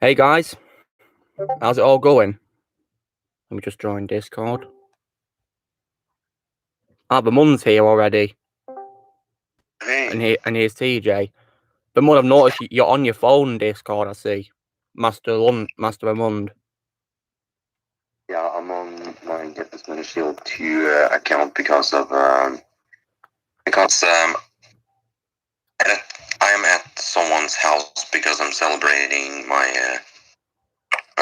Hey guys, how's it all going? Let me just join Discord. The Mun's here already. Hey. And here's TJ. The Mun, I've noticed you're on your phone Discord, I see. Master Mund. Yeah, I'm on my Get This Money Shield 2 account because I am at someone's house because I'm celebrating my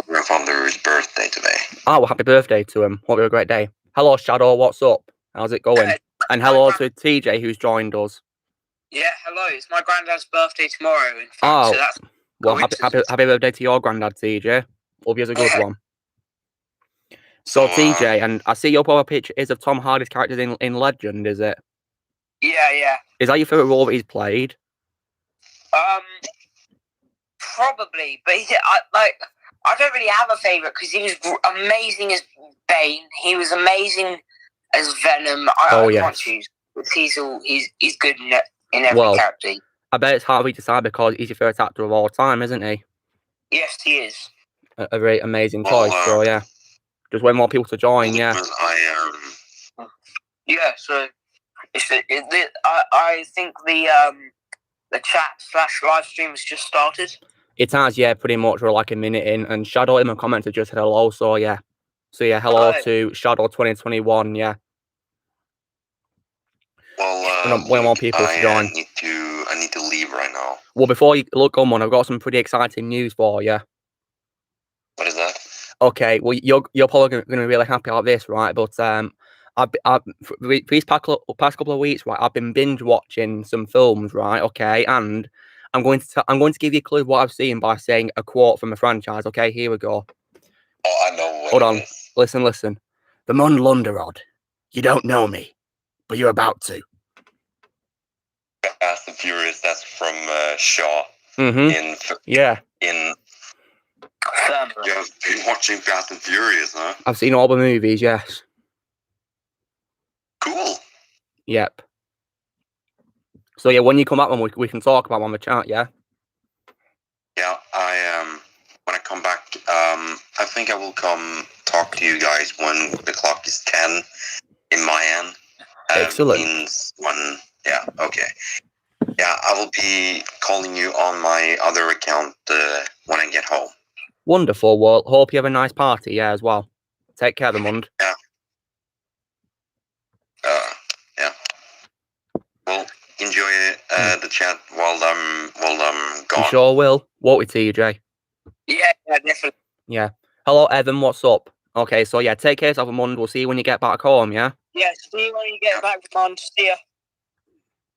grandfather's birthday today. Oh, well, happy birthday to him. Hope you have a great day. Hello, Shadow, what's up? How's it going? And hello to TJ who's joined us. Yeah, hello. It's my granddad's birthday tomorrow, in fact. So that's well, happy birthday to your granddad, TJ. Hope he has a good one. So, TJ, and I see your profile picture is of Tom Hardy's characters in Legend, is it? Yeah. Is that your favourite role that he's played? Probably, but I don't really have a favourite because he was amazing as Bane. He was amazing as Venom. I can't choose. He's good in every character. I bet it's hard for you to decide because he's your favourite actor of all time, isn't he? Yes, he is. A very amazing choice. So yeah, just wait more people to join. Yeah. Yeah. So I think the chat/live stream has just started. It has, yeah, pretty much. We're like a minute in, and Shadow in my comments just said hello. So yeah, hello to Shadow 2021. Yeah. Well, when more people to join. I need to leave right now. Well, before you look on, I've got some pretty exciting news for you. What is that? Okay, well, you're probably going to be really happy about this, right? But these past couple of weeks, right, I've been binge watching some films, right? Okay, and I'm going to give you a clue of what I've seen by saying a quote from a franchise. Okay, here we go. Oh, I know. Hold on, listen. The Mon Lunderod. You don't know me, but you're about to. Fast and Furious. That's from Shaw. Mm-hmm. Yeah. You've been watching Fast and Furious, huh? I've seen all the movies. Yes. Cool. Yep. So yeah, when you come back, we can talk about on the chat. Yeah. Yeah, when I come back, I think I will come talk to you guys when the clock is 10 in my end. Excellent. Means when, yeah, okay. Yeah, I will be calling you on my other account when I get home. Wonderful. Well, hope you have a nice party, yeah, as well. Take care, Mund. Yeah. Yeah. Well, enjoy the chat while I'm gone. You sure will. Won't we, TJ? Yeah, definitely. Yeah. Hello, Evan. What's up? Okay, so yeah, take care of Mund. We'll see you when you get back home. Yeah. Yeah. See you when you get back, Mund. See ya.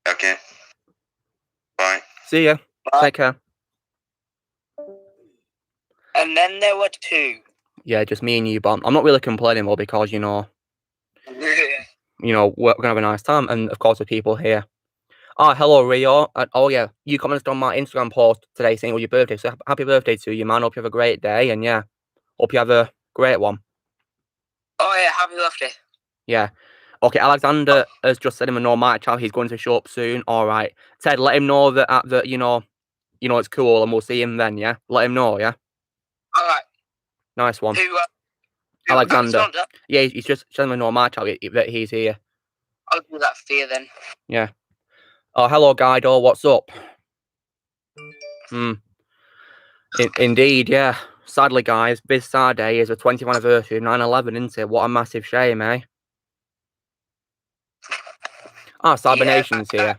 Okay. Bye. See ya. Bye. Take care. And then there were two. Yeah, just me and you, but I'm not really complaining though because we're gonna have a nice time, and of course the people here. Oh, hello, Rio. Oh yeah, you commented on my Instagram post today saying it was your birthday, so happy birthday to you, man. Hope you have a great day, and yeah, hope you have a great one. Oh yeah, happy birthday. Yeah. Okay, Alexander has just said him a no mic chat. He's going to show up soon. All right, Ted, let him know that it's cool, and we'll see him then. Yeah, let him know. Yeah. All right. Nice one. Who, Alexander. Yeah, he's just telling me no mic chat that he's here. I'll do that for you then. Yeah. Oh, hello, Guido. What's up? Indeed, yeah. Sadly, guys, this Saturday is the 20th anniversary of 9/11, isn't it? What a massive shame, eh? Cybernation's here.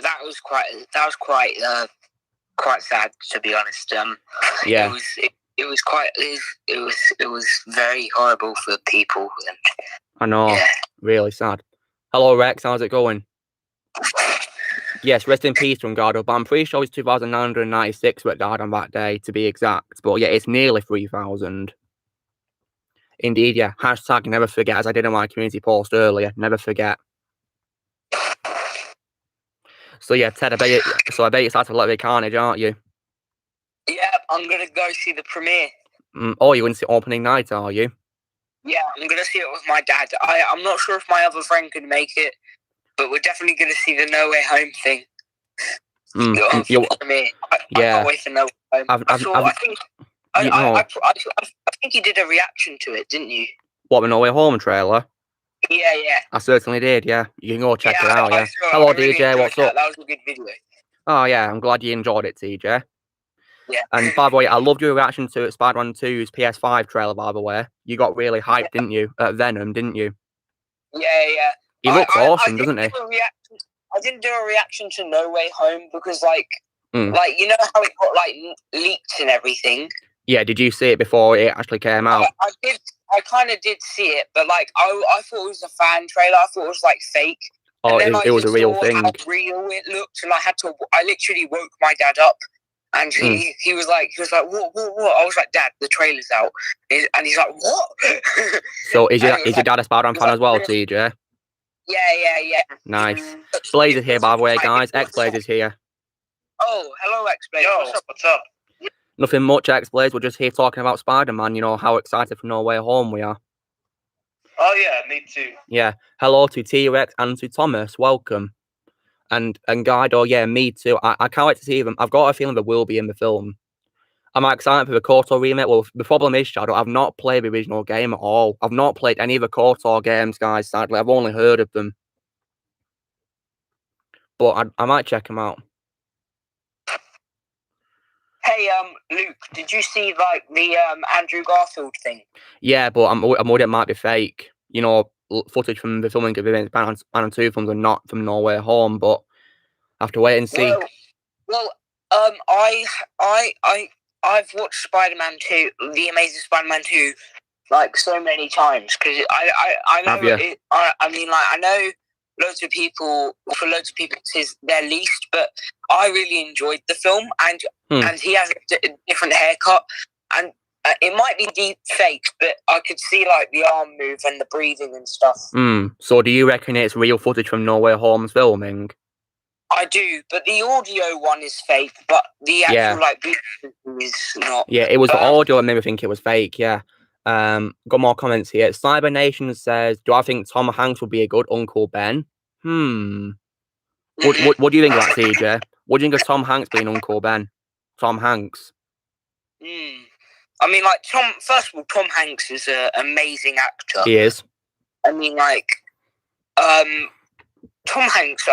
That was quite sad, to be honest. Yeah. It was very horrible for people. I know. Yeah. Really sad. Hello, Rex. How's it going? Yes, rest in peace from Gardo, but I'm pretty sure it's 2,996 that died on that day, to be exact. But yeah, it's nearly 3,000. Indeed, yeah. Hashtag never forget, as I did in my community post earlier. Never forget. So yeah, Ted, I bet you started a little bit of carnage, aren't you? Yeah, I'm gonna go see the premiere. Oh, you're going to see opening night, are you? Yeah, I'm gonna see it with my dad. I'm not sure if my other friend can make it, but we're definitely going to see the No Way Home thing. I can't wait for No Way Home. I think you did a reaction to it, didn't you? What, the No Way Home trailer? Yeah. I certainly did, yeah. You can go check it out, yeah. Hello, really DJ, what's up? That was a good video. Oh, yeah, I'm glad you enjoyed it, TJ. Yeah. And by the way, I loved your reaction to Spider-Man 2's PS5 trailer, by the way. You got really hyped, didn't you? At Venom, didn't you? Yeah. He looks awesome, doesn't he? I didn't do a reaction to No Way Home because, like, you know how it got, like, leaked and everything? Yeah, did you see it before it actually came out? I did. I kind of did see it, but, like, I thought it was a fan trailer. I thought it was, like, fake. Oh, it was a real thing. How real it looked, and I literally woke my dad up, and he was like, what? I was like, Dad, the trailer's out, and he's like, what? So is your dad a Spider-Man fan as well, TJ? Yeah. Nice. Blaze is here, by the way, guys. X-Blaze is here. Oh, hello, X-Blaze. Yo, what's up? Nothing much, X-Blaze. We're just here talking about Spider-Man. You know how excited for No Way Home we are. Oh yeah, me too. Yeah. Hello to T-Rex and to Thomas. Welcome. And Guido, yeah, me too. I can't wait to see them. I've got a feeling they will be in the film. I'm excited for the KOTOR remake. Well, the problem is, Shadow, I've not played the original game at all. I've not played any of the KOTOR games, guys, sadly. I've only heard of them. But I might check them out. Hey, Luke, did you see, like, the Andrew Garfield thing? Yeah, but I'm worried it might be fake. You know, footage from the filming of the Spider-Man 2 films are not from No Way Home, but I have to wait and see. I've watched Spider-Man 2, The Amazing Spider-Man 2, like, so many times, because I know, I know loads of people it's their least, but I really enjoyed the film, and he has a different haircut, and it might be deep fake, but I could see, like, the arm move and the breathing and stuff. So do you reckon it's real footage from No Way Home's filming? I do, but the audio one is fake, but the actual is not. Yeah, it was the audio that made me think it was fake, yeah. Got more comments here. Cyber Nation says, do I think Tom Hanks would be a good Uncle Ben? What do you think of that, CJ? What do you think of Tom Hanks being Uncle Ben? Tom Hanks. I mean, like, first of all, Tom Hanks is an amazing actor. He is. I mean, like, Tom Hanks,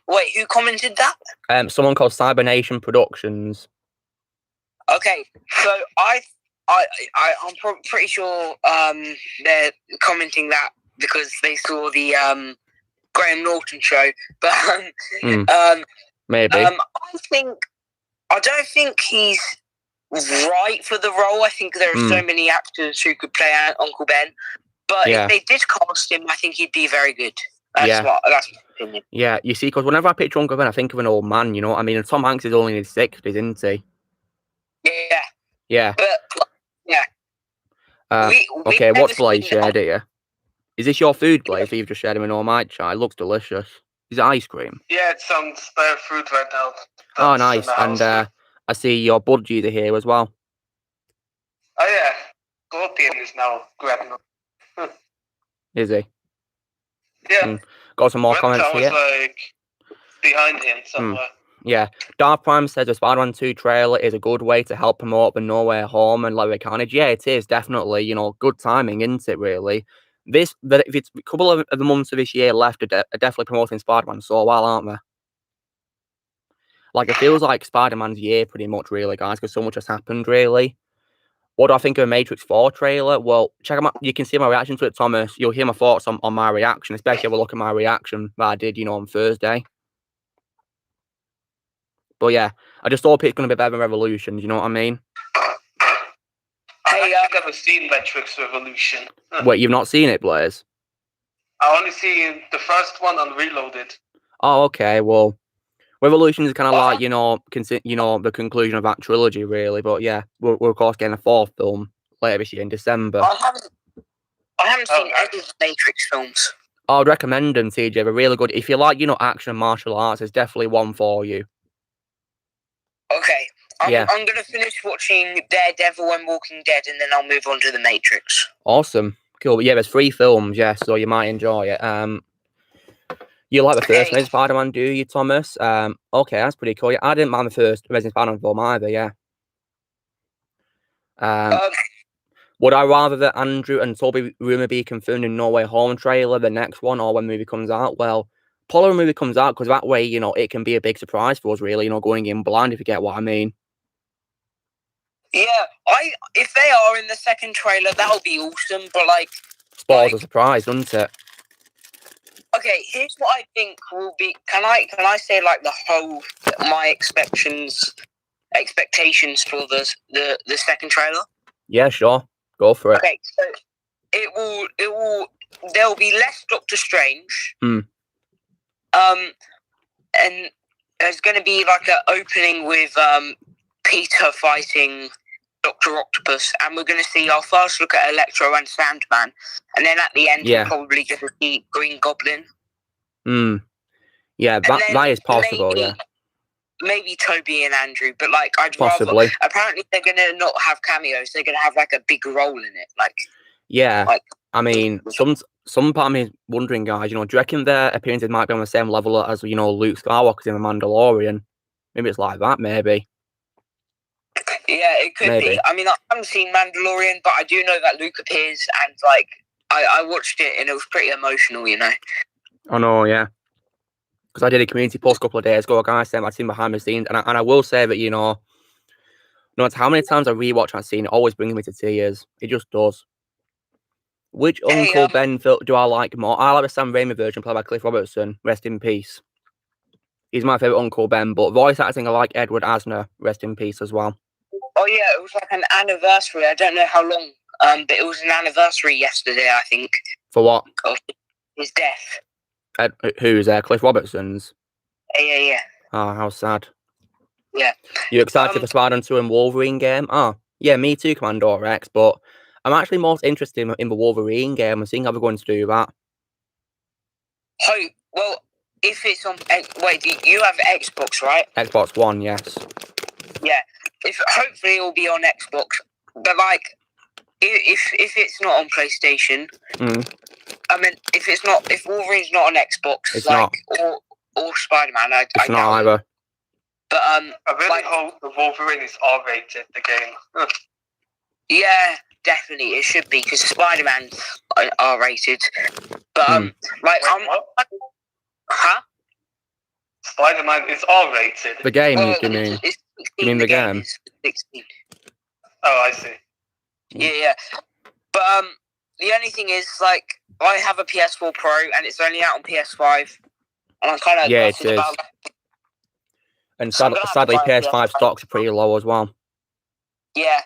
wait, who commented that? Someone called Cyber Nation Productions. Okay, so I'm pretty sure they're commenting that because they saw the Graham Norton show, but maybe. I don't think he's right for the role. I think there are so many actors who could play Uncle Ben, but if they did cast him, I think he'd be very good. That's my opinion. Yeah, you see, because whenever I picture Uncle Ben, I think of an old man, you know what I mean? And Tom Hanks is only in his 60s, isn't he? Yeah. But, yeah. Okay, what's Blaze shared here? Is this your food, Blaze, that you've just shared him in all my chat? It looks delicious. Is it ice cream? Yeah, it's some spare fruit right now. Oh, nice. And I see your bud user here as well. Oh, yeah. Scorpion is now grabbing them. Is he? Yeah. Got some more comments here. Like behind him somewhere. Yeah. Dark Prime says the Spider-Man 2 trailer is a good way to help promote the No Way Home and Larry Carnage. Yeah, it is, definitely. You know, good timing, isn't it, really? If it's a couple of the months of this year left, are definitely promoting Spider-Man so well, aren't they? Like, it feels like Spider-Man's year pretty much, really, guys, because so much has happened, really. What do I think of the Matrix 4 trailer? Well, check out you can see my reaction to it, Thomas. You'll hear my thoughts on my reaction, especially if I look at my reaction that I did, on Thursday. But yeah, I just hope it's going to be better than Revolution, you know what I mean? Hey, I've never seen Matrix Revolution. Wait, you've not seen it, Blaze? I only seen the first one on Reloaded. Oh, okay, well, Revolution is kind of like, the conclusion of that trilogy, really. But yeah, we're of course getting a fourth film later this year in December. I haven't seen any of the Matrix films. I'd recommend them, TJ. They're really good. If you like, action and martial arts, there's definitely one for you. Okay. I'm going to finish watching Daredevil and Walking Dead, and then I'll move on to The Matrix. Awesome. Cool. But yeah, there's 3 films, so you might enjoy it. You like the first Resident Spider-Man, do you, Thomas? Okay, that's pretty cool. Yeah, I didn't mind the first Resident Spider-Man film either, yeah. Would I rather that Andrew and Toby rumour be confirmed in No Way Home trailer, the next one, or when the movie comes out? Well, probably when the movie comes out, because that way, you know, it can be a big surprise for us, really, you know, going in blind, if you get what I mean. Yeah, if they are in the second trailer, that'll be awesome, but, like... Spoils a surprise, doesn't it? Okay, here's what I think will be... Can I say, like, my expectations for the second trailer? Yeah, sure. Go for it. Okay, so there'll be less Doctor Strange. Hmm. And there's going to be like an opening with Peter fighting Dr. Octopus, and we're going to see our first look at Electro and Sandman, and then at the end we're probably going to see Green Goblin. Yeah, that is possible, Maybe Toby and Andrew, but like Possibly. rather. Apparently, they're gonna not have cameos. They're gonna have like a big role in it. I mean, some part of me is wondering, guys. You know, do you reckon their appearances might be on the same level as Luke Skywalker's in The Mandalorian? Maybe it's like that. Maybe. Yeah, it could be. I mean, I haven't seen Mandalorian, but I do know that Luke appears, and like I watched it, and it was pretty emotional. You know. I know, yeah. Because I did a community post a couple of days ago, guys, saying I'd seen behind the scenes, and I will say that, no matter how many times I rewatch that scene, it always brings me to tears. It just does. Which Uncle Ben film do I like more? I like the Sam Raimi version played by Cliff Robertson, rest in peace. He's my favourite Uncle Ben, but voice acting, I like Edward Asner, rest in peace as well. Oh yeah, it was like an anniversary. I don't know how long, but it was an anniversary yesterday, I think. For what? Of his death. Who's Cliff Robertson's? Yeah. Oh, how sad. Yeah. You excited for Spider-Man 2 and Wolverine game? Oh, yeah, me too, Commander Rex, but I'm actually most interested in the Wolverine game and seeing how we're going to do that. Well, if it's on... Wait, you have Xbox, right? Xbox One, yes. Yeah. Hopefully it will be on Xbox, but like, if it's not on PlayStation... I mean, if Wolverine's not on Xbox, it's like, not. or Spider-Man, it's not either. But I really hope the Wolverine is R-rated, the game. Yeah, definitely it should be, because Spider-Man's R-rated. But huh? Spider-Man is R-rated. The game, you mean? You mean the game? 16. Oh, I see. Yeah. But the only thing is, like, I have a PS4 Pro and it's only out on PS5, and I'm kind of it is. About that. And sadly, PS5 stocks are pretty low as well. Yeah,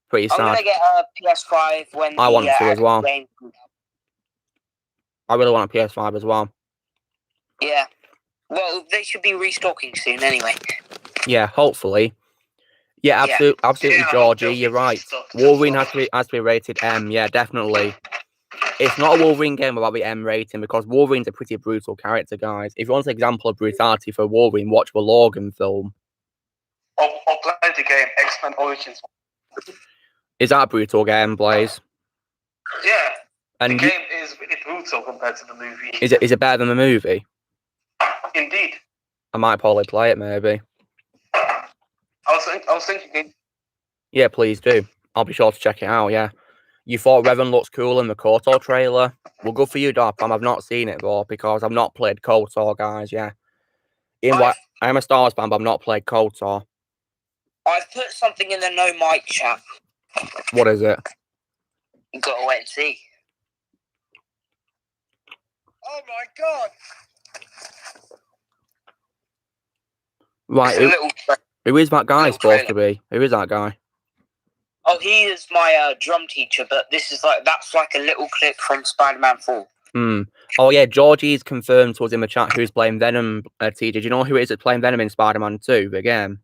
pretty sad. I'm gonna get a PS5 when I want to as well. Game. I really want a PS5 as well. Yeah, well, they should be restocking soon anyway. Yeah, hopefully. Yeah, absolutely, Georgie, you're right. Wolverine has to be rated M. Yeah, definitely. It's not a Wolverine game about the M rating, because Wolverine's a pretty brutal character, guys. If you want an example of brutality for Wolverine, watch the Logan film. Or play the game, X-Men Origins. Is that a brutal game, Blaze? Yeah. And the game is really brutal compared to the movie. Is it better than the movie? Indeed. I might probably play it, maybe. I was thinking... Yeah, please do. I'll be sure to check it out, yeah. You thought Revan looks cool in the KOTOR trailer? Well, good for you, Darpam. I've not seen it, though, because I've not played KOTOR, guys, yeah. I am a Star Wars fan, but I've not played KOTOR. I've put something in the no mic chat. What is it? You gotta wait and see. Oh my god! Right, who is that guy supposed to be? Who is that guy? Oh, he is my drum teacher, but that's like a little clip from Spider-Man 4. Oh yeah, Georgie's confirmed to us in the chat who's playing Venom. T, did you know who it is that's playing Venom in Spider-Man 2, the game?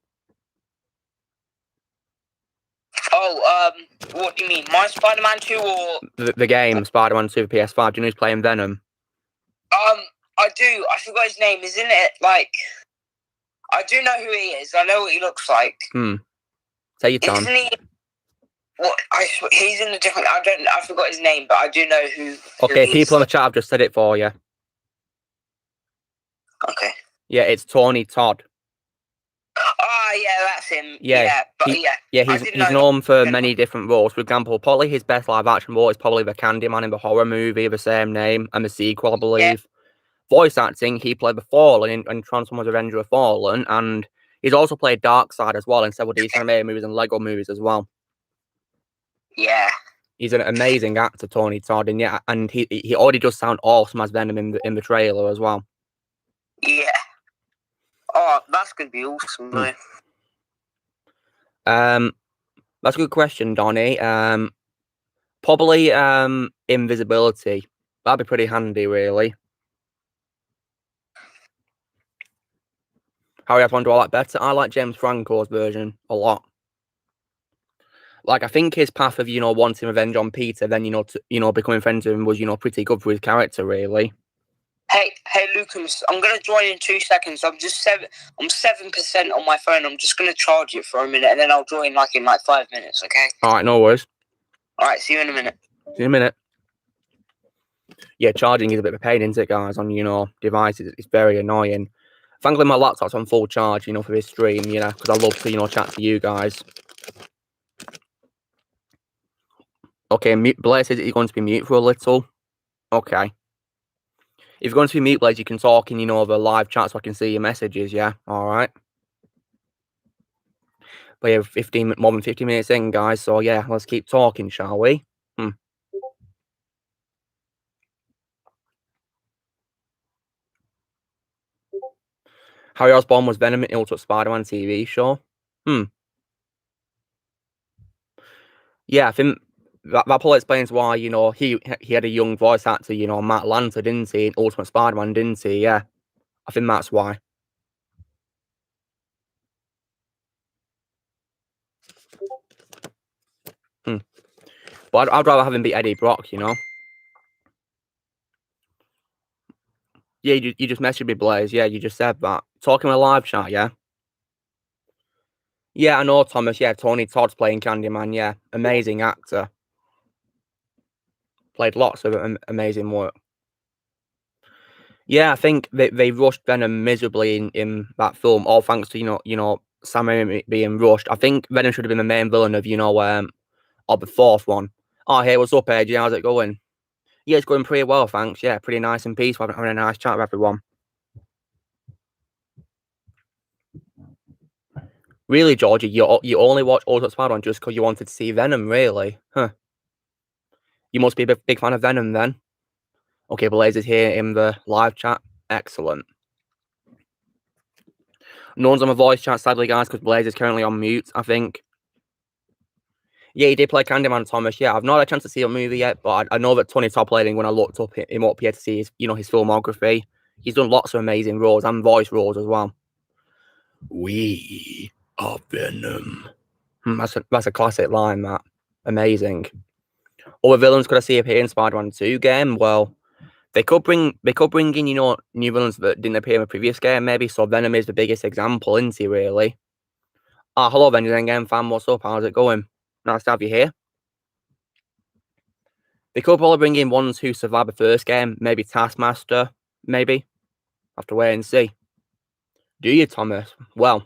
Oh, what do you mean? My Spider-Man 2 or... The game, Spider-Man 2 for PS5. Do you know who's playing Venom? I do. I forgot his name. Isn't it, like... I do know who he is. I know what he looks like. Say your time. Isn't he... he's in a different... I forgot his name, but I do know who Okay, he people is. in the chat have just said it for you. Okay. Yeah, it's Tony Todd. Oh, yeah, that's him. Yeah, he's known for many different roles. For example, probably his best live-action role is probably the Candyman in the horror movie of the same name, and the sequel, I believe. Yeah. Voice acting, he played the Fallen in Transformers Avenger of Fallen, and he's also played Darkseid as well in several DC animated movies and Lego movies as well. Yeah. He's an amazing actor, Tony Todd, and yeah, and he already does sound awesome as Venom in the trailer as well. Yeah. Oh, that's gonna be awesome, though. That's a good question, Donnie. Probably invisibility. That'd be pretty handy, really. Harry, which one do I like better? I like James Franco's version a lot. Like, I think his path of, wanting revenge on Peter, then, becoming friends with him was, pretty good for his character, really. Hey, Lucas, I'm gonna join in 2 seconds. I'm 7% on my phone. I'm just gonna charge it for a minute, and then I'll join in 5 minutes. Okay. All right, no worries. All right, see you in a minute. See you in a minute. Yeah, charging is a bit of a pain, isn't it, guys? On devices, it's very annoying. Thankfully, my laptop's on full charge, for this stream, because I love to, chat to you guys. Okay, Blair says he's going to be mute for a little. Okay. If you're going to be mute, Blaze, you can talk in, the live chat so I can see your messages, yeah? Alright. But yeah, more than 15 minutes in, guys, so yeah, let's keep talking, shall we? Harry Osborn was Venom in Ultimate Spider-Man TV show. Yeah, I think that probably explains why, he had a young voice actor, Matt Lanter, didn't he? In Ultimate Spider-Man, didn't he? Yeah. I think that's why. But I'd rather have him be Eddie Brock, Yeah, you just messaged me, Blaze. Yeah, you just said that. Talking in a live chat, yeah? Yeah, I know, Thomas. Yeah, Tony Todd's playing Candyman. Yeah, amazing actor. Played lots of amazing work. Yeah, I think they rushed Venom miserably in that film, all thanks to Sam Raimi being rushed. I think Venom should have been the main villain of of the fourth one. Oh, hey, what's up, AJ? How's it going? Yeah, it's going pretty well, thanks. Yeah, pretty nice and peaceful. Having a nice chat with everyone. Really, Georgie, you only watch Ultimate Spider-Man just because you wanted to see Venom, really? Huh. You must be a big fan of Venom, then. Okay, Blaze is here in the live chat. Excellent. No one's on the voice chat, sadly, guys, because Blaze is currently on mute, I think. Yeah, he did play Candyman, Thomas. Yeah, I've not had a chance to see a movie yet, but I know that Tony Todd played him when I looked him up here to see his, his filmography. He's done lots of amazing roles and voice roles as well. We are Venom. That's a classic line, that. Amazing. Other villains could I see appear in Spider-Man 2 game? Well, they could bring in, new villains that didn't appear in the previous game, maybe. So Venom is the biggest example, isn't he, really? Hello, Venom Game fan. What's up? How's it going? Nice to have you here. They could probably bring in ones who survived the first game. Maybe Taskmaster. Maybe. Have to wait and see. Do you, Thomas? Well,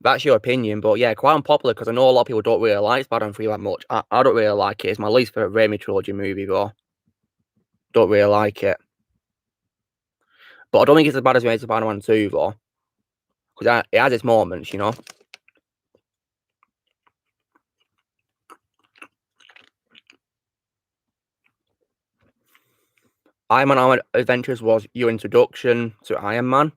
that's your opinion, but yeah, quite unpopular because I know a lot of people don't really like Spider-Man 3 that much. I don't really like it. It's my least favorite Raimi trilogy movie, though. Don't really like it. But I don't think it's as bad as Amazing Spider-Man 2, though. Because it has its moments, Iron Man Adventures was your introduction to Iron Man.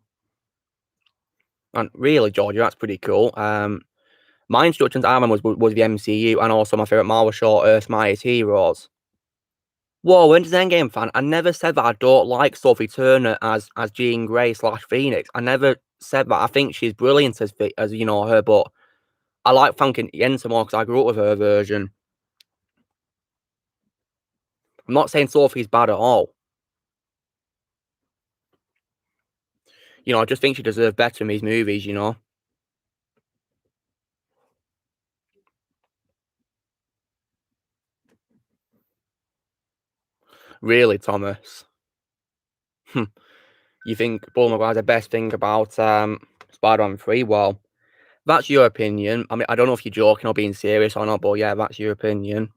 And really, Georgia, that's pretty cool. My introduction to Iron Man was the MCU, and also my favourite Marvel show, Earth's Mightiest Heroes. Whoa, into the Endgame fan. I never said that I don't like Sophie Turner as Jean Grey / Phoenix. I never said that. I think she's brilliant as her, but I like Franken Jensen more because I grew up with her version. I'm not saying Sophie's bad at all. I just think she deserved better in these movies, Really, Thomas? You think Paul Maguire's the best thing about Spider-Man 3? Well, that's your opinion. I mean, I don't know if you're joking or being serious or not, but yeah, that's your opinion.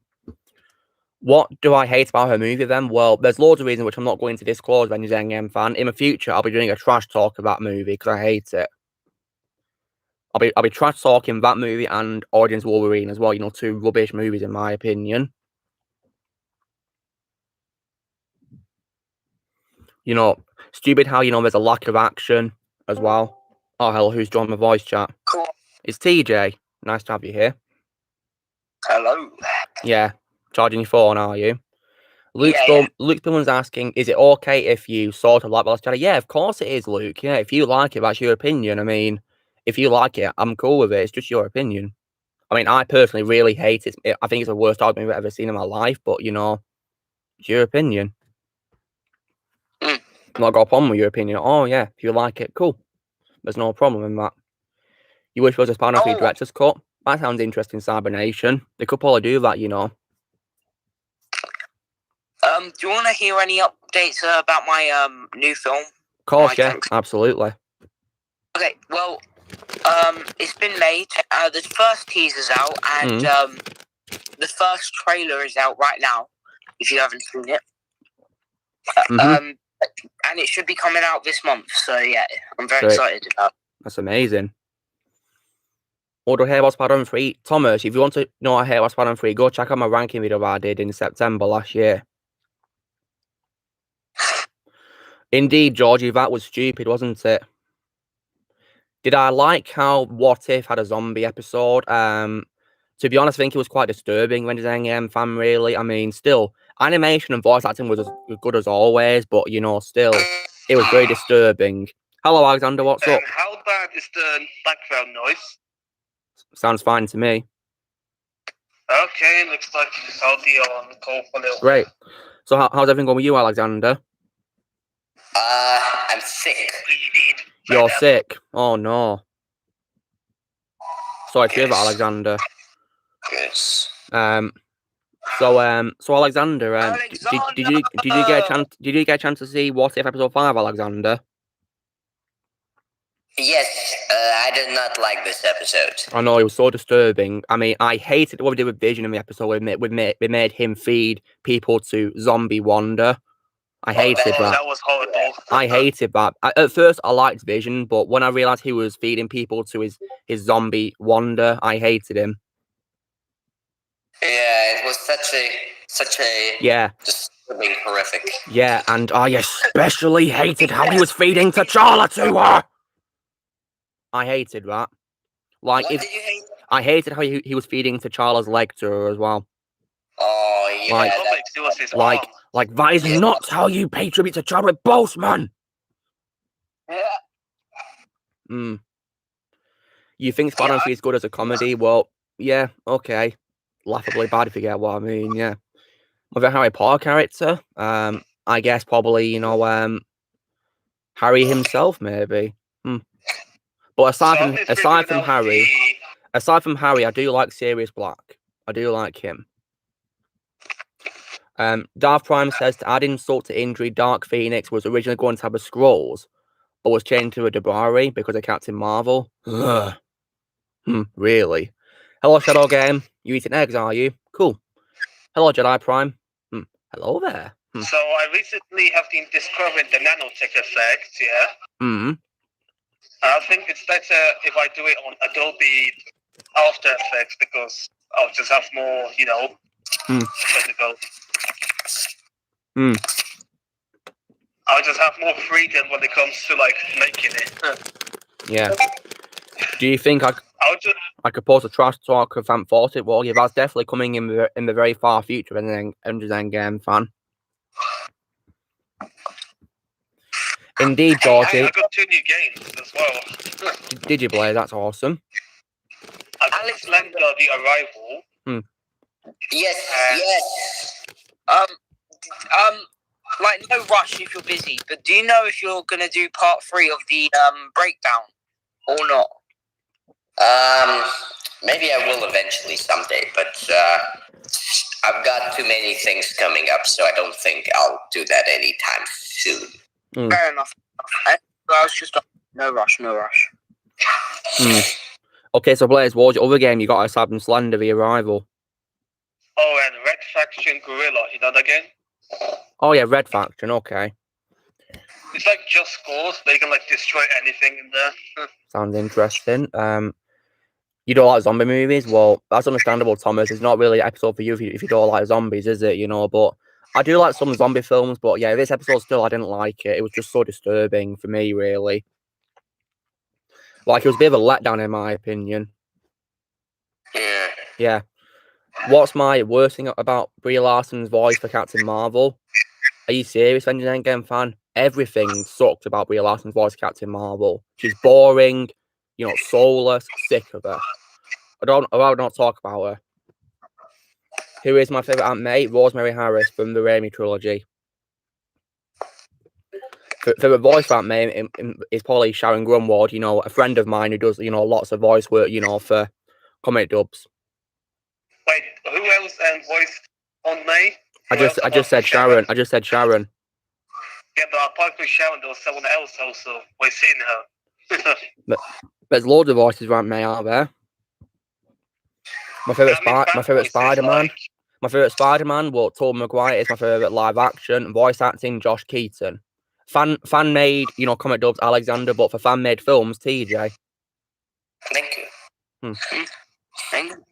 What do I hate about her movie then? Well, there's loads of reasons which I'm not going to disclose, Avengers Endgame fan. In the future, I'll be doing a trash talk of that movie because I hate it. I'll be trash talking that movie and Origins Wolverine as well. You know, two rubbish movies in my opinion. You know, stupid how, you know, there's a lack of action as well. Oh, hello, who's joined my voice chat? Cool. It's TJ. Nice to have you here. Hello. Yeah, charging your phone, are you? Luke Spillman's asking, is it okay if you sort of like the Last Jedi? Yeah, of course it is, Luke. Yeah, if you like it, that's your opinion. I mean, if you like it, I'm cool with it. It's just your opinion. I mean, I personally really hate it. I think it's the worst Star Wars movie I've ever seen in my life, but, you know, it's your opinion. I've not got a problem with your opinion. Oh, yeah, if you like it, cool. There's no problem in that. You wish there was a Spider-Man 3 director's cut? That sounds interesting, Cybernation. They could probably do that, you know. Do you want to hear any updates about my new film? Of course, yeah, absolutely. Okay, well, it's been made. The first teaser's out, and the first trailer is out right now. If you haven't seen it, and it should be coming out this month. So yeah, I'm very excited about it. That's amazing. What do I hear about Spider-Man 3? Thomas, if you want to know what I hear about Spider-Man 3, go check out my ranking video that I did in September last year. Indeed, Georgie, that was stupid, wasn't it? Did I like how What If had a zombie episode? To be honest, I think it was quite disturbing when Endgame fan, really. I mean, still, animation and voice acting was as good as always, but, you know, still, it was very disturbing. Hello, Alexander, what's up? How bad is the background noise? Sounds fine to me. Okay, looks like I'll be on call for a little. Great. So how's everything going with you, Alexander? I'm sick. You're sick? Oh, no. Sorry to hear that, Alexander. Yes. So Alexander, did you get a chance to see What If episode 5, Alexander? Yes, I did not like this episode. I know, it was so disturbing. I mean, I hated what we did with Vision in the episode. We made him feed people to zombie Wanda. I hated that. That was horrible. I hated that. At first, I liked Vision, but when I realized he was feeding people to his zombie Wanda, I hated him. Yeah, it was such a disturbing, horrific. Yeah, and I especially hated how he was feeding T'Challa to her. I hated that. Like, what did you hate? I hated how he was feeding T'Challa's leg to her as well. Oh yeah. Like that is not how you pay tribute to Chadwick Boseman. Yeah. You think Spider-Man 3 is good as a comedy? Well, yeah, okay. Laughably bad if you get what I mean, yeah. With a Harry Potter character, I guess probably, you know, Harry himself maybe. But aside from Harry, I do like Sirius Black. I do like him. Darth Prime says to add insult to injury, Dark Phoenix was originally going to have a Skrulls, but was changed to a Dabari because of Captain Marvel. Really? Hello, Shadow Game. You eating eggs, are you? Cool. Hello, Jedi Prime. Hello there. So I recently have been discovering the nanotech effect, yeah? I think it's better if I do it on Adobe After Effects because I'll just have more, you know, physical. I'll just have more freedom when it comes to like making it. Yeah. Do you think I could post a trash talk of Fan 40? Well, yeah, that's definitely coming in the very far future. And then Endgame fan. Indeed, Georgie. I got 2 new games as well. Did you play? That's awesome. Alexander the Arrival. Yes. Like, no rush if you're busy, but do you know if you're gonna do part 3 of the breakdown or not? Maybe I will eventually someday, but I've got too many things coming up, so I don't think I'll do that anytime soon. Fair enough. I was just no rush. Okay, so Blaze, what was your other game you got aside from Slender, The Arrival? Oh, and Red Faction Gorilla, you know that game? Oh yeah, Red Faction, okay. It's like Just Cause, they can like destroy anything in there. Sounds interesting. You don't like zombie movies? Well, that's understandable, Thomas. It's not really an episode for you if you don't like zombies, is it? You know, but I do like some zombie films, but yeah, this episode still I didn't like it. It was just so disturbing for me, really. Like, it was a bit of a letdown in my opinion. Yeah. What's my worst thing about Brie Larson's voice for Captain Marvel? Are you serious, Avengers Endgame fan? Everything sucked about Brie Larson's voice for Captain Marvel. She's boring, you know, soulless, sick of her. I'd rather not talk about her. Who is my favourite Aunt May? Rosemary Harris from the Raimi trilogy. For the voice for Aunt May is probably Sharon Grunwald, you know, a friend of mine who does, you know, lots of voice work, you know, for comic dubs. Wait, who else voiced Aunt May? I just said Sharon. I just said Sharon. Yeah, but apart from Sharon, there was someone else also voicing her. But there's loads of voices for Aunt May, aren't there? My favourite Spider-Man. My favourite Spider-Man, well, Tobey Maguire is my favourite live action. Voice acting, Josh Keaton. Fan made, you know, comic dubs, Alexander, but for fan made films, TJ. Thank you. Thank you.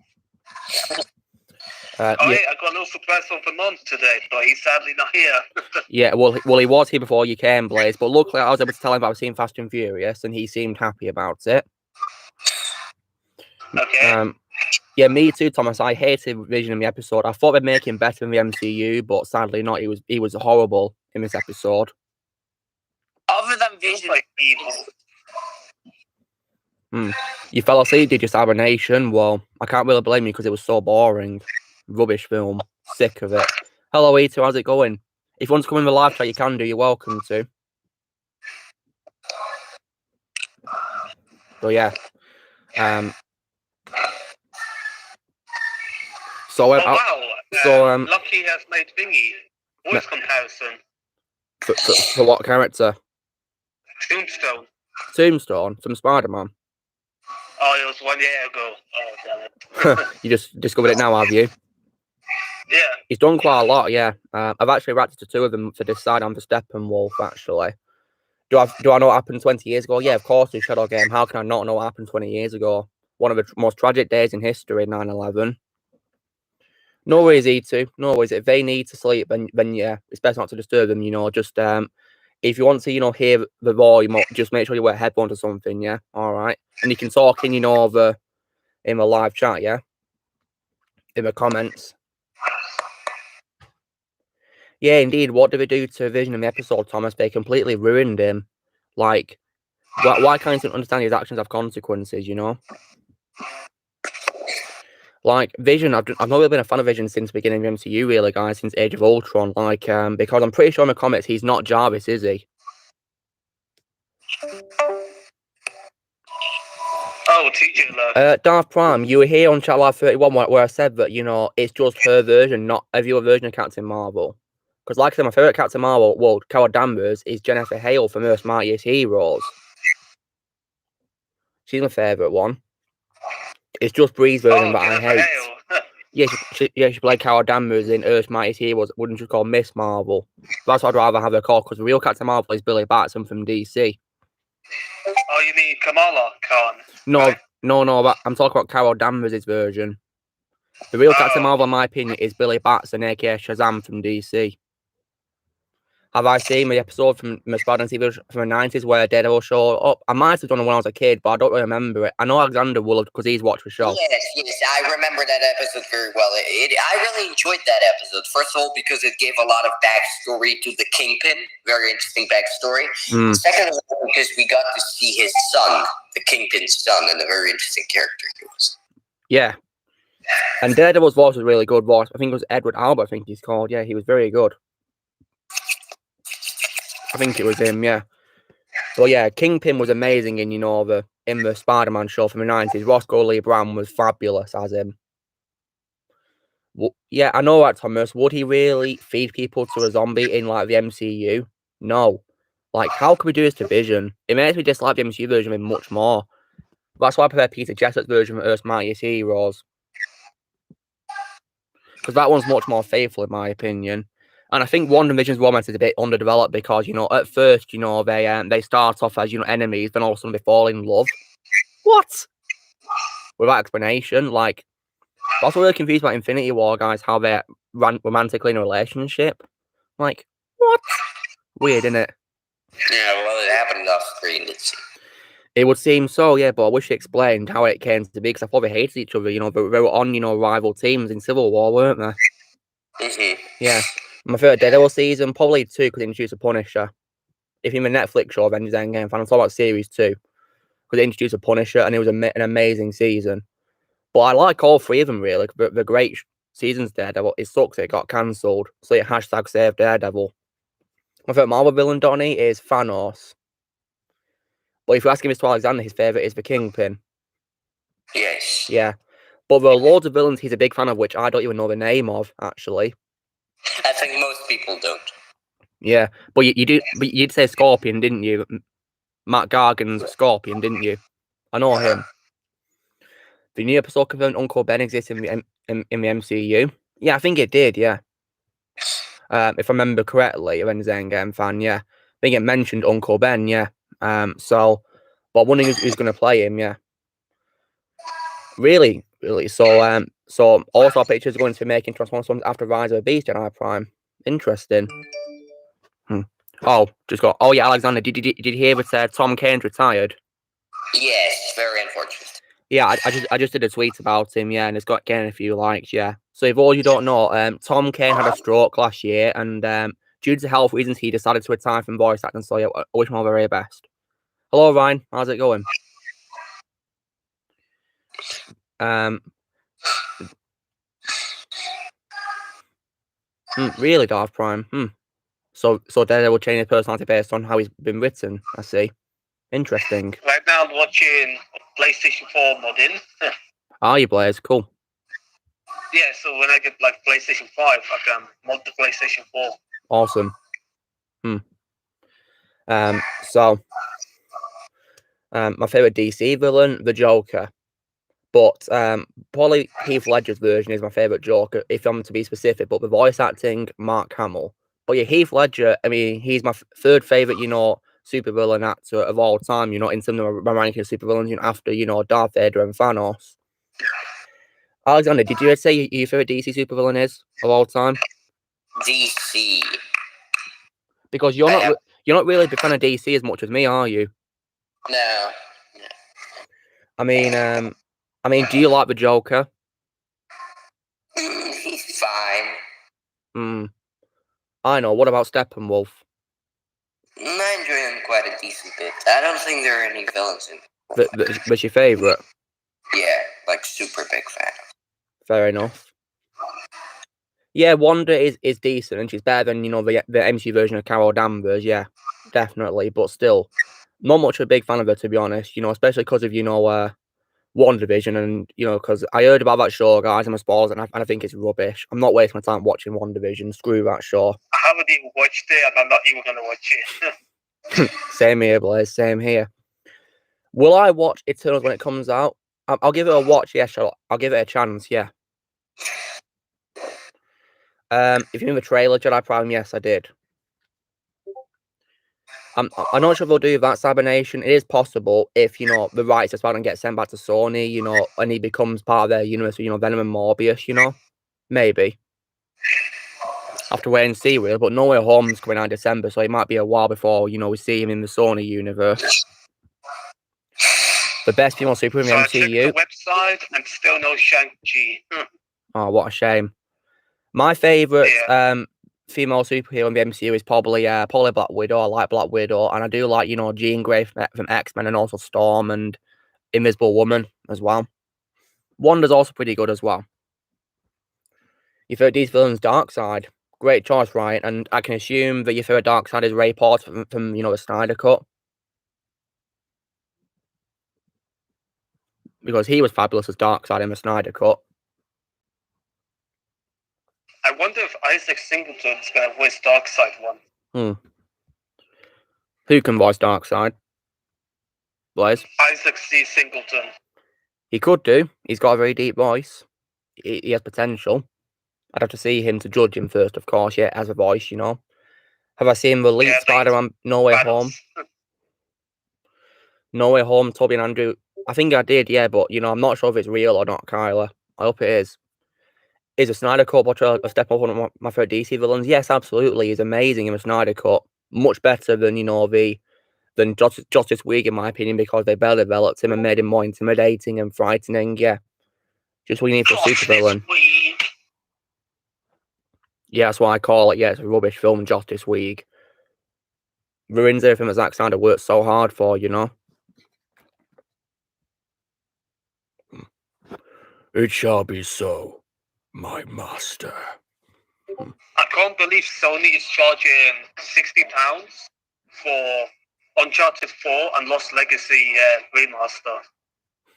I got a little surprise from Vermont today, but he's sadly not here. Yeah, well, he was here before you came, Blaze, but luckily I was able to tell him about seeing Fast and Furious, and he seemed happy about it. Okay. Yeah, me too, Thomas. I hated Vision in the episode. I thought they'd make him better in the MCU, but sadly not. He was horrible in this episode. Other than Vision, like evil. You fell asleep, did you, Cybernation? Well, I can't really blame you because it was so boring. Rubbish film. Sick of it. Hello, E2, how's it going? If you want to come in the live chat, you can do. You're welcome to. So, yeah. Lucky has made thingy. Voice comparison. For what character? Tombstone. Tombstone from Spider-Man. Oh, it was 1 year ago. Oh, damn it. You just discovered it now, have you? Yeah. He's done quite a lot, yeah. I've actually reacted to 2 of them for this side and for Steppenwolf, actually. Do I know what happened 20 years ago? Yeah, of course, in Shadow Game. How can I not know what happened 20 years ago? One of the most tragic days in history, 9/11. No worries, E2. No worries. If they need to sleep, then yeah, it's best not to disturb them, you know. Just if you want to, you know, hear the volume, just make sure you wear headphones or something, yeah? All right. And you can talk in, you know, in the live chat, yeah? In the comments. Yeah, indeed. What did they do to Vision in the episode, Thomas? They completely ruined him. Like, why can't you understand his actions have consequences, you know? Like, Vision, I've not really been a fan of Vision since the beginning of MCU, really, guys, since Age of Ultron. Like, because I'm pretty sure in the comics he's not Jarvis, is he? Oh, TJ Darth Prime, you were here on Chat Live 31 where I said that, you know, it's just her version, not a viewer version of Captain Marvel. Because, like I said, my favourite Captain Marvel, well, Carol Danvers, is Jennifer Hale from Earth's Mightiest Heroes. She's my favourite one. It's just Bree's version that I hate. Yeah, she played Carol Danvers in Earth's Mightiest Heroes. Wouldn't you call Miss Marvel? That's what I'd rather have her called, because the real Captain Marvel is Billy Batson from DC. Oh, you mean Kamala Khan? No, right? no, I'm talking about Carol Danvers' version. The real Captain Marvel, in my opinion, is Billy Batson, aka Shazam from DC. Have I seen the episode from Spider-Man TV from the 90s where Daredevil showed up? I might have done it when I was a kid, but I don't really remember it. I know Alexander will have, because he's watched the show. Yes, I remember that episode very well. I really enjoyed that episode. First of all, because it gave a lot of backstory to the Kingpin. Very interesting backstory. Second of all, because we got to see his son, the Kingpin's son, and a very interesting character he was. Yeah. And Daredevil's voice was a really good voice. I think it was Edward Albert, I think he's called. Yeah, he was very good. I think it was him, yeah. Well, yeah, Kingpin was amazing in, you know, in the Spider-Man show from the 90s. Roscoe Lee Brown was fabulous as him. Well, yeah, I know that, Thomas. Would he really feed people to a zombie in, like, the MCU? No. Like, how can we do this to Vision? It makes me dislike the MCU version of him much more. That's why I prefer Peter Jessups' version of Earth's Mightiest Heroes. Because that one's much more faithful, in my opinion. And I think WandaVision's romance is a bit underdeveloped because, at first, they start off as, enemies, then all of a sudden they fall in love. What? Without explanation. Like, I'm also really confused about Infinity War, guys, how they're romantically in a relationship. Like, what? Weird, isn't it? Yeah, well, it happened off screen. It would seem so, yeah, but I wish he explained how it came to be, because I thought they hated each other, they were on, rival teams in Civil War, weren't they? Mm-hmm. Yeah. My favourite Daredevil season, probably 2, because it introduced a Punisher. If you're a Netflix show, Avengers Endgame fan, I'm talking about Series 2, because it introduced a Punisher, and it was an amazing season. But I like all 3 of them, really. The great seasons, Daredevil. It sucks it got cancelled, so it #save Daredevil. My favourite Marvel villain, Donnie, is Thanos. But if you ask him to Alexander, his favourite is the Kingpin. Yes. Yeah. But there are loads of villains he's a big fan of, which I don't even know the name of, actually. I think most people don't. Yeah. But you'd say Scorpion, didn't you? Matt Gargan's Scorpion, didn't you? I know him. The new episode confirmed Uncle Ben exists in the MCU. Yeah, I think it did, yeah. If I remember correctly, Avengers Endgame fan, yeah. I think it mentioned Uncle Ben, yeah. But I'm wondering who's going to play him, yeah. Really. So all our pictures are going to be making Transformers films after Rise of the Beast Jedi Prime. Interesting. Oh, yeah, Alexander, did you hear that Tom Kane's retired? Yes, very unfortunate. Yeah, I just did a tweet about him, yeah, and it's got getting a few likes, yeah. So if all you don't know, Tom Kane had a stroke last year, and due to health reasons, he decided to retire from voice acting. So yeah, I wish him all the very best. Hello, Ryan. How's it going? Really, Darth Prime. So Daredevil will change his personality based on how he's been written. I see. Interesting. Right now, I'm watching PlayStation 4 modding. Are you, Blaze? Cool. Yeah, so when I get like PlayStation 5, I can mod the PlayStation 4. Awesome. My favorite DC villain, the Joker. But probably Heath Ledger's version is my favourite Joker, if I'm to be specific. But the voice acting, Mark Hamill. But yeah, Heath Ledger, I mean, he's my third favourite, supervillain actor of all time, in terms of my ranking of supervillains, after, Darth Vader and Thanos. Alexander, did you say your favourite DC supervillain is of all time? DC. Because you're not really a big fan of DC as much as me, are you? No. I mean, do you like the Joker? He's fine. I know. What about Steppenwolf? I enjoy him quite a decent bit. I don't think there are any villains in it. That's your favourite? Yeah, like super big fan. Fair enough. Yeah, Wanda is decent, and she's better than, the MCU version of Carol Danvers, yeah, definitely. But still, not much of a big fan of her, to be honest, especially because of, WandaVision, and, because I heard about that show, guys, I'm a spoilers, and I think it's rubbish. I'm not wasting my time watching WandaVision. Screw that show. I haven't even watched it, and I'm not even going to watch it. Same here, Blaze, same here. Will I watch Eternals when it comes out? I'll give it a watch, yeah, sure. I'll give it a chance, yeah. If you remember the trailer, Jedi Prime, yes, I did. I'm not sure if they'll do that, Cybernation. It is possible if, the rights are starting to get sent back to Sony, and he becomes part of their universe, Venom and Morbius, Maybe. Have to wait and see, really. But No Way Home's coming out in December, so it might be a while before, we see him in the Sony universe. The best female super in the MCU. I checked the website and still no Shang-Chi. Oh, what a shame. My favourite female superhero in the MCU is probably Black Widow. I like Black Widow, and I do like, Jean Grey from X-Men, and also Storm and Invisible Woman as well. Wanda's also pretty good as well. Your favourite DC villain's Darkseid. Great choice, Ryan, and I can assume that your favourite Darkseid is Ray Porter from the Snyder Cut. Because he was fabulous as Darkseid in the Snyder Cut. I wonder if Isaac Singleton's going to voice Darkseid one. Who can voice Darkseid? Blaze? Isaac C. Singleton. He could do. He's got a very deep voice. He has potential. I'd have to see him to judge him first, of course, yeah, as a voice, you know. Have I seen the lead Spider-Man No Way Home? No Way Home, Tobey and Andrew. I think I did, yeah, but, you know, I'm not sure if it's real or not, Kyla. I hope it is. Is a Snyder Cut portrayal a step up on one of my favorite DC villains? Yes, absolutely. He's amazing in a Snyder Cut. Much better than, you know, than Justice League, in my opinion, because they better developed him and made him more intimidating and frightening, yeah. Just what you need for a supervillain. Yeah, that's why I call it, yeah, it's a rubbish film, Justice League. Ruins everything that Zack Snyder worked so hard for, you know? It shall be so, my master. I can't believe Sony is charging £60 for Uncharted 4 and Lost Legacy remaster.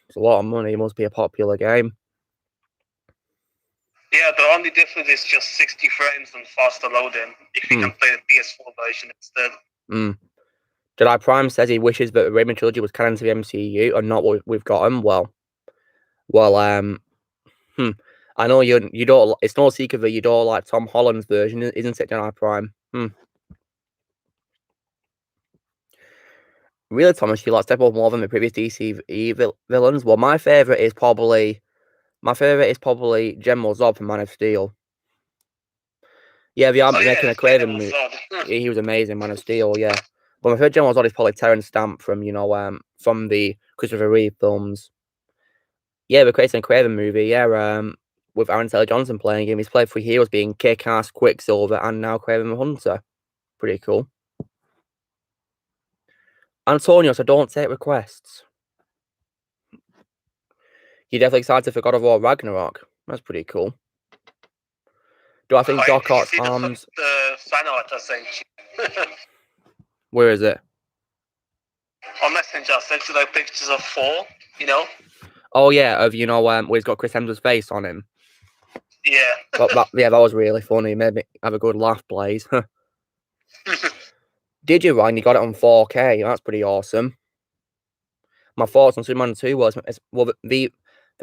It's a lot of money. It must be a popular game. Yeah, the only difference is just 60 frames and faster loading. If you can play the PS4 version instead. Jedi Prime says he wishes that the Rayman trilogy was canon to the MCU and not what we've got him. Well, I know you don't. It's no secret that you don't like Tom Holland's version, isn't it, Jedi Prime? Really, Thomas, you like step up more than the previous DC villains. Well, my favorite is probably General Zod from Man of Steel. Yeah, they are making a Craven movie. He was amazing, Man of Steel. Yeah, but my favorite General Zod is probably Terrence Stamp from from the Christopher Reeve films. Yeah, we're creating a Craven movie. Yeah, with Aaron Taylor Johnson playing him. He's played 3 heroes, being Kick-Ass, Quicksilver, and now Craven the Hunter. Pretty cool. Antonio, so don't take requests. You're definitely excited for God of War Ragnarok. That's pretty cool. Do I think Doc Ock's arms... The fan art I sent you. Where is it? On Messenger, I sent you like pictures of 4, you know? Oh, yeah, of, where he's got Chris Hemsworth's face on him. Yeah. That was really funny. Made me have a good laugh, Blaze. Did you, Ryan? You got it on 4K. That's pretty awesome. My thoughts on Superman 2 was, the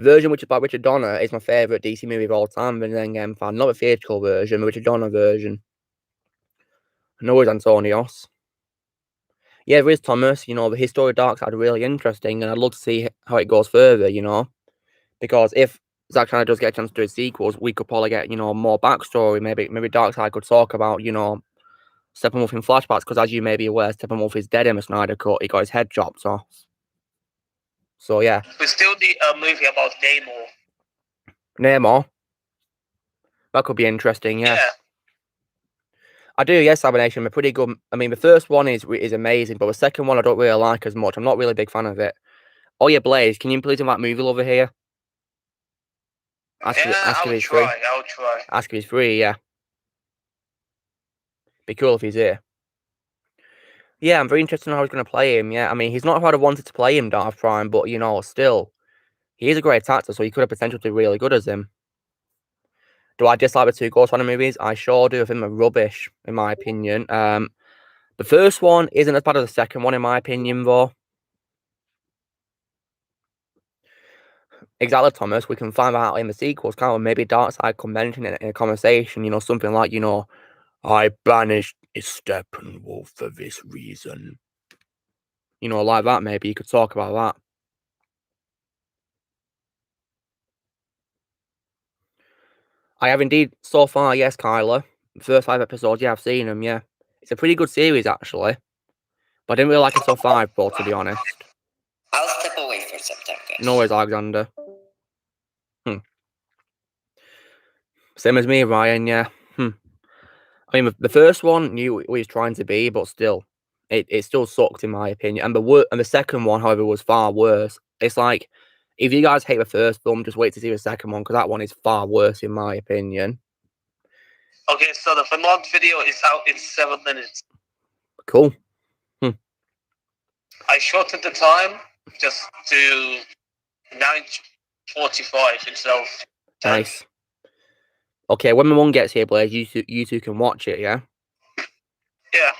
version which is by Richard Donner is my favourite DC movie of all time. And then fan, not the theatrical version, the Richard Donner version. No worries, Antonios. Yeah, there is Thomas. The history of Darkseid are really interesting, and I'd love to see how it goes further. Because if Zack Snyder does get a chance to do sequels, we could probably get more backstory. Maybe Darkseid could talk about Steppenwolf in flashbacks, because as you may be aware, Steppenwolf is dead in the Snyder Cut. He got his head chopped off. So yeah. We still need a movie about Namor. Namor? That could be interesting, yeah. I do, yes, Abomination. They're pretty good. I mean, the first one is amazing, but the second one I don't really like as much. I'm not really a big fan of it. Oh yeah, Blaze, can you please invite Movie Lover here? Ask if he's free. I'll try. Ask if he's free, yeah. Be cool if he's here. Yeah, I'm very interested in how he's going to play him, yeah. I mean, he's not how I wanted to play him, Darth Prime, but, still. He is a great actor, so he could have potential to be really good as him. Do I dislike the 2 Ghost Rider movies? I sure do. I think they're rubbish, in my opinion. The first one isn't as bad as the second one, in my opinion, though. Exactly, Thomas. We can find out in the sequels, can't we? Maybe Darkseid could mention it in a conversation, something like, I banished Steppenwolf for this reason. Like that, maybe. You could talk about that. I have indeed, so far, yes, Kyla. The first 5 episodes, yeah, I've seen them, yeah. It's a pretty good series, actually. But I didn't really like it so far, to be honest. I'll step away for some time, guys. No worries, Alexander. Same as me, Ryan, yeah. I mean, the first one knew what he was trying to be, but still, it still sucked, in my opinion. And the second one, however, was far worse. It's like, if you guys hate the first film, just wait to see the second one, because that one is far worse, in my opinion. Okay, so the Vermont video is out in 7 minutes. Cool. I shortened the time just to 9:45 instead of 10. Nice. Okay, when my mum gets here, Blaze, you two can watch it, yeah? Yeah.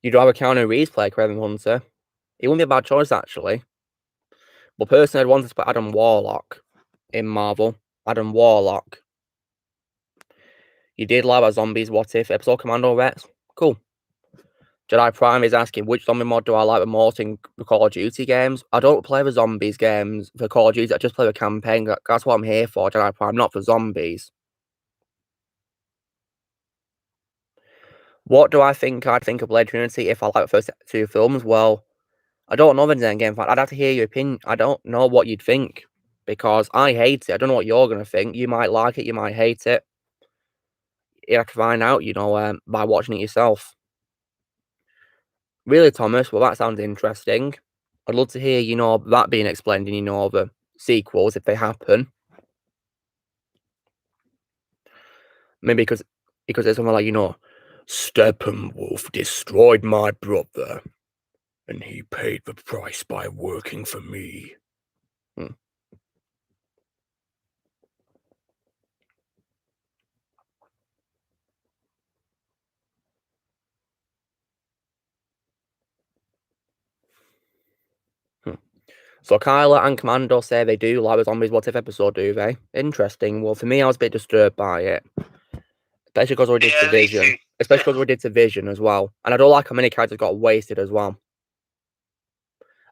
You'd rather Keanu Reeves play Kraven Hunter? It wouldn't be a bad choice, actually. But personally, I'd want to put Adam Warlock in Marvel. Adam Warlock. You did love a Zombies What If episode, Commando Rex. Cool. Jedi Prime is asking, which zombie mod do I like the most in the Call of Duty games? I don't play the zombies games for Call of Duty. I just play the campaign. That's what I'm here for, Jedi Prime, not for zombies. What do I think I'd think of Blade Trinity if I like the first 2 films? Well, I don't know the Zen game. I'd have to hear your opinion. I don't know what you'd think because I hate it. I don't know what you're going to think. You might like it. You might hate it. You have to find out, by watching it yourself. Really, Thomas? Well, that sounds interesting. I'd love to hear, that being explained in, the sequels if they happen. Maybe because there's something like, Steppenwolf destroyed my brother, and he paid the price by working for me. So Kyla and Commando say they do like the Zombies What If episode, do they? Interesting. Well, for me, I was a bit disturbed by it. Especially because we did Division. Especially because we did Division as well. And I don't like how many characters got wasted as well.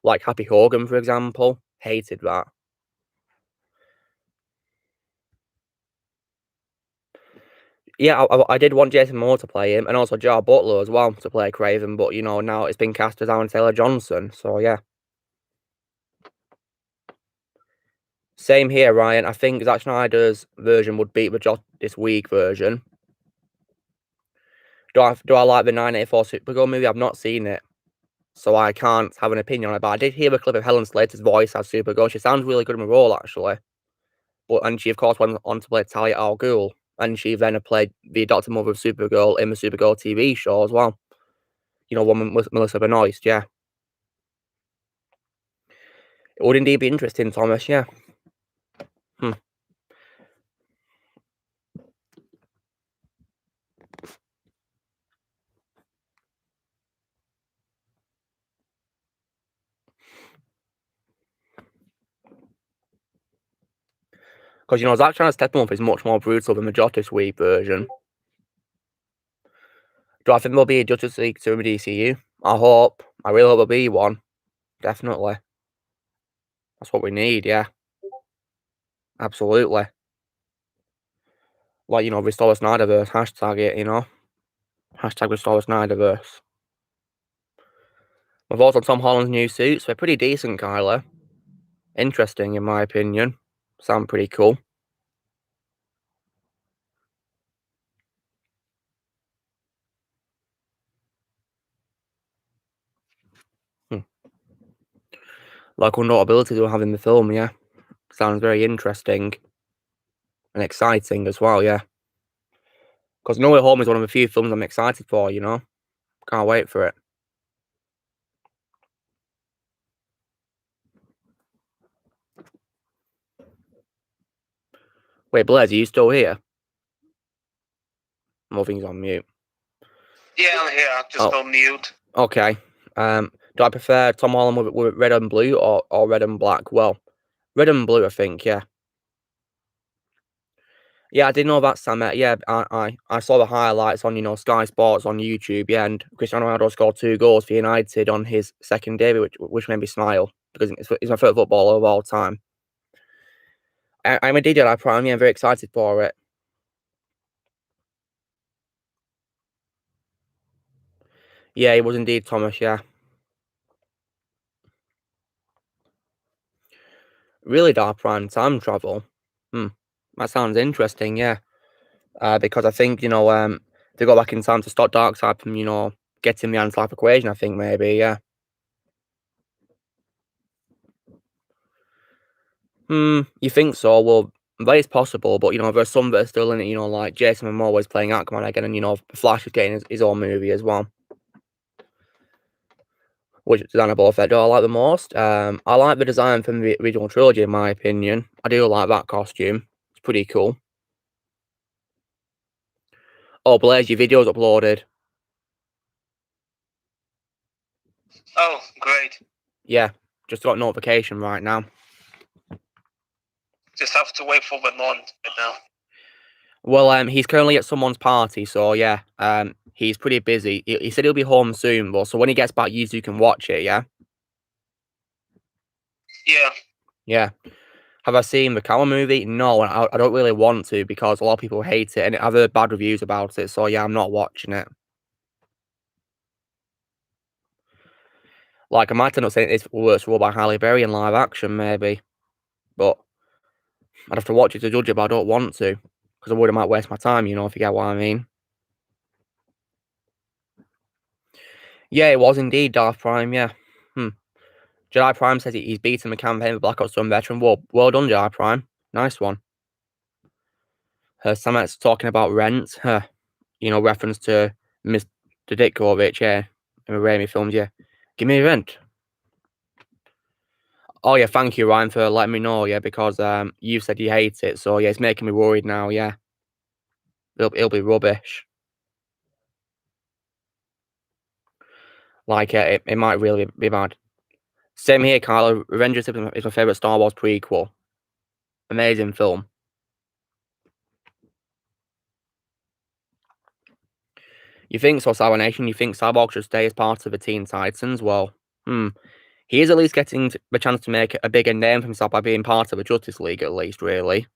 Like Happy Hogan, for example. Hated that. Yeah, I did want Jason Moore to play him. And also Jar Butler as well to play Kraven. But, now it's been cast as Aaron Taylor Johnson. So, yeah. Same here, Ryan. I think Zack Snyder's version would beat the Justice League version. Do I like the 1984 Supergirl movie? I've not seen it, so I can't have an opinion on it. But I did hear a clip of Helen Slater's voice as Supergirl. She sounds really good in the role, actually. And she, of course, went on to play Talia al Ghul. And she then played the adopted mother of Supergirl in the Supergirl TV show as well. One with Melissa Benoist, yeah. It would indeed be interesting, Thomas, yeah. Because, Zack Snyder's Steppenwolf is much more brutal than the Justice League version. Do I think there'll be a Justice League 2 in the DCU? I really hope there'll be one. Definitely. That's what we need, yeah. Absolutely. Like, restore the Snyderverse. Hashtag it, Hashtag restore the Snyderverse. My thoughts on Tom Holland's new suits. They're pretty decent, Kyla. Interesting, in my opinion. Sound pretty cool. Like ability to have in the film, yeah. Sounds very interesting. And exciting as well, yeah. Because No Way Home is one of the few films I'm excited for, Can't wait for it. Wait, Blaze, are you still here? Nothing's on mute. Yeah, I'm here. I'm just on mute. Okay. Do I prefer Tom Holland with red and blue or red and black? Well, red and blue, I think, yeah. Yeah, I didn't know that, Sam. Yeah, I saw the highlights on, Sky Sports on YouTube, yeah, and Cristiano Ronaldo scored 2 goals for United on his second debut, which made me smile, because he's my favourite footballer of all time. I'm a DJ, I Prime, yeah, I'm very excited for it. Yeah, it was indeed, Thomas, yeah. Really dark prime time travel. That sounds interesting, yeah. Because I think, they go back in time to stop Darkseid from, getting the anti-life equation, I think, maybe, yeah. You think so? Well, that is possible, but, there's some that are still in it, like Jason Momoa is playing Aquaman again, and, Flash is getting his own movie as well. Which design of Boba Fett do I like the most? I like the design from the original trilogy, in my opinion. I do like that costume. It's pretty cool. Oh, Blaze, your video's uploaded. Oh, great. Yeah, just got notification right now. Just have to wait for the non right now. Well, he's currently at someone's party, so yeah, he's pretty busy. He said he'll be home soon, though, so when he gets back, you can watch it, yeah? Yeah. Yeah. Have I seen the Cow movie? No, I don't really want to because a lot of people hate it, and I've heard bad reviews about it, so yeah, I'm not watching it. Like, I might end up saying it's the worst role by Halle Berry in live action, maybe. But I'd have to watch it to judge it, but I don't want to. Because I might waste my time, you know, if you get what I mean. Yeah, it was indeed Darth Prime, yeah. Jedi Prime says he's beaten the campaign with Black Ops 1 veteran. Well done, Jedi Prime. Nice one. Samet's talking about Rent. You know, reference to Mr. Ditkovich, yeah. In the Raimi films, yeah. Give me Rent. Oh, yeah, thank you, Ryan, for letting me know, yeah, because you said you hate it, so yeah, it's making me worried now, yeah. It'll be rubbish. Like, it might really be bad. Same here, Kylo. Revenge of the Sith is my favourite Star Wars prequel. Amazing film. You think so, Cyber Nation? You think Cyborg should stay as part of the Teen Titans? Well, he is at least getting the chance to make a bigger name for himself by being part of the Justice League, at least, really.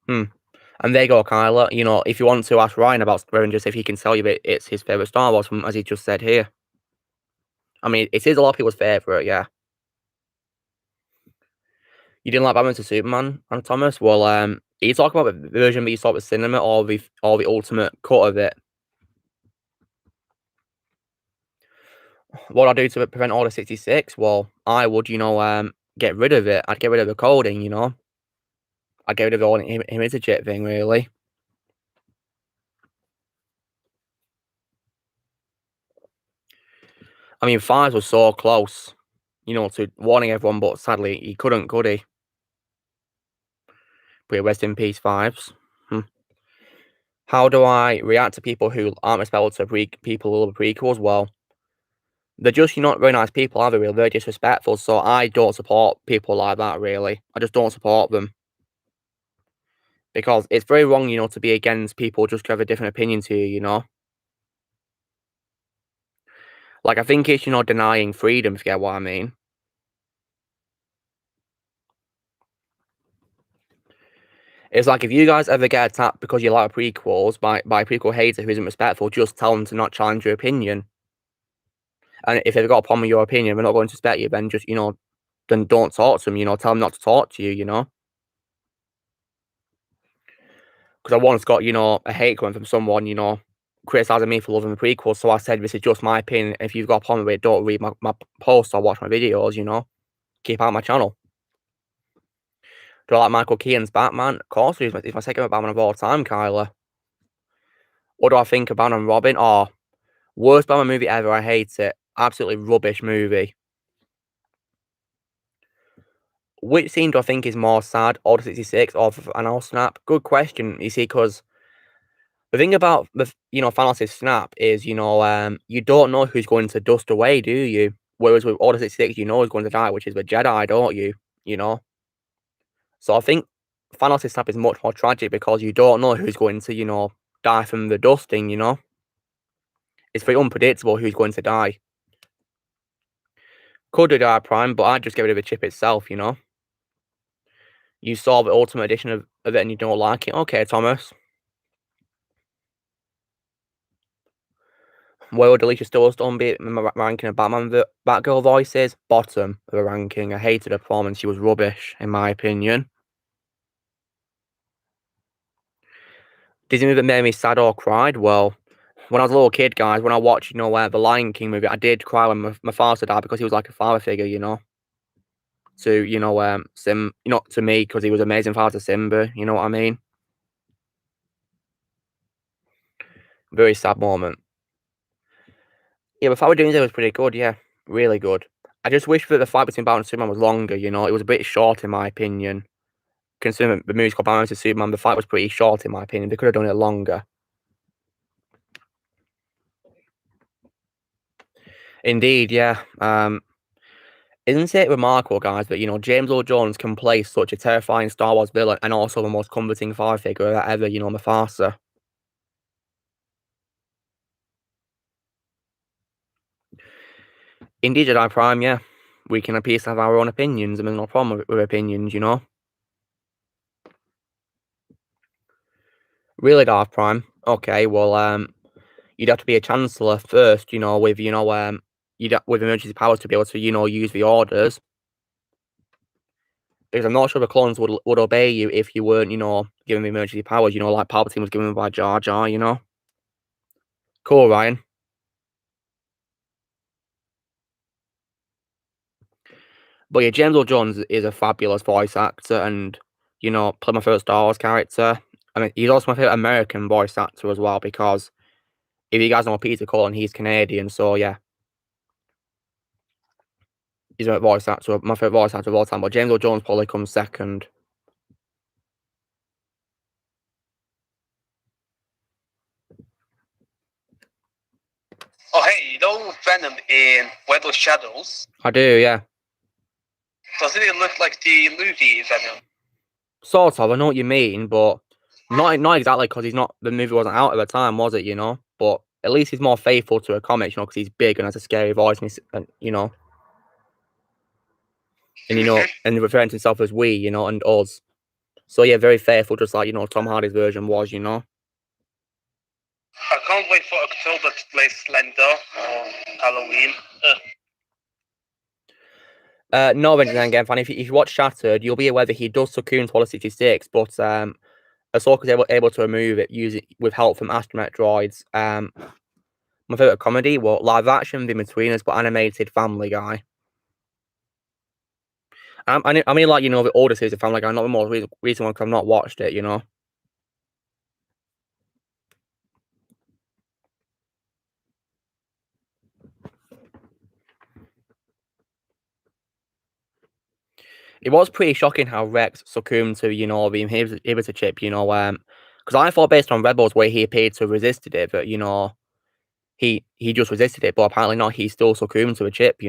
And there you go, Kyla. You know, if you want to ask Ryan about Revenge, if he can tell you that it's his favourite Star Wars film, as he just said here. I mean, it is a lot of people's favourite, yeah. You didn't like Batman to Superman, and Thomas? Well, are you talking about the version that you saw at the cinema or the ultimate cut of it? What would I do to prevent Order 66? Well, I would, you know, get rid of it. I'd get rid of the coding, you know. I'd get rid of the whole image thing, really. I mean, Fives was so close, you know, to warning everyone, but sadly, he couldn't, could he? But yeah, rest in peace, Fives. How do I react to people who aren't respectful to people who love prequels? Well, they're just not very nice people, are they? Really, very disrespectful. So I don't support people like that. Really, I just don't support them because it's very wrong, you know, to be against people just to have a different opinion to you. You know, like I think it's, you know, denying freedom. If you get what I mean. It's like if you guys ever get attacked because you like prequels by a prequel hater who isn't respectful, just tell them to not challenge your opinion. And if they've got a problem with your opinion, they're not going to respect you, then just, you know, then don't talk to them, you know, tell them not to talk to you, you know. Because I once got, you know, a hate comment from someone, you know, criticising me for loving the prequel. So I said, this is just my opinion. If you've got a problem with it, don't read my posts or watch my videos, you know. Keep out of my channel. Do I like Michael Keaton's Batman? Of course, he's my second Batman of all time, Kyla. What do I think of Batman and Robin? Oh, worst Batman movie ever. I hate it. Absolutely rubbish movie. Which scene do I think is more sad, Order 66 or Final Snap? Good question. You see, because the thing about the, you know, Final Snap is, you know, you don't know who's going to dust away, do you? Whereas with Order 66, you know who's going to die, which is the Jedi, don't you? You know. So I think Final Snap is much more tragic because you don't know who's going to, you know, die from the dusting. You know, it's very unpredictable who's going to die. Could have died Prime, but I'd just get rid of the chip itself. You know. You saw the Ultimate Edition of it and you don't like it. Okay, Thomas. Where would Alicia Silverstone be in my ranking of Batgirl voices? Bottom of the ranking. I hated her performance. She was rubbish, in my opinion. Disney movie that made me sad or cried? Well, when I was a little kid, guys, when I watched, you know, the Lion King movie, I did cry when my father died because he was like a father figure, you know. To, you know, to me, because he was an amazing father to Simba, you know what I mean? Very sad moment. Yeah, the fight with Doomsday was pretty good, yeah. Really good. I just wish that the fight between Batman and Superman was longer, you know. It was a bit short, in my opinion. Considering the movie's called Batman vs Superman, the fight was pretty short, in my opinion. They could have done it longer. Indeed, yeah. Isn't it remarkable, guys, that, James Earl Jones can play such a terrifying Star Wars villain and also the most comforting father figure ever, Mufasa. Indeed, Jedi Prime, yeah. We can appear to have our own opinions, and there's no problem with opinions, Really, Darth Prime? Okay, well, you'd have to be a Chancellor first, with, with emergency powers to be able to, use the orders. Because I'm not sure the clones would obey you if you weren't, given the emergency powers, like Palpatine was given by Jar Jar, Cool, Ryan. But yeah, James Earl Jones is a fabulous voice actor and, played my first Star Wars character. I mean, he's also my favourite American voice actor as well because if you guys know Peter Cullen, he's Canadian, so yeah. He's my favourite voice actor of all time, but James Earl Jones probably comes second. Oh, hey, you know Venom in Where Those Shadows? I do, yeah. Doesn't it look like the movie Venom? Sort of, I know what you mean, but not exactly because the movie wasn't out at the time, was it, But at least he's more faithful to a comic, because he's big and has a scary voice, and and referring to himself as we, and us. So yeah, very faithful, just like, Tom Hardy's version was, I can't wait for October to play Slender on Halloween. No, again, fan. If you watch Shattered, you'll be aware that he does succumb to Order 66, but Ahsoka's able to remove it with help from astromech droids. My favourite comedy, well, live action, The Betweeners, but animated Family Guy. I mean, like, the older series of Family Guy, not the more recent one because I've not watched it, It was pretty shocking how Rex succumbed to, the inhibitor chip, because I thought based on Rebels where he appeared to have resisted it, but, he just resisted it, but apparently not, he still succumbed to a chip,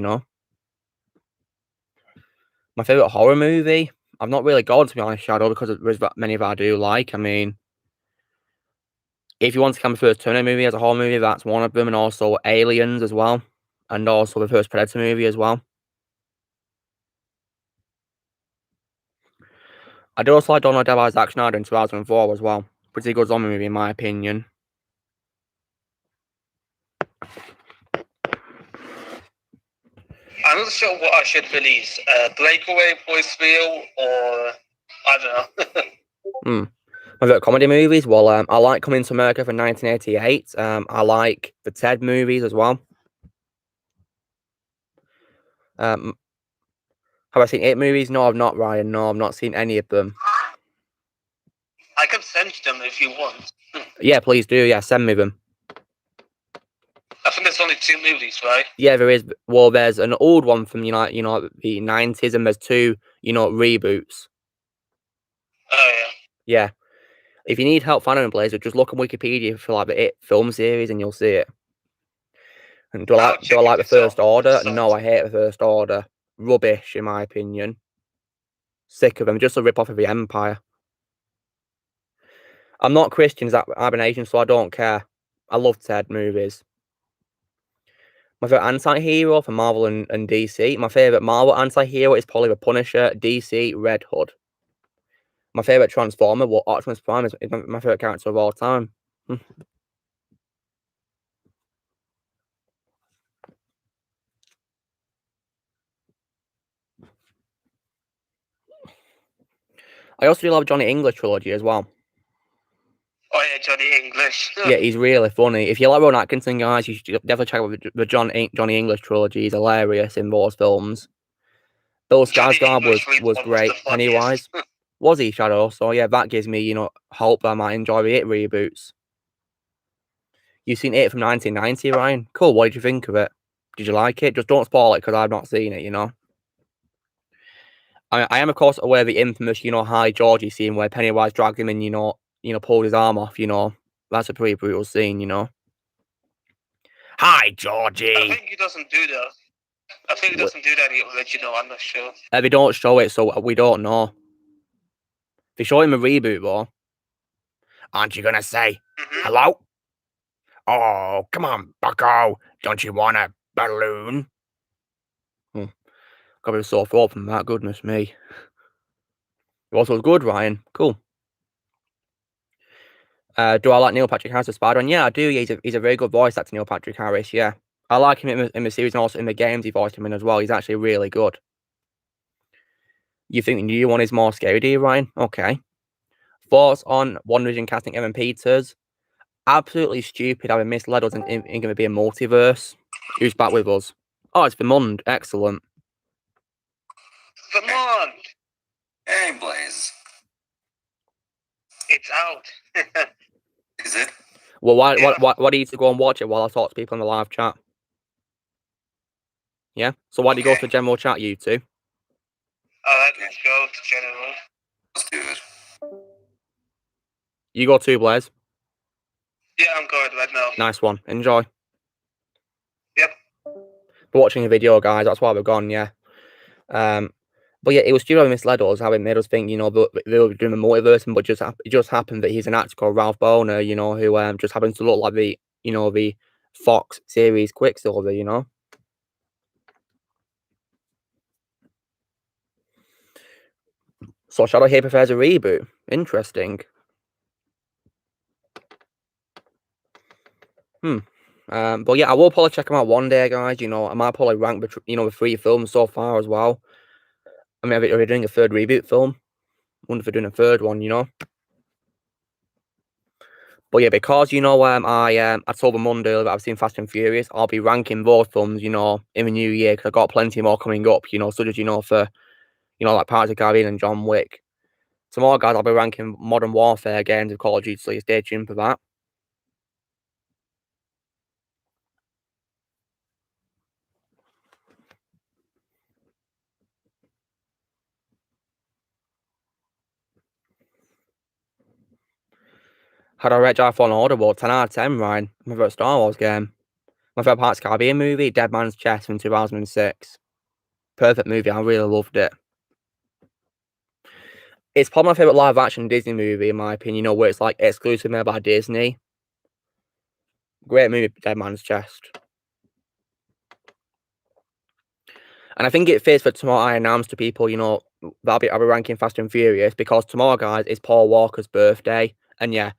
My favourite horror movie? I've not really gone, to be honest, Shadow, because there's many that I do like. I mean, if you want to count the first Terminator movie as a horror movie, that's one of them, and also Aliens as well, and also the first Predator movie as well. I do also like Donald Devil's Zack Snyder in 2004 as well. Pretty good zombie movie in my opinion. I'm not sure what I should release. Breakaway, Voiceville, or I don't know. My favorite comedy movies? Well, I like Coming to America from 1988. I like the Ted movies as well. Have I seen 8 movies? No, I've not, Ryan. No, I've not seen any of them. I can send them if you want. Yeah, please do. Yeah, send me them. I think there's only 2 movies, right? Yeah, there is. Well, there's an old one from the 90s, and there's 2 reboots. Oh yeah. Yeah. If you need help finding Blazer, just look on Wikipedia for like the It film series, and you'll see it. And do I like the First Order? No, I hate the First Order. Rubbish, in my opinion. Sick of them. Just a rip off of the Empire. I'm not Christian, I'm an Asian, so I don't care. I love Ted movies. My favourite anti-hero for Marvel and DC. My favourite Marvel anti-hero is probably the Punisher, DC, Red Hood. My favourite Transformer, well, Optimus Prime is my favourite character of all time. I also do love Johnny English trilogy as well. Oh yeah, Johnny English. Yeah, he's really funny. If you like Rowan Atkinson, guys, you should definitely check out the Johnny English trilogy. He's hilarious in those films. Bill Skarsgård was great. Pennywise. Was he, Shadow? So yeah, that gives me, hope that I might enjoy the It reboots. You've seen It from 1990, Ryan? Cool, what did you think of it? Did you like it? Just don't spoil it, because I've not seen it, I am, of course, aware of the infamous, Hi Georgie scene where Pennywise dragged him and, pulled his arm off, That's a pretty brutal scene, Hi, Georgie. I think he doesn't do that. I think he doesn't do that in the original. I'm not sure. They don't show it, so we don't know. They show him a reboot, though. Aren't you gonna say hello? Oh, come on, bucko. Don't you want a balloon? Got a bit of sore throat from that, goodness me. It was good, Ryan. Cool. Do I like Neil Patrick Harris as Spider-Man? Yeah, I do. Yeah, he's a very good voice actor, Neil Patrick Harris, yeah. I like him in the series and also in the games he voiced him in as well. He's actually really good. You think the new one is more scary, do you, Ryan? Okay. Thoughts on WandaVision casting Evan Peters? Absolutely stupid having misled us and going to be a multiverse. Who's back with us? Oh, it's Vermund. Excellent. Vermund! Hey, Blaze. It's out. Is it? Well, why do you need to go and watch it while I talk to people in the live chat? Yeah? So why do you go to general chat, you two? Alright, let's go to general. Let's do it. You go too, Blaze. Yeah, I'm going right now. Nice one. Enjoy. Yep. We're watching a video, guys. That's why we're gone, yeah. But yeah, it was stupid how misled us, how it made us think, you know, they were doing the multiverse, but it just happened that he's an actor called Ralph Boner, you know, who just happens to look like the Fox series Quicksilver, you know. So Shadow here prefers a reboot. Interesting. But yeah, I will probably check them out one day, guys. You know, I might probably rank the 3 films so far as well. I mean, are we doing a 3rd reboot film? I wonder if we're doing a 3rd one, you know. But yeah, because you know, I told them Monday that I've seen Fast and Furious. I'll be ranking both films, you know, in the new year because I've got plenty more coming up. You know, such as for like Pirates of the Caribbean and John Wick. Tomorrow, guys, I'll be ranking Modern Warfare games of Call of Duty. So you stay tuned for that. Had I read Jedi Fallen Order? Well, 10 out of 10, Ryan. My favourite Star Wars game. My favourite Pirates of the Caribbean movie, Dead Man's Chest from 2006. Perfect movie. I really loved it. It's probably my favourite live-action Disney movie, in my opinion, you know, where it's like exclusively made by Disney. Great movie, Dead Man's Chest. And I think it fits for tomorrow. I announced to people, you know, that I'll be ranking Fast and Furious because tomorrow, guys, is Paul Walker's birthday. And yeah,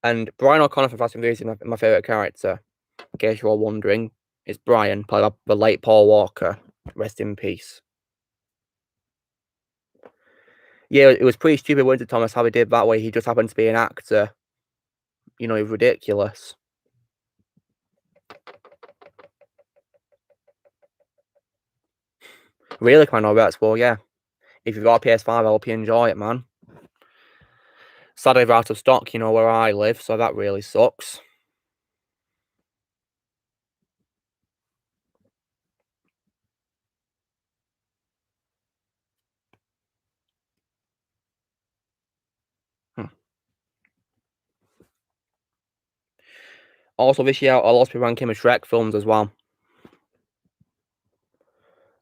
and Brian O'Connor from Fast and Furious is my favourite character. In case you're all wondering, it's Brian, played by the late Paul Walker. Rest in peace. Yeah, it was pretty stupid, wasn't it, Thomas, how he did that way. He just happened to be an actor. You know, it's ridiculous. Really, kind of that's well, yeah. If you've got a PS5, I hope you enjoy it, man. Sadly, they're out of stock, you know, where I live, so that really sucks. Also, this year, I'll also be ranking my Shrek films as well.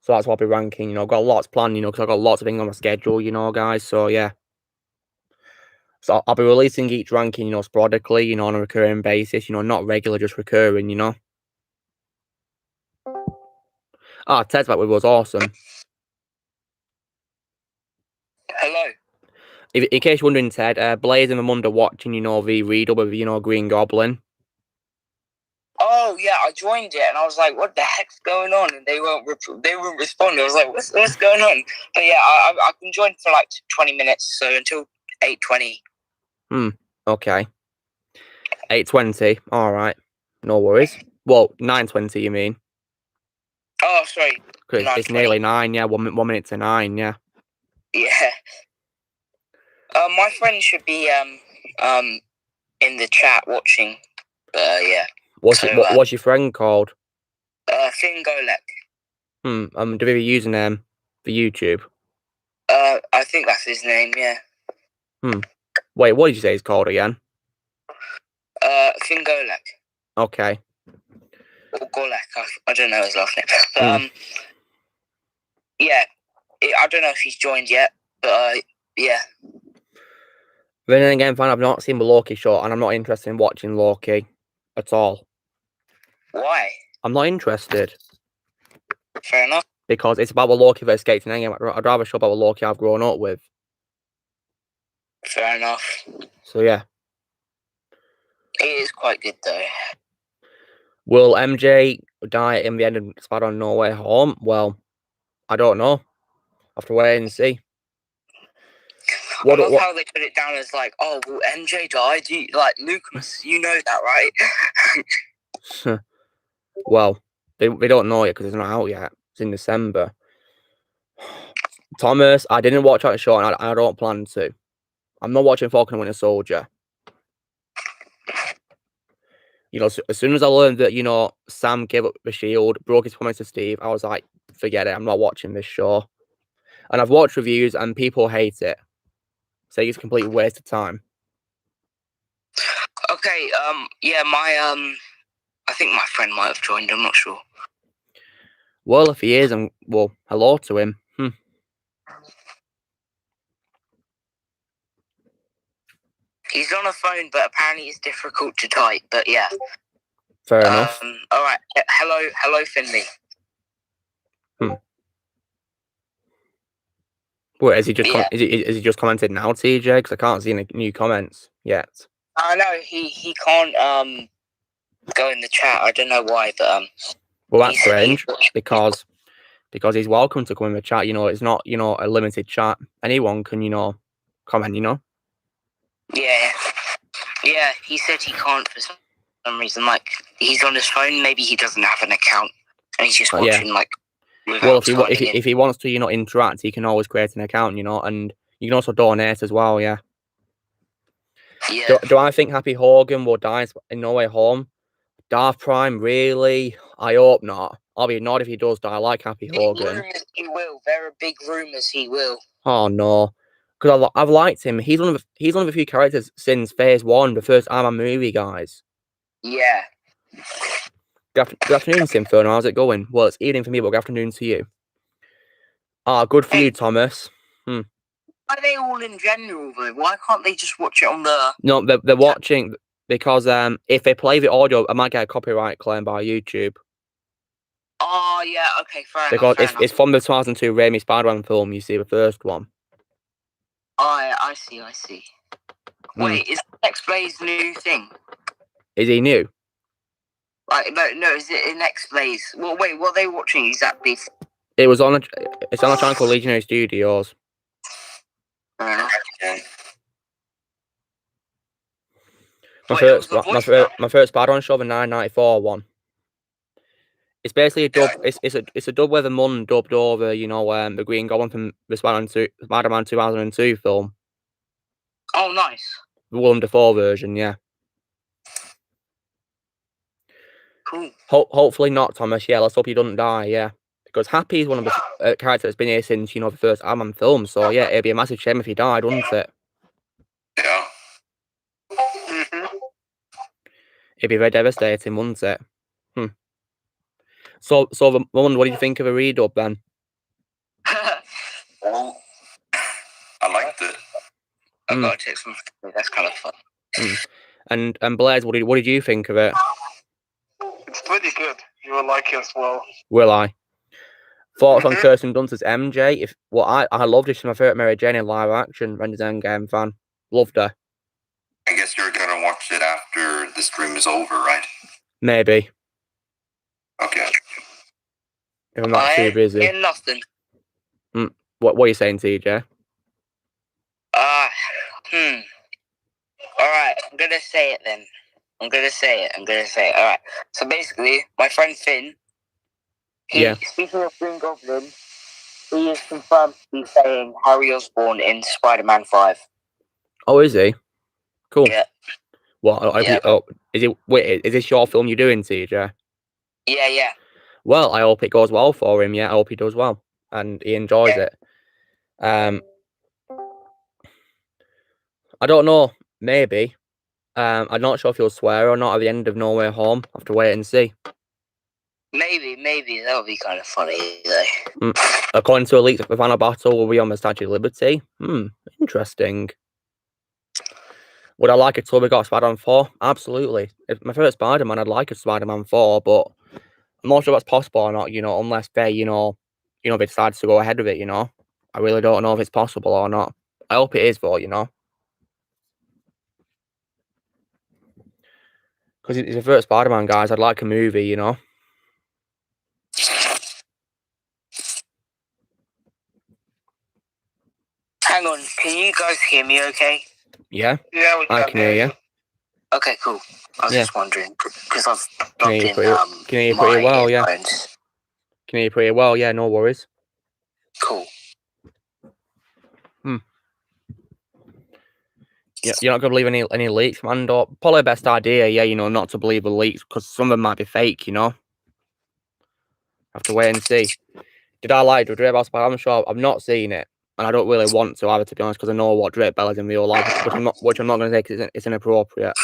So that's what I'll be ranking, you know. I've got lots planned, you know, because I've got lots of things on my schedule, you know, guys. So, yeah. So I'll be releasing each ranking, you know, sporadically, you know, on a recurring basis, you know, not regular, just recurring, you know. Ah, Ted's back with us, awesome. Hello. In case you're wondering, Ted, Blaze and Amanda watching, you know, the read-up of, you know, Green Goblin. Oh yeah, I joined it and I was like, "What the heck's going on?" And they won't respond. I was like, "What's going on?" But yeah, I can join for like 20 minutes, so until 8:20. Okay. 8:20. All right. No worries. Well, 9:20. You mean? Oh, sorry. Because it's nearly 9. Yeah, 1 minute to 9. Yeah. Yeah. My friend should be in the chat watching. Yeah. What's your friend called? Finn Golek. Do we have a username for YouTube? I think that's his name. Yeah. Wait, what did you say he's called again? Finn Golek. Okay. or Golek. I don't know his last name. But, yeah, I don't know if he's joined yet, but yeah. Then again, fan, I've not seen the Loki show, and I'm not interested in watching Loki at all. Why? I'm not interested. Fair enough. Because it's about the Loki that escaped an endgame. I'd rather show about the Loki I've grown up with. Fair enough. So yeah. It is quite good though. Will MJ die in the end of Spider-Man No Way Home? Well, I don't know. Have to wait and see. I love how they put it down as like, oh, will MJ die? Like, Lucas, you know that, right? Well, they don't know yet because it's not out yet. It's in December. Thomas, I didn't watch that show, and I don't plan to. I'm not watching Falcon and Winter Soldier. You know, as soon as I learned that, Sam gave up the shield, broke his promise to Steve, I was like, forget it, I'm not watching this show. And I've watched reviews, and people hate it. Say it's a complete waste of time. Okay, yeah, I think my friend might have joined, I'm not sure. Well, if he is, well, hello to him. He's on a phone, but apparently it's difficult to type, but yeah. Fair enough. Alright, hello, Finley. Wait, is he just just commented now, TJ? Because I can't see any new comments yet. No, he can't go in the chat. I don't know why, but well, that's strange because he's welcome to come in the chat. It's not a limited chat. Anyone can comment. Yeah. He said he can't for some reason. Like he's on his phone. Maybe he doesn't have an account, and he's just watching like. Well, if he wants to, interact, he can always create an account, and you can also donate as well, yeah. Yeah. Do I think Happy Hogan will die in No Way Home? Darth Prime, really? I hope not. I'll be annoyed if he does die. I like Happy Hogan. Rumors he will. There are big rumors he will. Oh no, because I've liked him. He's one of the few characters since Phase 1, the first Iron Man movie, guys. Yeah. Good afternoon, Symphono. How's it going? Well, it's evening for me, but good afternoon to you. Good for you, Thomas. Why are they all in general, though? Why can't they just watch it on the... No, they're watching because if they play the audio, I might get a copyright claim by YouTube. Oh, yeah, okay, fair because enough. It's from the 2002 Raimi Spider-Man film, you see, the first one. Oh, I see. Wait, is Next Blaze new thing? Is he new? Like, no, is it in Next Blaze? Well, wait, what are they watching exactly? It's on a channel called Legionary Studios. My first Spider-Man show, the 994 one. It's basically a dub. It's a dub where the Mun dubbed over, the Green Goblin from the Spider-Man 2002 film. Oh, nice. The Willem Dafoe version, yeah. Cool. Hopefully not, Thomas. Yeah, let's hope he doesn't die. Yeah, because Happy is one of the characters that's been here since the first Iron Man film. So yeah, it'd be a massive shame if he died, wouldn't it? Yeah. It'd be very devastating, wouldn't it? So what do you think of a redub then? Well, I liked it. I gotta take some. That's kind of fun. And Blaze, what did you think of it? It's pretty good. You will like it as well. Will I? Thoughts on Kirsten Dunst as MJ? I loved her. She's my favorite Mary Jane in live action. Render's Endgame fan. Loved her. I guess you're gonna watch it after the stream is over, right? Maybe. Okay. If I'm not too busy. In nothing. What are you saying, TJ? Alright, I'm gonna say it then. I'm gonna say it. Alright. So basically, my friend Finn, speaking of Green Goblin, he is confirmed to be playing Harry Osborn in Spider-Man 5. Oh, is he? Cool. Yeah. Is this your film you're doing, TJ? Yeah. Well, I hope it goes well for him. Yeah, I hope he does well and he enjoys it. I don't know. Maybe. I'm not sure if he'll swear or not at the end of No Way Home. I have to wait and see. Maybe that would be kind of funny though. According to Elite, the final battle will be on the Statue of Liberty. Interesting. Would I like a Toby got Spider-Man 4? Absolutely. If my favorite Spider-Man, I'd like a Spider-Man 4, but I'm not sure that's possible or not, unless they, they decide to go ahead with it, I really don't know if it's possible or not. I hope it is, though, Because it's the first Spider-Man, guys. I'd like a movie, Hang on, can you guys hear me okay? Yeah? Yeah, I can hear you. Okay, cool. I was just wondering, because I've Can hear you pretty well, yeah. Can hear you pretty well, yeah, no worries. Cool. Yeah, you're not going to believe any leaks, man? Probably the best idea, yeah, not to believe the leaks, because some of them might be fake, Have to wait and see. Did I like the Drake Bell Spider? I'm sure I've not seen it, and I don't really want to either, to be honest, because I know what Drake Bell is in real life, which I'm not going to say because it's inappropriate.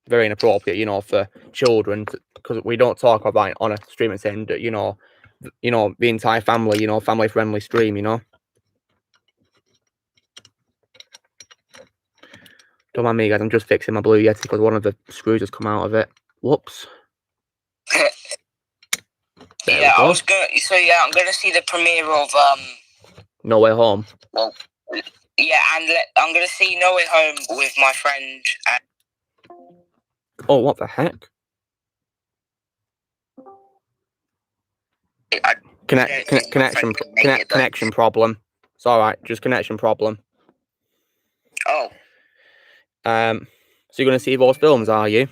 Very inappropriate, for children, because we don't talk about it on a stream and saying that, the entire family, family-friendly stream, Don't mind me, guys. I'm just fixing my Blue Yeti because one of the screws has come out of it. Whoops. Yeah, I was gonna. So yeah, I'm gonna see the premiere of No Way Home. Well, yeah, and I'm gonna see No Way Home with my friend. Oh, what the heck? Connection problem. It's all right. Just connection problem. Oh. So you're gonna see those films, are you?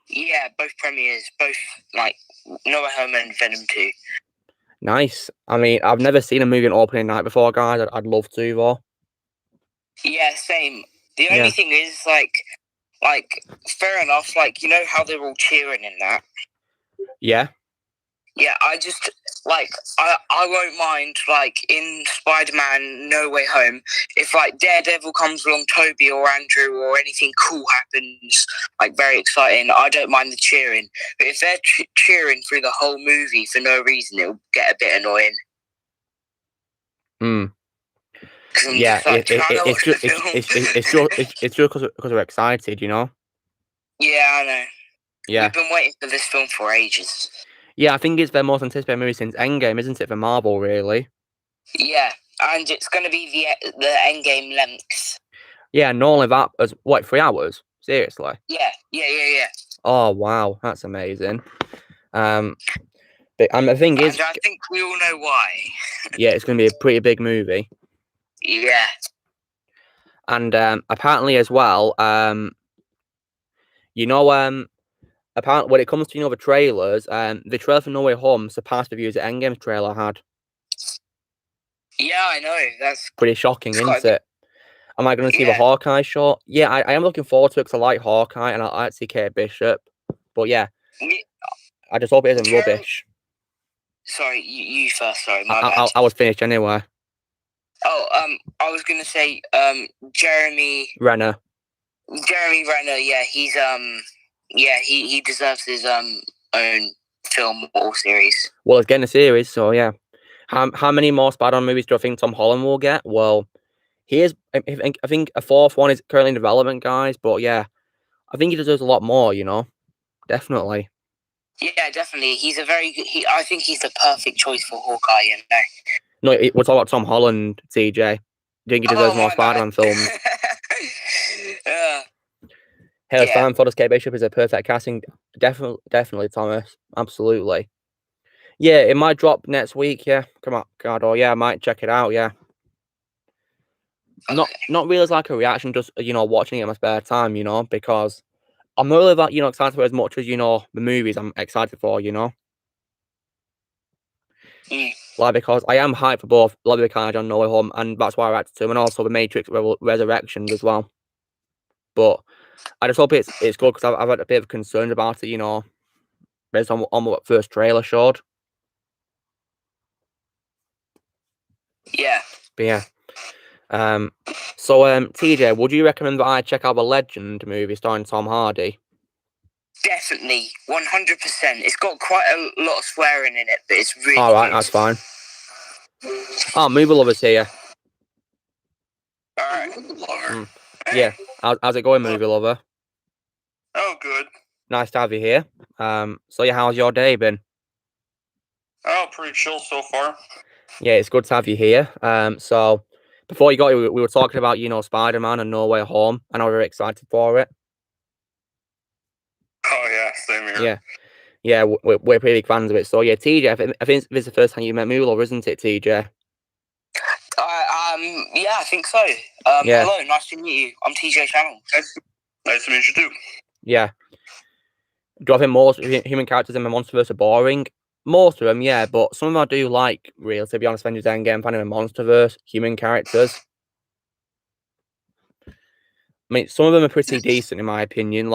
Yeah, both premieres, both like No Way Home and Venom 2. Nice. I mean, I've never seen a movie on opening night before, guys. I'd love to, though. Yeah, same. The only thing is, like, fair enough. Like, you know how they're all cheering in that. Yeah. Yeah, I just I won't mind, like, in Spider-Man No Way Home, if like Daredevil comes along, Toby or Andrew or anything cool happens, like very exciting, I don't mind the cheering. But if they're cheering through the whole movie for no reason, it'll get a bit annoying. Yeah, it's just because we're excited, Yeah, I know. Yeah. We've been waiting for this film for ages. Yeah, I think it's their most anticipated movie since Endgame, isn't it, for Marvel, really? Yeah, and it's going to be the Endgame length. Yeah, not only that, 3 hours? Seriously? Yeah. Oh, wow, that's amazing. But the thing is... I think we all know why. Yeah, it's going to be a pretty big movie. Yeah. And apparently as well, apparently when it comes to, the trailers, the trailer for No Way Home surpassed the views that Endgame's trailer had. Yeah, I know. That's pretty shocking, isn't it? Am I going to see the Hawkeye shot? Yeah, I am looking forward to it because I like Hawkeye and I like to see Kate Bishop. But yeah, I just hope it isn't rubbish. Sorry, you first. Sorry, my bad. I was finished anyway. Oh, I was gonna say, Jeremy Renner. Yeah, he's he deserves his own film or series. Well, it's getting a series, so yeah. How many more Spider-Man movies do I think Tom Holland will get? Well, I think a 4th one is currently in development, guys. But yeah, I think he deserves a lot more. Definitely. Yeah, definitely. I think he's the perfect choice for Hawkeye. No, we're talking about Tom Holland, TJ. Do you think he deserves more Spider-Man films? Haley Steinfeld's Kate Bishop is a perfect casting. Definitely, Thomas. Absolutely. Yeah, it might drop next week. Yeah, come on, God. Or yeah, I might check it out. Yeah. Okay. Not really as like a reaction, just watching it in my spare time. Because I'm not really that excited for as much as the movies I'm excited for. Like, because I am hyped for both Lobby Carnage and No Way Home, and that's why I reacted to them, and also the Matrix Resurrections as well. But I just hope it's good because I've had a bit of concern about it, based on what first trailer showed. Yeah. But yeah. So TJ, would you recommend that I check out the Legend movie starring Tom Hardy? definitely 100%. It's got quite a lot of swearing in it, but it's really all right. good. That's fine. Oh, movie lovers here. All right, lover. Yeah. How's it going, movie lover? Oh, good. Nice to have you here. So yeah, how's your day been? Oh, pretty chill so far. Yeah, it's good to have you here. So before you got here, we were talking about, Spider-Man and No Way Home, and I'm very excited for it. Oh yeah, same here. Yeah, we're pretty big fans of it. So yeah, TJ, I think this is the first time you met movie lover, isn't it, TJ? Yeah, I think so. Yeah. Hello, nice to meet you. I'm TJ Channel. Nice to meet you too. Yeah. Do I think most human characters in the MonsterVerse are boring? Most of them, yeah, but some of them I do like, really, to be honest. Avengers Endgame, fan of the MonsterVerse, human characters. I mean, some of them are pretty decent, in my opinion.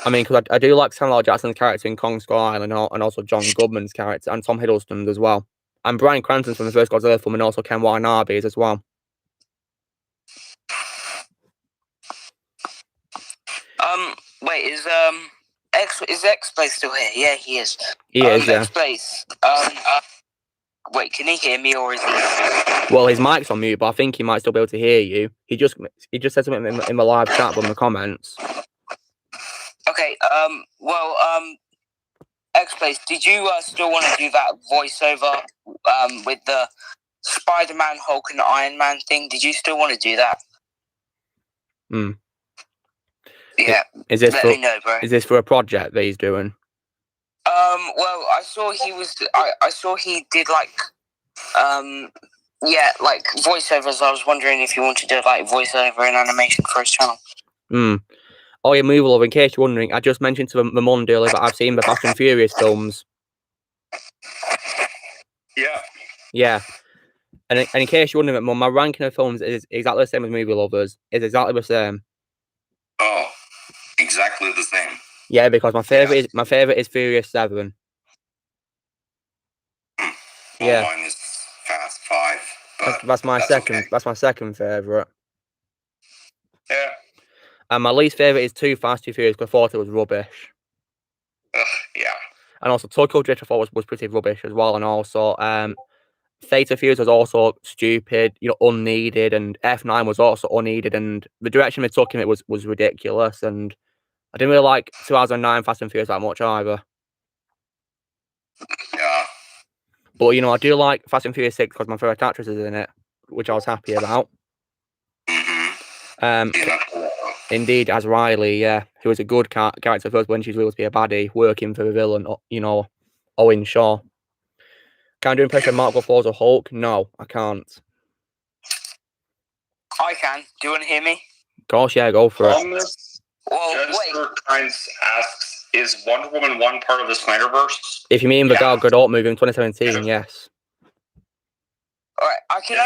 Because I do like Samuel L. Jackson's character in Kong Skull Island, and also John Goodman's character, and Tom Hiddleston's as well. And Bryan Cranston's from the first Godzilla film, and also Ken Watanabe's as well. Wait, is X-Blaze still here? Yeah, he is. He is, yeah. X-Blaze, wait, can he hear me, or is he... Well, his mic's on mute, but I think he might still be able to hear you. He just said something in the live chat, but in the comments. Okay, X-Blaze, did you still want to do that voiceover with the Spider-Man, Hulk, and Iron Man thing? Did you still want to do that? Yeah. Let me know, bro. Is this for a project that he's doing? Well, I saw he did voiceovers. I was wondering if you wanted to do voiceover and animation for his channel. Oh yeah, movie love. In case you're wondering, I just mentioned to the mum earlier that I've seen the Fast and Furious films. Yeah. Yeah. And in case you're wondering, mum, my ranking of films is exactly the same as movie lovers. It's exactly the same. Oh, exactly the same. Yeah, because my favorite is Furious 7. Well, mine is Fast 5. That's my second. Okay. That's my second favorite. Yeah. And my least favorite is Too Fast, Too Furious, because I thought it was rubbish. Yeah. And also Tokyo Drift I thought was pretty rubbish as well. And also Fate of Furious was also stupid, unneeded, and F9 was also unneeded, and the direction they took in it was ridiculous. And I didn't really like 2009 Fast and Furious that much either. Yeah. But I do like Fast and Furious 6 because my favorite actress is in it, which I was happy about. Indeed, as Riley, yeah, who was a good character first when she's revealed to be a baddie, working for the villain, Owen Shaw. Can I do impression of Mark Ruffalo's Hulk? No, I can't. I can. Do you want to hear me? Of course, yeah, go for it. Jennifer Kynes asks, is Wonder Woman 1 part of the Snyderverse? If you mean the Gal Gadot movie in 2017, yes. Alright, I can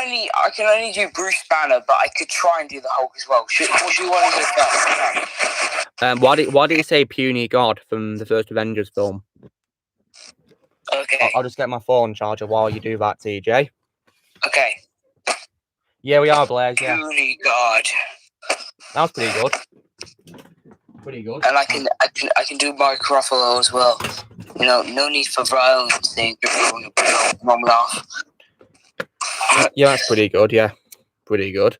only do Bruce Banner, but I could try and do the Hulk as well. What do you want to do first? Why did you say puny god from the first Avengers film? Okay. I'll just get my phone charger while you do that, TJ. Okay. Yeah, we are, Blaze, yeah. Puny god. That was pretty good. Pretty good. And I can do Mark Ruffalo as well. No need for violence. Mom laugh. Yeah, that's pretty good. Yeah, pretty good.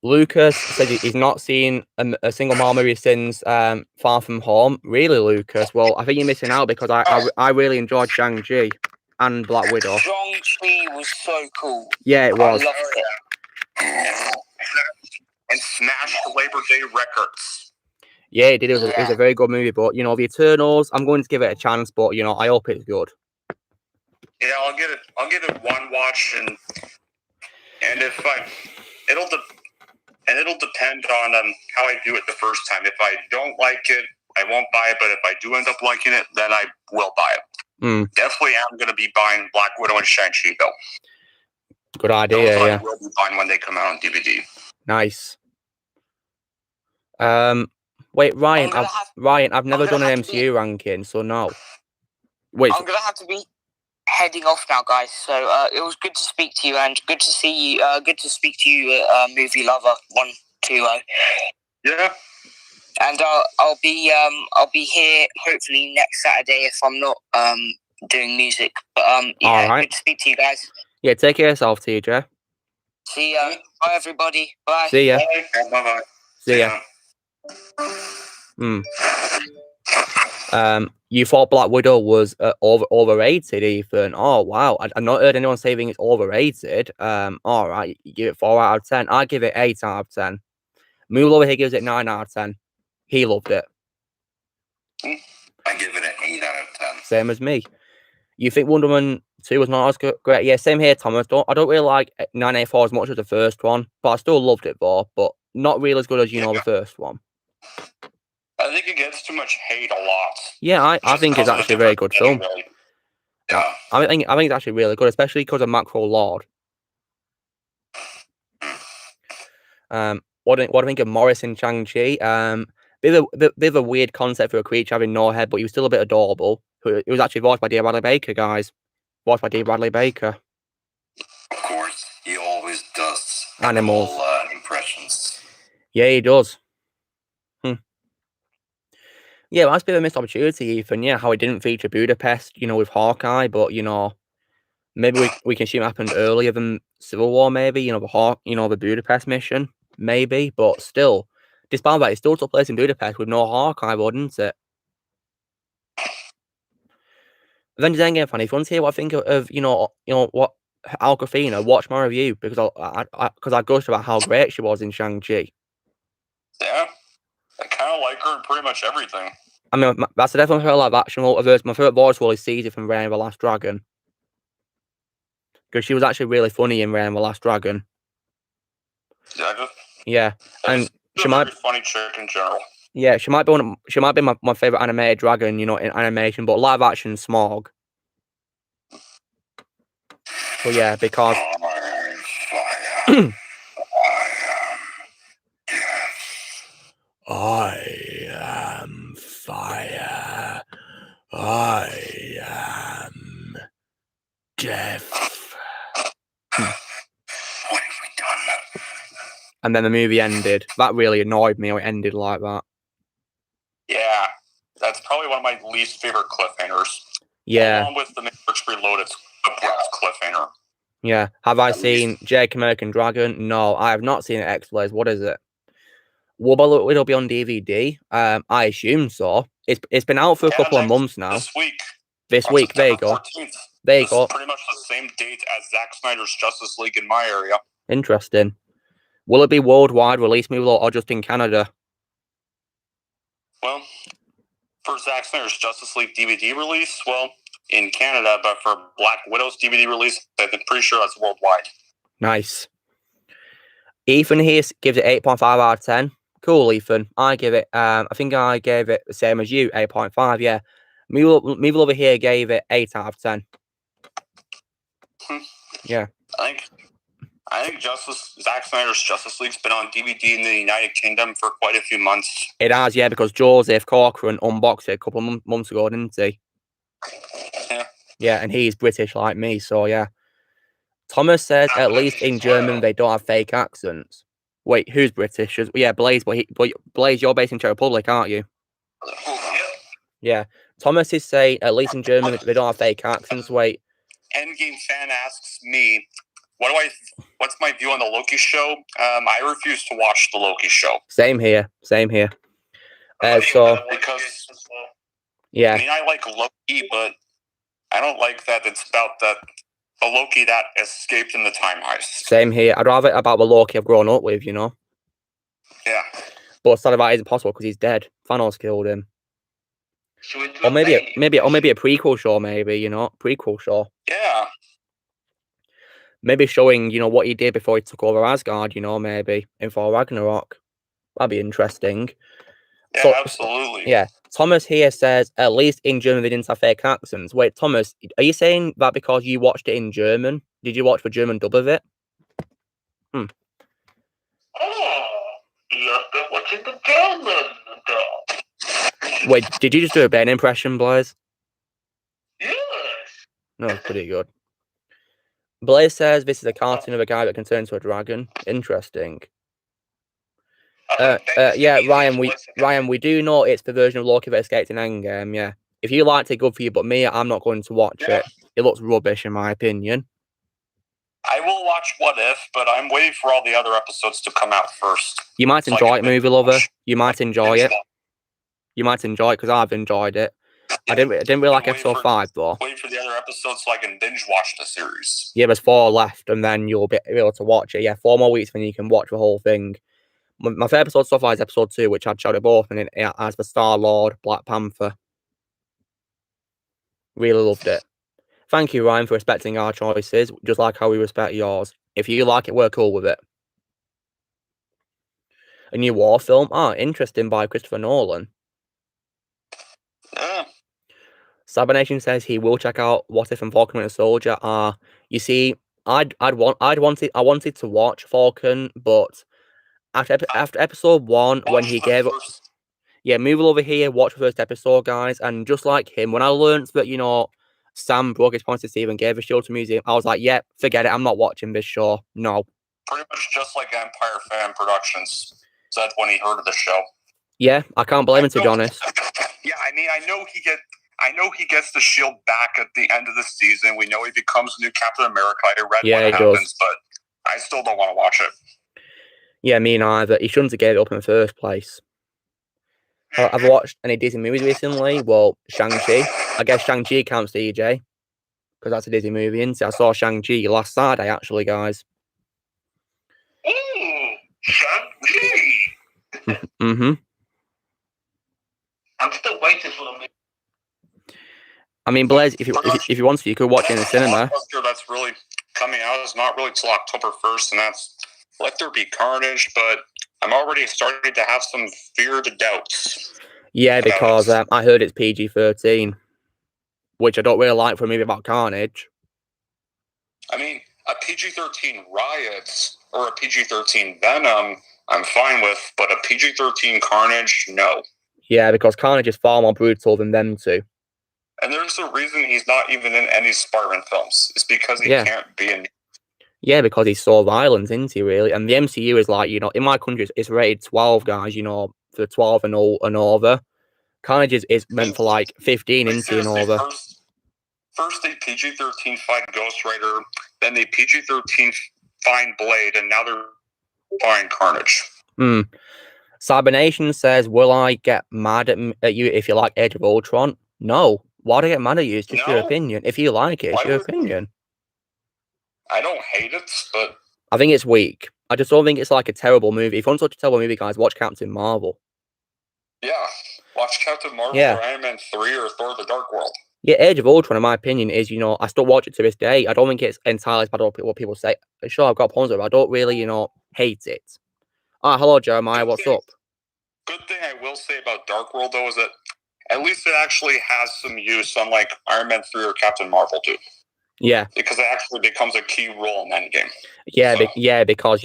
Lucas said he's not seen a single Marvel movie since Far From Home. Really, Lucas? Well, I think you're missing out because I really enjoyed Shang-Chi and Black Widow. Shang-Chi was so cool. Yeah, it was. I loved it. And smashed Labor Day records. Yeah, it did. It was a very good movie, but the Eternals, I'm going to give it a chance, but I hope it's good. Yeah, I'll give it one watch, and it'll depend on how I do it the first time. If I don't like it, I won't buy it. But if I do end up liking it, then I will buy it. Definitely, am going to be buying Black Widow and Shang-Chi though. Good idea. Those yeah, I will be buying when they come out on DVD. Nice. Wait, Ryan. I've never done an MCU ranking, so no. Wait. I'm gonna have to be heading off now, guys. So it was good to speak to you, and good to see you. Good to speak to you, movie lover 120. Yeah. And I'll be here hopefully next Saturday if I'm not doing music. But yeah, good to speak to you guys. Yeah, take care of yourself, TJ. See ya. Bye everybody. Bye. See ya. Bye. See ya. You thought Black Widow was overrated, Ethan? Oh wow, I've not heard anyone saying it's overrated. All right, you give it 4 out of 10. I give it 8 out of 10. Mool over here gives it 9 out of 10. He loved it. I give it an 8 out of 10. Same as me. You think Wonder Woman 2 was not as great? Yeah, same here, Thomas. I don't really like 984 as much as the first one, but I still loved it though. But not really as good as the first one. I think it gets too much hate a lot. Yeah, I think it's actually a very good film. Yeah. I think it's actually really good, especially because of Macro Lord. What do you think of Morris in Shang-Chi? Bit of a weird concept for a creature having no head, but he was still a bit adorable. It was actually voiced by D. Bradley Baker, guys. Voiced by D. Bradley Baker. Of course, he always does Animals impressions. Yeah, he does. Yeah, that's a bit of a missed opportunity, Ethan. Yeah, how he didn't feature Budapest, with Hawkeye, but maybe we can assume it happened earlier than Civil War. Maybe the Budapest mission, maybe, but still, despite that, it still took place in Budapest with no Hawkeye, wouldn't it? Avengers Endgame fan, if you want to hear what I think of what Awkwafina, watch my review because I gushed about how great she was in Shang-Chi. Yeah, I kind of like her in pretty much everything. I mean, that's definitely her live action multiverse. My favorite voice role is Caesar from Reign of the Last Dragon because she was actually really funny in Reign of the Last Dragon. Yeah, and she might be funny chick in general. Yeah, she might be my favorite animated dragon, in animation, but live action Smog. So yeah, because I am fire. I am death. What have we done? And then the movie ended. That really annoyed me. It ended like that. Yeah, that's probably one of my least favorite cliffhangers. Yeah. Along with the Matrix Reloaded cliffhanger. Yeah. Have I seen Jake American Dragon? No, I have not seen it. X-Blaze. What is it? It'll be on DVD. I assume so. It's been out for a couple of months now. This week. There you go. 14th. There you go. Pretty much the same date as Zack Snyder's Justice League in my area. Interesting. Will it be worldwide release, maybe, or just in Canada? Well, for Zack Snyder's Justice League DVD release, in Canada, but for Black Widow's DVD release, I'm pretty sure that's worldwide. Nice. Ethan here gives it 8.5 out of 10. Cool, Ethan. I give it, I think I gave it the same as you, 8.5, yeah. Me over here gave it 8 out of 10. Yeah. I think Zack Snyder's Justice League's been on DVD in the United Kingdom for quite a few months. It has, yeah, because Joseph Corcoran unboxed it a couple of months ago, didn't he? Yeah. Yeah, and he's British like me, so yeah. Thomas says at least in German they don't have fake accents. Wait, who's British? Yeah, Blaze, but Blaze, you're based in Czech Republic, aren't you? Yeah. Thomas is saying at least in German they don't have fake accents. Wait. Endgame fan asks me, what's my view on the Loki show? I refuse to watch the Loki show. Same here. Because yeah. I mean, I like Loki, but I don't like that it's about the Loki that escaped in the time heist. Same here. I'd rather it about the Loki I've grown up with, Yeah. But sad about it isn't possible because he's dead. Thanos killed him. Or maybe a prequel show, prequel show. Yeah. Maybe showing, what he did before he took over Asgard, maybe in Thor Ragnarok. That'd be interesting. Yeah, so, absolutely. Yeah. Thomas here says, at least in German they didn't have fake accents. Wait, Thomas, are you saying that because you watched it in German? Did you watch the German dub of it? Oh, you've been watching the German dub. Wait, did you just do a Ben impression, Blaze? Yes. No, it's pretty good. Blaze says this is a cartoon of a guy that can turn into a dragon. Interesting. Ryan, we do know it's the version of Loki that escaped in Endgame. Yeah, if you liked it, good for you. But me, I'm not going to watch it. It looks rubbish, in my opinion. I will watch What If, but I'm waiting for all the other episodes to come out first. You might enjoy it, movie lover. You might enjoy it. You might enjoy it because I've enjoyed it. I didn't really like episode 5 though. Wait for the other episodes so I can binge watch the series. Yeah, there's 4 left, and then you'll be able to watch it. Yeah, 4 more weeks, then you can watch the whole thing. My favourite episode so far is episode 2, which I'd shouted both, and it has the Star-Lord, Black Panther. Really loved it. Thank you, Ryan, for respecting our choices, just like how we respect yours. If you like it, we're cool with it. A new war film? Interesting, by Christopher Nolan. Yeah. Sabination says he will check out What If and Falcon Winter Soldier. You see, I wanted to watch Falcon, but after episode 1, when he gave up, move over here, watch the first episode, guys. And just like him, when I learned that Sam broke his point to Steve and gave a show to museum, I was like, yeah, forget it, I'm not watching this show. No. Pretty much just like Empire Fan Productions said when he heard of the show. Yeah, I can't blame him, to be honest. Yeah, I mean, I know he gets the shield back at the end of the season. We know he becomes the new Captain America. I read what happens, but I still don't want to watch it. Yeah, me neither. He shouldn't have gave it up in the first place. I've watched any Disney movies recently. Well, Shang-Chi. I guess Shang-Chi counts, DJ, because that's a Disney movie, isn't it? I saw Shang-Chi last Saturday, actually, guys. Ooh, Shang-Chi. Mm-hmm. I'm still waiting for them. I mean, Blaze, if you want to, you could watch it in the cinema. That's really coming out is not really till October 1st, and that's Let There Be Carnage, but I'm already starting to have some feared doubts. Yeah, because I heard it's PG-13, which I don't really like for a movie about carnage. I mean, a PG-13 Riot or a PG-13 Venom, I'm fine with, but a PG-13 Carnage, no. Yeah, because Carnage is far more brutal than them two. And there's a reason he's not even in any Spider-Man films. It's because he can't be in. Yeah, because he's so violent, isn't he, really? And the MCU is like, in my country, it's rated 12, guys, for 12 and over. Carnage is meant for like 15, isn't he, and over. First they PG-13 find Ghost Rider, then they PG-13 find Blade, and now they're find Carnage. Cybernation says, will I get mad at you if you like Age of Ultron? No. Why do I get mad at you? It's just your opinion. If you like it, it's your opinion. I don't hate it, but I think it's weak. I just don't think it's like a terrible movie. If you want to watch a terrible movie, guys, watch Captain Marvel. Yeah. Watch Captain Marvel or Iron Man 3 or Thor the Dark World. Yeah, Age of Ultron, in my opinion, is, I still watch it to this day. I don't think it's entirely bad what people say. Sure, I've got problems with it, but I don't really, hate it. Hello, Jeremiah, what's up? Good thing I will say about Dark World, though, is that at least it actually has some use, unlike Iron Man 3 or Captain Marvel do. Yeah. Because it actually becomes a key role in Endgame. Yeah, because,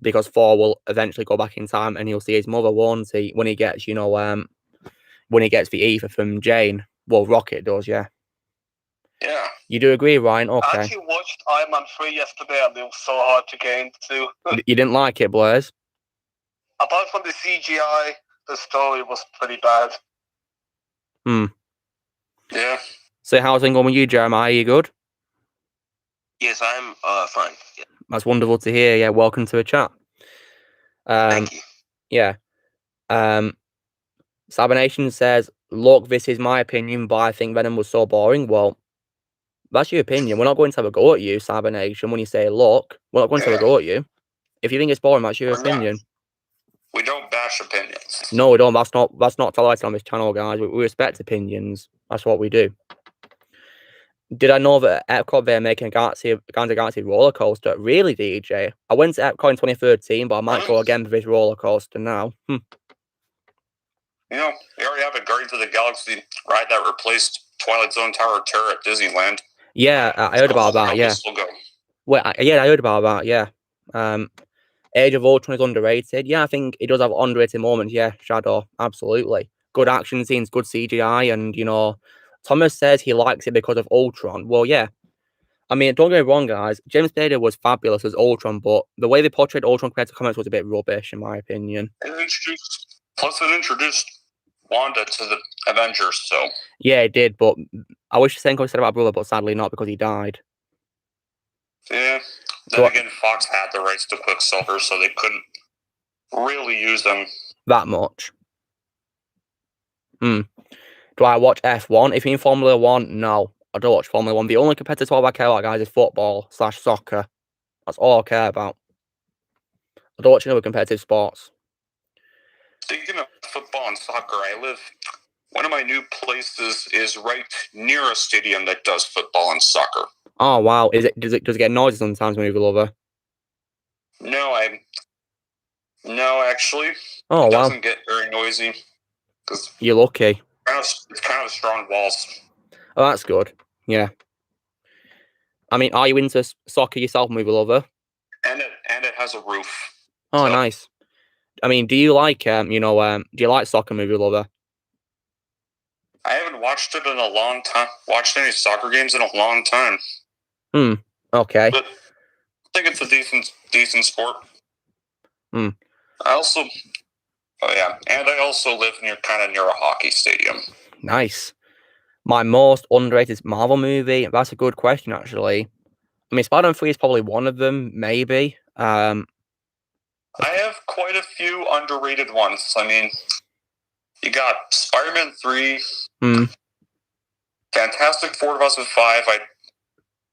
because Thor will eventually go back in time and he'll see his mother, won't he, when he gets, when he gets the ether from Jane. Well, Rocket does, yeah. Yeah. You do agree, Ryan? Okay. I actually watched Iron Man 3 yesterday and it was so hard to get into. You didn't like it, Blaze? Apart from the CGI, the story was pretty bad. Yeah. So how's it going with you, Jeremiah? Are you good? Yes, I'm fine. Yeah. That's wonderful to hear. Yeah, welcome to a chat. Thank you. Yeah. Sabination says, look, this is my opinion, but I think Venom was so boring. Well, that's your opinion. We're not going to have a go at you, Sabination, when you say, look. We're not going to have a go at you. If you think it's boring, that's your opinion. We don't bash opinions. No, we don't. That's not tolerated on this channel, guys. We respect opinions. That's what we do. Did I know that Epcot, they're making a Guardians of the Galaxy roller coaster? Really, DJ? I went to Epcot in 2013, but I might go again for this roller coaster now. They already have a Guardians of the Galaxy ride that replaced Twilight Zone Tower of Terror at Disneyland. Yeah, I heard about that, yeah. Well, I heard about that, yeah. Age of Ultron is underrated. Yeah, I think it does have underrated moments, yeah, Shadow, absolutely. Good action scenes, good CGI, and, Thomas says he likes it because of Ultron. Well, yeah. I mean, don't get me wrong, guys. James Spader was fabulous as Ultron, but the way they portrayed Ultron compared to comics was a bit rubbish, in my opinion. Plus, it introduced Wanda to the Avengers, so... Yeah, it did, but I wish the same could be said about Brother, but sadly not, because he died. Yeah. Then again, Fox had the rights to Quicksilver, so they couldn't really use them that much. Do I watch F1? If you're in Formula 1, no. I don't watch Formula 1. The only competitive sport I care about, guys, is football/soccer. That's all I care about. I don't watch any other competitive sports. Speaking of football and soccer, one of my new places is right near a stadium that does football and soccer. Oh wow! Does it get noisy sometimes when you go over? No, actually. Oh it wow! Doesn't get very noisy. You're lucky. It's kind of strong walls. Oh, that's good. Yeah. I mean, are you into soccer yourself, movie lover? And it has a roof. Oh, so. Nice. I mean, do you like do you like soccer, movie lover? I haven't watched it in a long time. Watched any soccer games in a long time. Okay. But I think it's a decent sport. I also live near a hockey stadium. Nice. My most underrated Marvel movie? That's a good question, actually. I mean, Spider-Man 3 is probably one of them, maybe. I have quite a few underrated ones. I mean, you got Spider-Man 3, Fantastic Four 2005.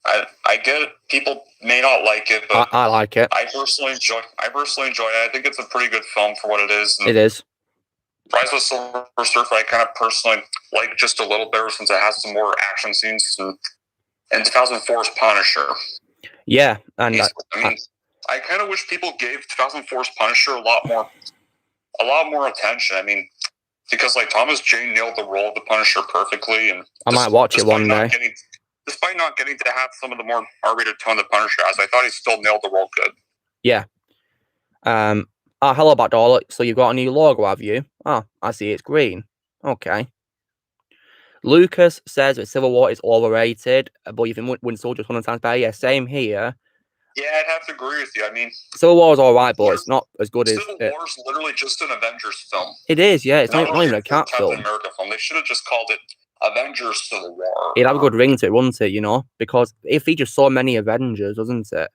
I get it. People may not like it, but I like it. I personally enjoy it. I think it's a pretty good film for what it is. It is. Rise of the Silver Surfer, I kind of personally like just a little better since it has some more action scenes. And 2004's Punisher. Yeah, and I kind of wish people gave 2004's Punisher a lot more attention. I mean, because Thomas Jane nailed the role of the Punisher perfectly, and I might watch it one day. Despite not getting to have some of the more R-rated tone the Punisher has, I thought he still nailed the role good. Yeah. Hello, Backdoor. So you've got a new logo, have you? Oh, I see. It's green. Okay. Lucas says that Civil War is overrated, but you think Winter Soldier is 100 times better. Yeah, same here. Yeah, I'd have to agree with you. I mean, Civil War is alright, but it's not as good as... Civil War is literally just an Avengers film. It is, yeah. It's not even a Cap film. Captain America film. They should have just called it Avengers Civil War. It'd have a good ring to it, wouldn't it, Because it features so many Avengers, doesn't it?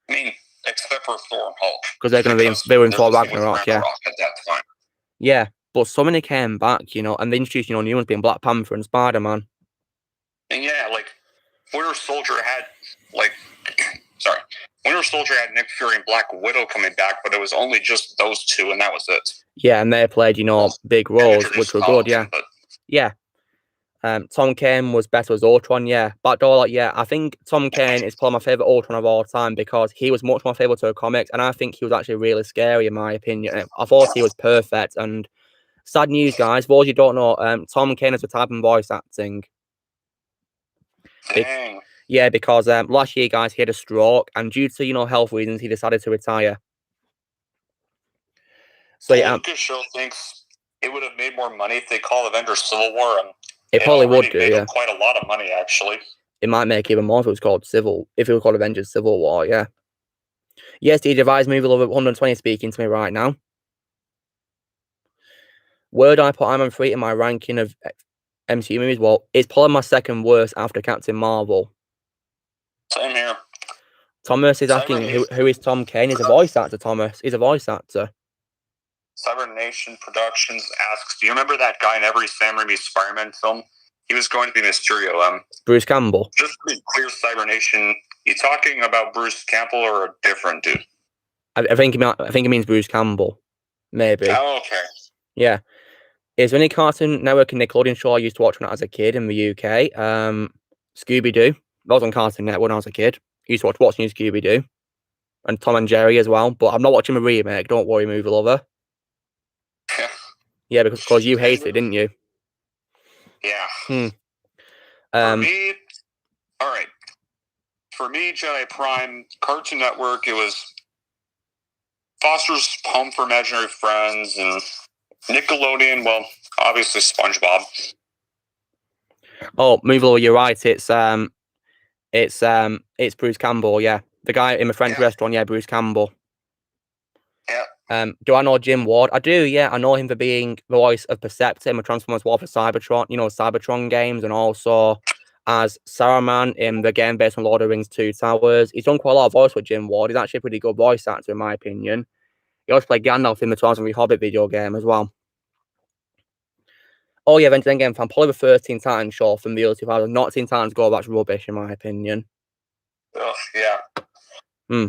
I mean, except for Thor and Hulk. Because they're going to be in Thor Ragnarok, yeah. At that time. Yeah, but so many came back, and they introduced, new ones being Black Panther and Spider-Man. And yeah, Winter Soldier had, Winter Soldier had Nick Fury and Black Widow coming back, but it was only just those two, and that was it. Yeah, and they played, big roles, which were good, yeah. Yeah. Tom Kane was better as Ultron, yeah. Backdoor, yeah. I think Tom Kane is probably my favourite Ultron of all time because he was much more favourable to the comics, and I think he was actually really scary, in my opinion. I thought he was perfect, and sad news, guys. For those you don't know, Tom Kane is retired from voice acting. Dang. Yeah, because last year, guys, he had a stroke, and due to, health reasons, he decided to retire. So, yeah. Lucas Show thinks it would have made more money if they called Avengers Civil War, and it probably would do, yeah. Quite a lot of money, actually. It might make even more if it was called Avengers Civil War, yeah. Yes, DJ Vi's movie Lover 120 speaking to me right now. Where do I put Iron Man 3 in my ranking of MCU movies? Well, it's probably my second worst after Captain Marvel. Same here. Thomas is asking who is Tom Kane? He's a voice actor, Thomas. He's a voice actor. Cyber Nation Productions asks, do you remember that guy in every Sam Raimi Spider-Man film? He was going to be Mysterio. Bruce Campbell. Just to be clear, Cyber Nation, you talking about Bruce Campbell or a different dude? I think it means Bruce Campbell. Maybe. Oh, okay. Yeah. Is there any Cartoon Network and Nickelodeon show I used to watch when I was a kid in the UK? Scooby-Doo. That was on Cartoon Network when I was a kid. I used to watch New Scooby-Doo. And Tom and Jerry as well. But I'm not watching the remake. Don't worry, movie lover. Yeah, because you hated it, didn't you? Yeah. For me, all right. For me, Jedi Prime, Cartoon Network, it was Foster's Home for Imaginary Friends, and Nickelodeon, well, obviously SpongeBob. Oh, movie lover, you're right. It's It's Bruce Campbell, yeah. The guy in my friend's restaurant, yeah, Bruce Campbell. Yeah. Do I know Jim Ward? I do, yeah. I know him for being the voice of Perceptor in the Transformers War for Cybertron, Cybertron games, and also as Saruman in the game based on Lord of the Rings 2 Towers. He's done quite a lot of voice with Jim Ward. He's actually a pretty good voice actor, in my opinion. He also played Gandalf in the 2003 Hobbit video game as well. Oh, yeah, then again, fan, probably the 13 Titans show from the early 2000s. Not Teen Titans Go, that's rubbish, in my opinion. Oh, yeah.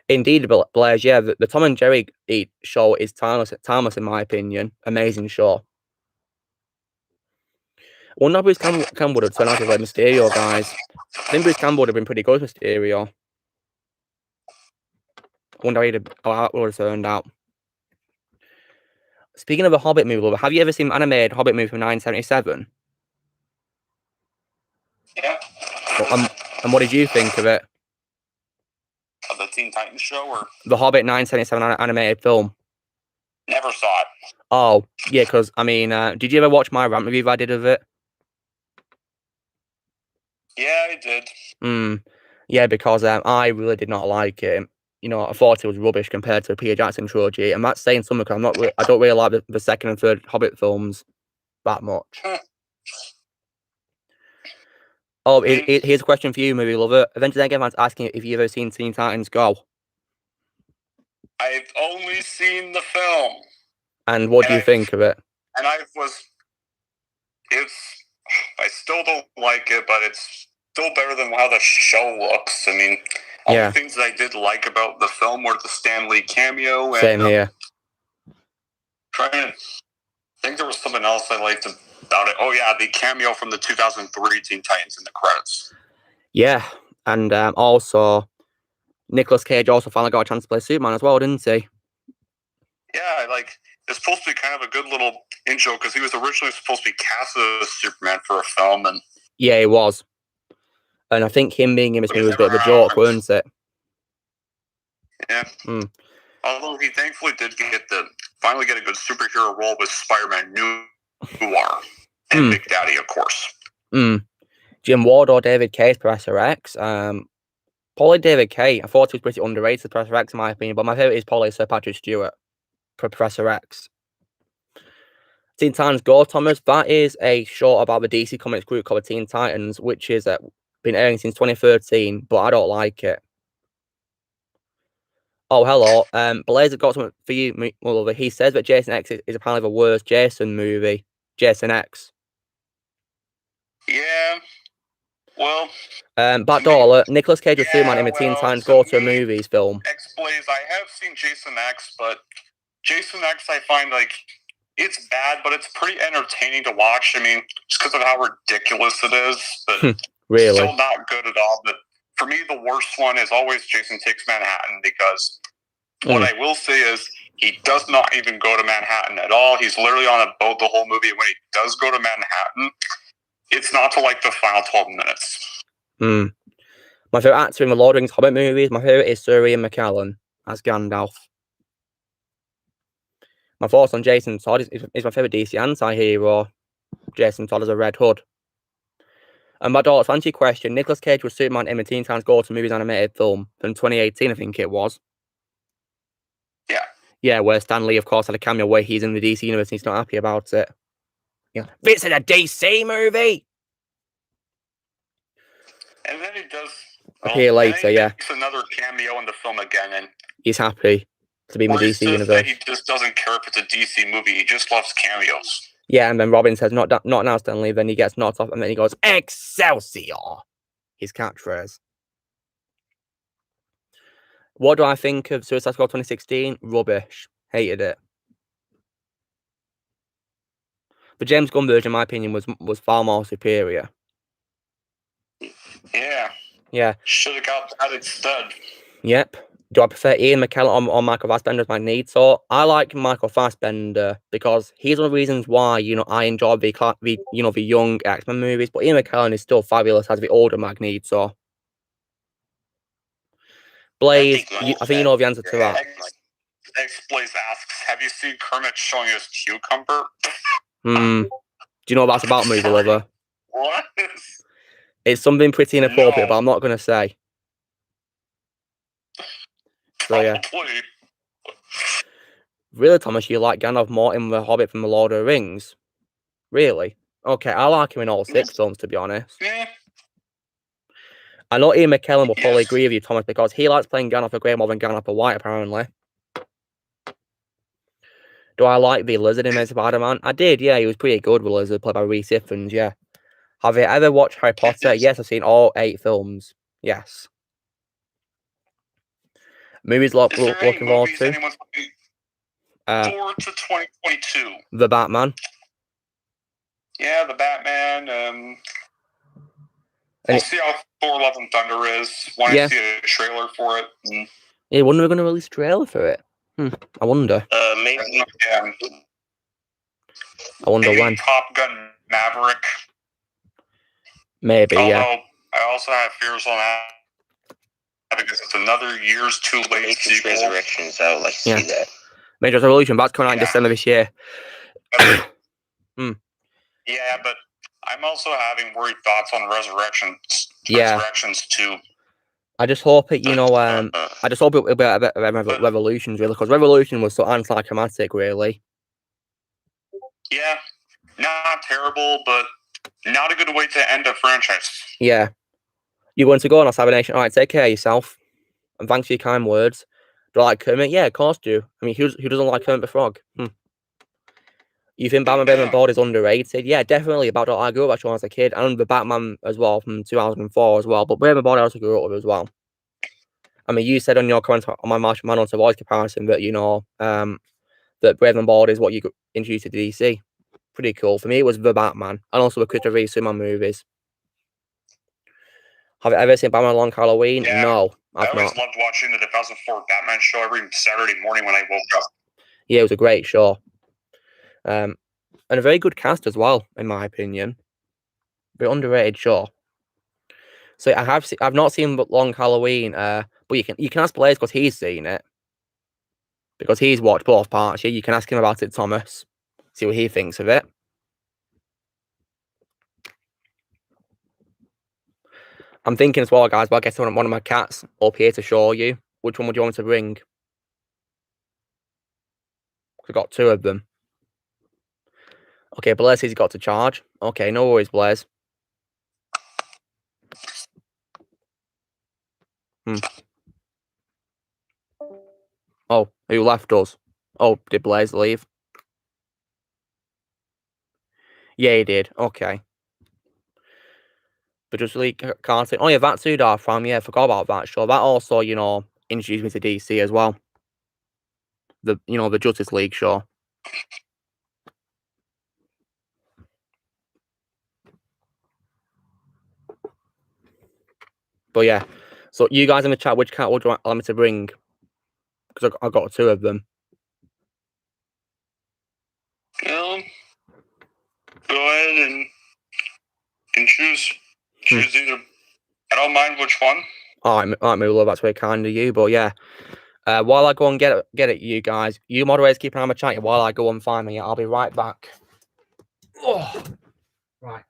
Indeed, Blaze, yeah, the Tom and Jerry show is timeless, in my opinion. Amazing show. I wonder if Bruce Campbell would have turned out to play Mysterio, guys. I think Bruce Campbell would have been pretty good with Mysterio. I wonder how it would have turned out. Speaking of a Hobbit movie, have you ever seen the animated Hobbit movie from 1977? Yeah. And what did you think of it? Of the Teen Titans show, or the Hobbit 1977 animated film? Never saw it. Oh, yeah, because, I mean, did you ever watch my rant review I did of it? Yeah, I did. Yeah, because I really did not like it. I thought it was rubbish compared to the Peter Jackson trilogy, and that's saying something because I don't really like the second and third Hobbit films that much. Oh, here's a question for you, movie lover. Eventually, everyone's asking if you've ever seen Teen Titans Go. I've only seen the film. And what do you think of it? And I still don't like it, but it's still better than how the show looks. I mean, all the things that I did like about the film were the Stan Lee cameo. And, same here. Trying to think there was something else I liked about it. Oh, yeah, the cameo from the 2003 Teen Titans in the credits. Yeah, and also, Nicolas Cage also finally got a chance to play Superman as well, didn't he? Yeah, it's supposed to be kind of a good little intro because he was originally supposed to be cast as Superman for a film. And yeah, he was. And I think him being in this movie was a bit of a joke, wasn't it? Yeah. Although he thankfully did finally get a good superhero role with Spider-Man Noir and Big Daddy, of course. Jim Ward or David Cage, Professor X. Probably David Cage. I thought he was pretty underrated, Professor X, in my opinion, but my favourite is probably Sir Patrick Stewart for Professor X. Teen Titans Go, Thomas. That is a show about the DC Comics group called Teen Titans, which is been airing since 2013, but I don't like it. Oh, hello. Blaze got something for you, Mulliver. He says that Jason X is apparently the worst Jason movie. Jason X. Yeah. Well. Backdoor alert. Nicolas Cage was Superman in the Teen Titans Go to Movies film. X-Blaze, I have seen Jason X, but Jason X I find it's bad, but it's pretty entertaining to watch. I mean, just because of how ridiculous it is, but really? Still not good at all. But for me, the worst one is always Jason Takes Manhattan, because what I will say is he does not even go to Manhattan at all. He's literally on a boat the whole movie. When he does go to Manhattan, it's not till the final 12 minutes. My favourite actor in the Lord of the Rings Hobbit movies, my favourite is Sir Ian McKellen as Gandalf. My thoughts on Jason Todd is my favourite DC anti-hero. Jason Todd as a Red Hood. And my daughter's fancy question, Nicolas Cage was Superman in the Teen Titans Go to Movies animated film from 2018, I think it was. Yeah. Yeah, where Stan Lee, of course, had a cameo where he's in the DC universe and he's not happy about it. Yeah. This is a DC movie! And then he does appear later, yeah. Makes another cameo in the film again, and he's happy to be in the DC universe. He just doesn't care if it's a DC movie. He just loves cameos. Yeah, and then Robin says, not now, Stanley. Then he gets knocked off, and then he goes, Excelsior! His catchphrase. What do I think of Suicide Squad 2016? Rubbish. Hated it. The James Gunn version, in my opinion, was far more superior. Yeah. Yeah. Should have got that instead. Yep. Do I prefer Ian McKellen or Michael Fassbender as Magneto? I like Michael Fassbender because he's one of the reasons why, I enjoy the young X-Men movies, but Ian McKellen is still fabulous as the older Magneto. Blaze, I think you know the answer to that. X-Blaze asks, have you seen Kermit showing his cucumber? Do you know what that's about, movie lover? What? It's something pretty inappropriate, but I'm not going to say. So, yeah. Really, Thomas, you like Gandalf more in The Hobbit from The Lord of the Rings? Really? Okay, I like him in all 6 films, to be honest. Yeah. I know Ian McKellen will probably agree with you, Thomas, because he likes playing Gandalf the Grey more than Gandalf the White, apparently. Do I like the Lizard in Spider-Man? I did, yeah, he was pretty good with Lizard, played by Rhys Ifans, yeah. Have you ever watched Harry Potter? Yes, I've seen all 8 films. Yes. Movies looking forward to? Forward to 2022. The Batman. Yeah, the Batman. We'll see how Thor: Love and Thunder is. Want to see a trailer for it. Yeah, wonder we're going to release a trailer for it. I wonder. Maybe. Yeah. I wonder maybe when. Top Gun Maverick. Maybe, although, yeah. I also have fears on that because it's another year's too late. Matrix Resurrections, I would like to see that. Matrix Revolution, that's coming out in December this year. Yeah, but I'm also having worried thoughts on Resurrections. Yeah. Resurrections too. I just hope it, I just hope it will be a bit of Revolutions, really, because Revolution was so anticlimactic, really. Yeah, not terrible, but not a good way to end a franchise. Yeah. You want to go on our Nation? All right, take care of yourself. And thanks for your kind words. Do I like Kermit? Yeah, of course do. I mean, who doesn't like Kermit the Frog? You think Batman Brave and Bold is underrated? Yeah, definitely. About I grew up watching when I was a kid, and the Batman as well from 2004 as well. But Brave and Bold I also grew up with as well. I mean, you said on your comment on my Martian Manhunter voice comparison that that Brave and Bold is what you introduced to DC. Pretty cool. For me, it was the Batman, and also the Christopher Reeve Superman movies. Have you ever seen Batman Long Halloween? Yeah, no, I always loved watching the 2004 Batman show every Saturday morning when I woke up. Yeah, it was a great show. And a very good cast as well, in my opinion. Very underrated show. So I've not seen Long Halloween, but you can ask Blaze because he's seen it. Because he's watched both parts. Yeah, you can ask him about it, Thomas. See what he thinks of it. I'm thinking as well, guys, about getting one of my cats up here to show you. Which one would you want me to bring? I've got 2 of them. Okay, Blaze says he's got to charge. Okay, no worries, Blaze. Oh, who left us? Oh, did Blaze leave? Yeah, he did. Okay. But just leak cartoon. Oh yeah, that's who Darth from. Yeah, forgot about that show. That also, introduced me to DC as well. The Justice League show. But yeah, so you guys in the chat, which cat would you like me to bring? Because I've got 2 of them. Go ahead and choose either. I don't mind which one. All right, Moolah, that's very kind of you. But yeah, while I go and get it, you guys, you moderators keep an eye on my chat while I go and find me. I'll be right back. Oh, right.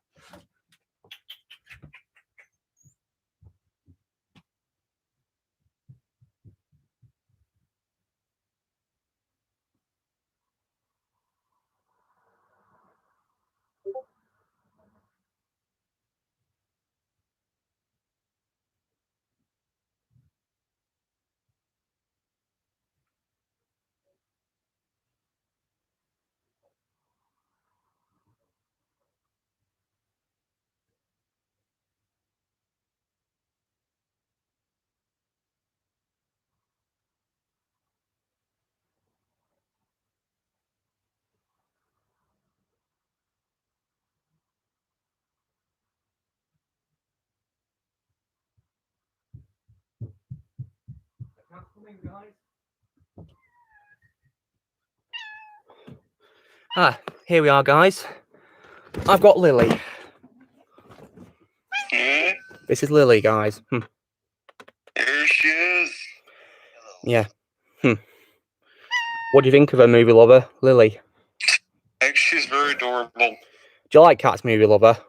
Here we are, guys. I've got Lily. This is Lily, guys. There she is. Yeah. What do you think of her, movie lover, Lily? I think she's very adorable. Do you like cats, movie lover?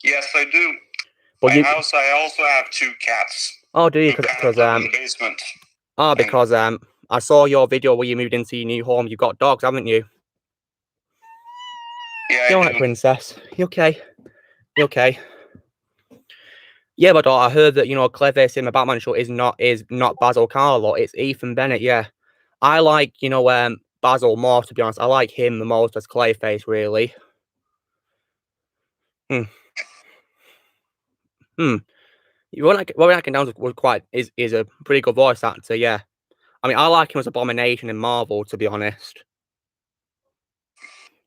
Yes, I do. But I also have 2 cats. Oh, do you? Because in the basement. Oh, because I saw your video where you moved into your new home. You've got dogs, haven't you? Yeah, You're right, princess. You okay? You okay? Yeah, but I heard that, you know, Clayface in the Batman show is not Basil Carlo. It's Ethan Bennett. Yeah, I like, you know, Basil more, to be honest. I like him the most as Clayface, really. Rowan Atkinson is a pretty good voice actor. Yeah, I mean, I like him as Abomination in Marvel, to be honest.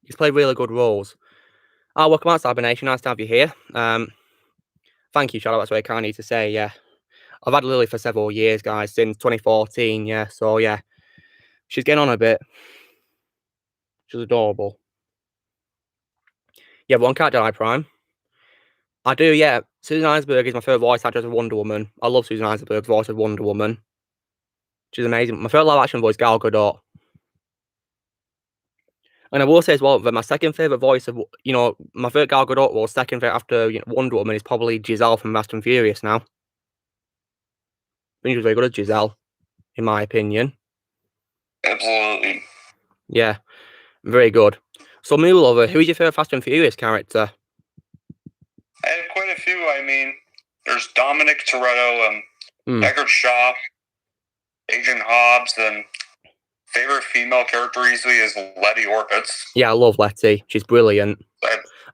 He's played really good roles. Oh, welcome out, Abomination. Nice to have you here. Thank you, Charlotte. That's what I kind of need to say. Yeah, I've had Lily for several years, guys, since 2014. Yeah, so yeah, she's getting on a bit. She's adorable. Yeah, one cat died, Prime. I do, yeah. Susan Eisenberg is my favourite voice actress of Wonder Woman. I love Susan Eisenberg's voice of Wonder Woman. She's amazing. My favourite live action voice, Gal Gadot. And I will say as well that my second favourite voice of, you know, my favourite Gal Gadot role, second favourite after, you know, Wonder Woman, is probably Giselle from Fast and Furious now. I think she was very good as Giselle, in my opinion. Absolutely. Yeah, very good. So, Moo Lover, who is your favourite Fast and Furious character? I have quite a few. I mean, there's Dominic Toretto, Deckard Shaw, Agent Hobbs, and favorite female character easily is Letty Orpitz. Yeah, I love Letty. She's brilliant.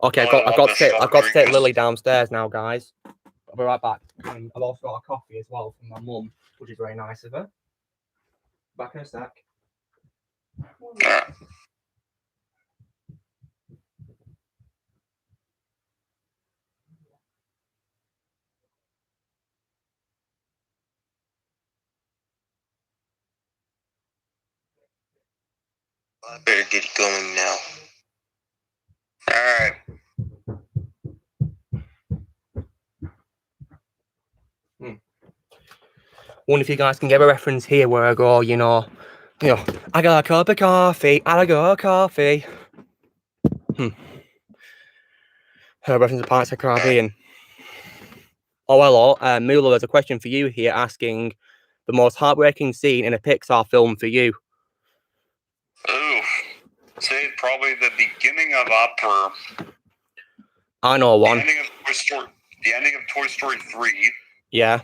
Okay, I've got to take Lily downstairs now, guys. I'll be right back. I've also got a coffee as well from my mum, which is very nice of her. Back in a sec. I better get going now. Alright. Wonder if you guys can get a reference here where I go, you know, I got a cup of coffee, I got a coffee. Her reference to Pirates of the Caribbean. Oh, hello. Mula, there's a question for you here asking the most heartbreaking scene in a Pixar film for you. Ooh. Say probably the beginning of Up, or I know one. The ending of Toy Story 3. Yeah.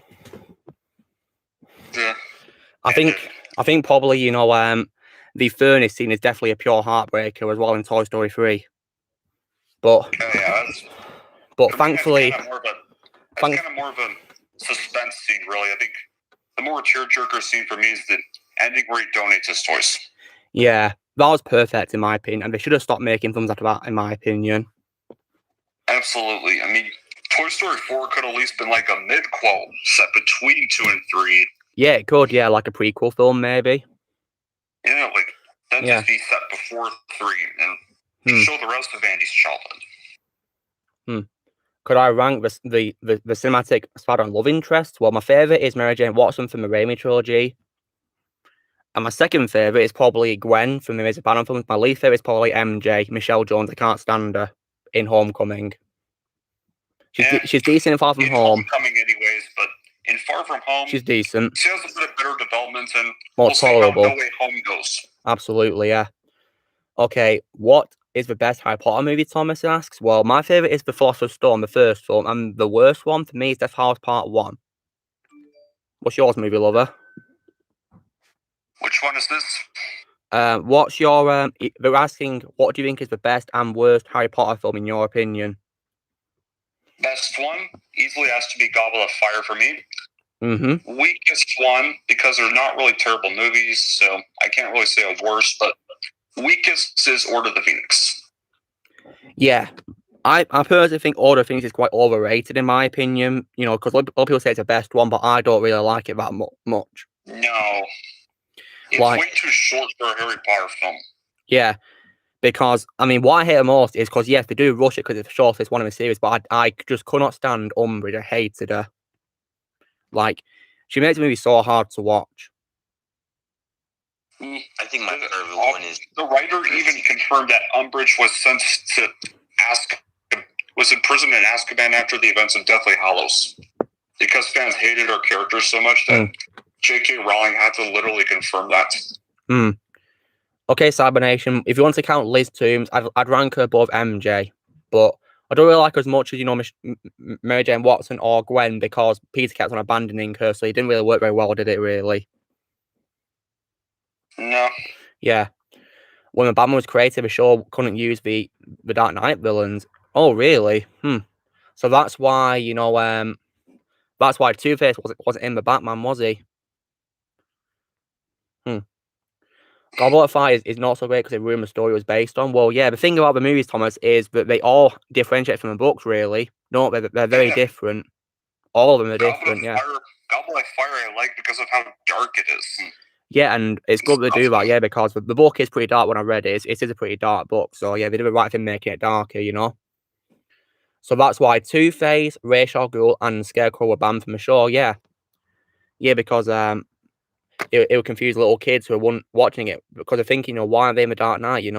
I think probably, you know, the furnace scene is definitely a pure heartbreaker as well in Toy Story 3. But thankfully, that's kind of more of a suspense scene, really. I think the more tearjerker scene for me is the ending where he donates his toys. Yeah, that was perfect in my opinion, and they should have stopped making films after that, in my opinion. Absolutely. I mean, Toy Story 4 could at least been like a mid-quote set between 2 and 3. Yeah, it could. Yeah, like a prequel film, maybe. Yeah, like then just be set before 3 and show the rest of Andy's childhood. Could I rank the cinematic Spider-Man love interest? Well, my favourite is Mary Jane Watson from the Raimi trilogy. And my second favourite is probably Gwen from the Amazing Spider-Man films. My least favourite is probably MJ, Michelle Jones. I can't stand her in Homecoming. She's decent in Far From Home. Homecoming anyways, but in Far From Home, she's decent. She has a bit of better development and more tolerable. No Way Home goes. Absolutely, yeah. Okay, what is the best Harry Potter movie, Thomas asks? Well, my favourite is The Philosopher's Stone, the first film, and the worst one for me is Death House Part 1. What's yours, movie lover? Which one is this? What's your they're asking, what do you think is the best and worst Harry Potter film in your opinion? Best one easily has to be Goblet of Fire for me. Mm-hmm. Weakest one, because they're not really terrible movies, so I can't really say a worst, but weakest is Order of the Phoenix. Yeah, I personally think Order of the Phoenix is quite overrated in my opinion. You know, because a lot of people say it's the best one, but I don't really like it that much. No, it's way too short for a Harry Potter film. Yeah, because I mean, what I hate the most is because yes, they do rush it because it's the shortest one in the series, but I just could not stand Umbridge. I hated her. Like, she makes the movie so hard to watch. I think my favorite one is... The writer even confirmed that Umbridge was sent to ask was imprisoned in Azkaban after the events of Deathly Hallows, because fans hated her character so much that J.K. Rowling had to literally confirm that. Okay, Cybernation, if you want to count Liz Toombs, I'd rank her above MJ, but I don't really like her as much as, Mary Jane Watson or Gwen, because Peter kept on abandoning her, so it didn't really work very well, did it, really? No. Yeah. When the Batman was created, the show couldn't use the Dark Knight villains. Oh, really? So that's why, that's why Two-Face wasn't in the Batman, was he? Goblet of Fire is not so great because it ruined the story it was based on. Well, yeah, the thing about the movies, Thomas, is that they all differentiate from the books, really. No, they're very different. All of them are different, yeah. Goblet of Fire I like because of how dark it is. Yeah, and it's good to do that, yeah, because the book is pretty dark when I read it. It is a pretty dark book, so yeah, they did the right thing making it darker, So that's why Two-Face, Ra's al Ghul, and Scarecrow were banned from the show, yeah. Yeah, because it would confuse little kids who weren't watching it because they're thinking, why are they in the Dark Knight, It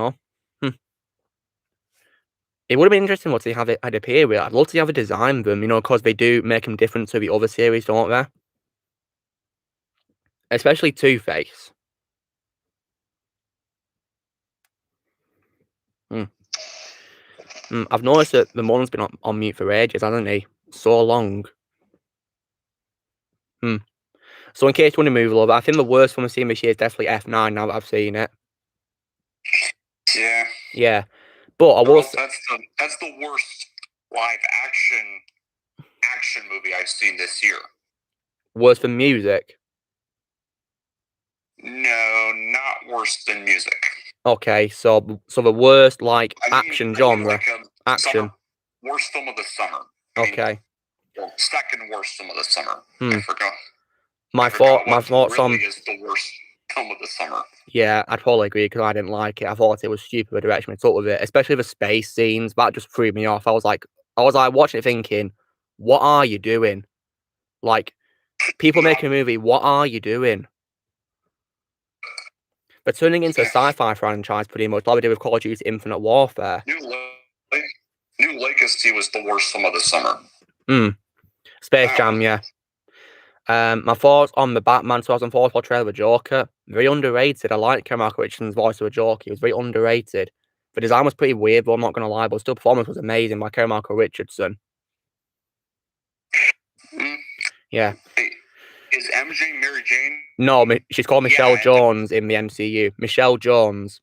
would have been interesting what they had appear with. I'd love to have a design them, because they do make them different to the other series, don't they? Especially Two-Face. I've noticed that the Mullen's been on mute for ages, hasn't he? So long. So in case you want to move a little bit, I think the worst one I've seen this year is definitely F9 now that I've seen it. Yeah. Yeah. But I will that's the worst live action movie I've seen this year. Worse than music? No, not worse than music. Okay, so the worst action genre. Action. Worst film of the summer. Okay. Second worst film of the summer. I forgot. My thoughts on is the worst film of the summer. Yeah, I'd probably agree because I didn't like it. I thought it was stupid the direction we took with it, especially the space scenes. That just threw me off. I was like watching it thinking, what are you doing? Like, people making a movie, what are you doing? They're turning into a sci-fi franchise pretty much, like we did with Call of Duty Infinite Warfare. New Legacy was the worst film of the summer. Space Jam, yeah. My thoughts on the Batman 2004 portrayal of the Joker, very underrated. I like Michael Richardson's voice of the Joker. He was very underrated. The design was pretty weird, but I'm not going to lie, but still performance was amazing by Michael Richardson. Yeah. Is MJ Mary Jane? No, she's called Michelle Jones in the MCU. Michelle Jones.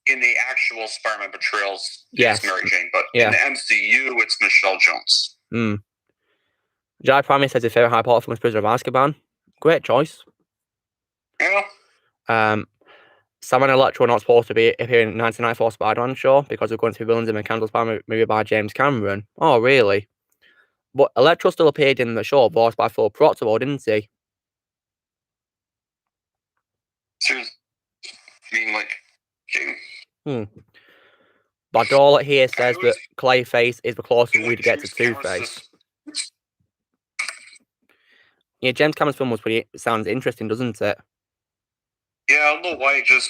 In the actual Spider-Man portrayals, yes, it's Mary Jane, but in the MCU, it's Michelle Jones. Jai Primary says his favourite Harry Potter film is Prisoner of Azkaban. Great choice. Yeah. Sam and Electro are not supposed to be appearing in the 1994 Spider-Man show because they're going to be villains in the Candle Spider-Man movie by James Cameron. Oh, really? But Electro still appeared in the show, voiced by Phil Proctor, didn't he? Seriously? You mean like James? Badola here says that Clayface is the closest we'd get to Two-Face. Yeah, James Cameron's film sounds interesting, doesn't it? Yeah, I don't know why he just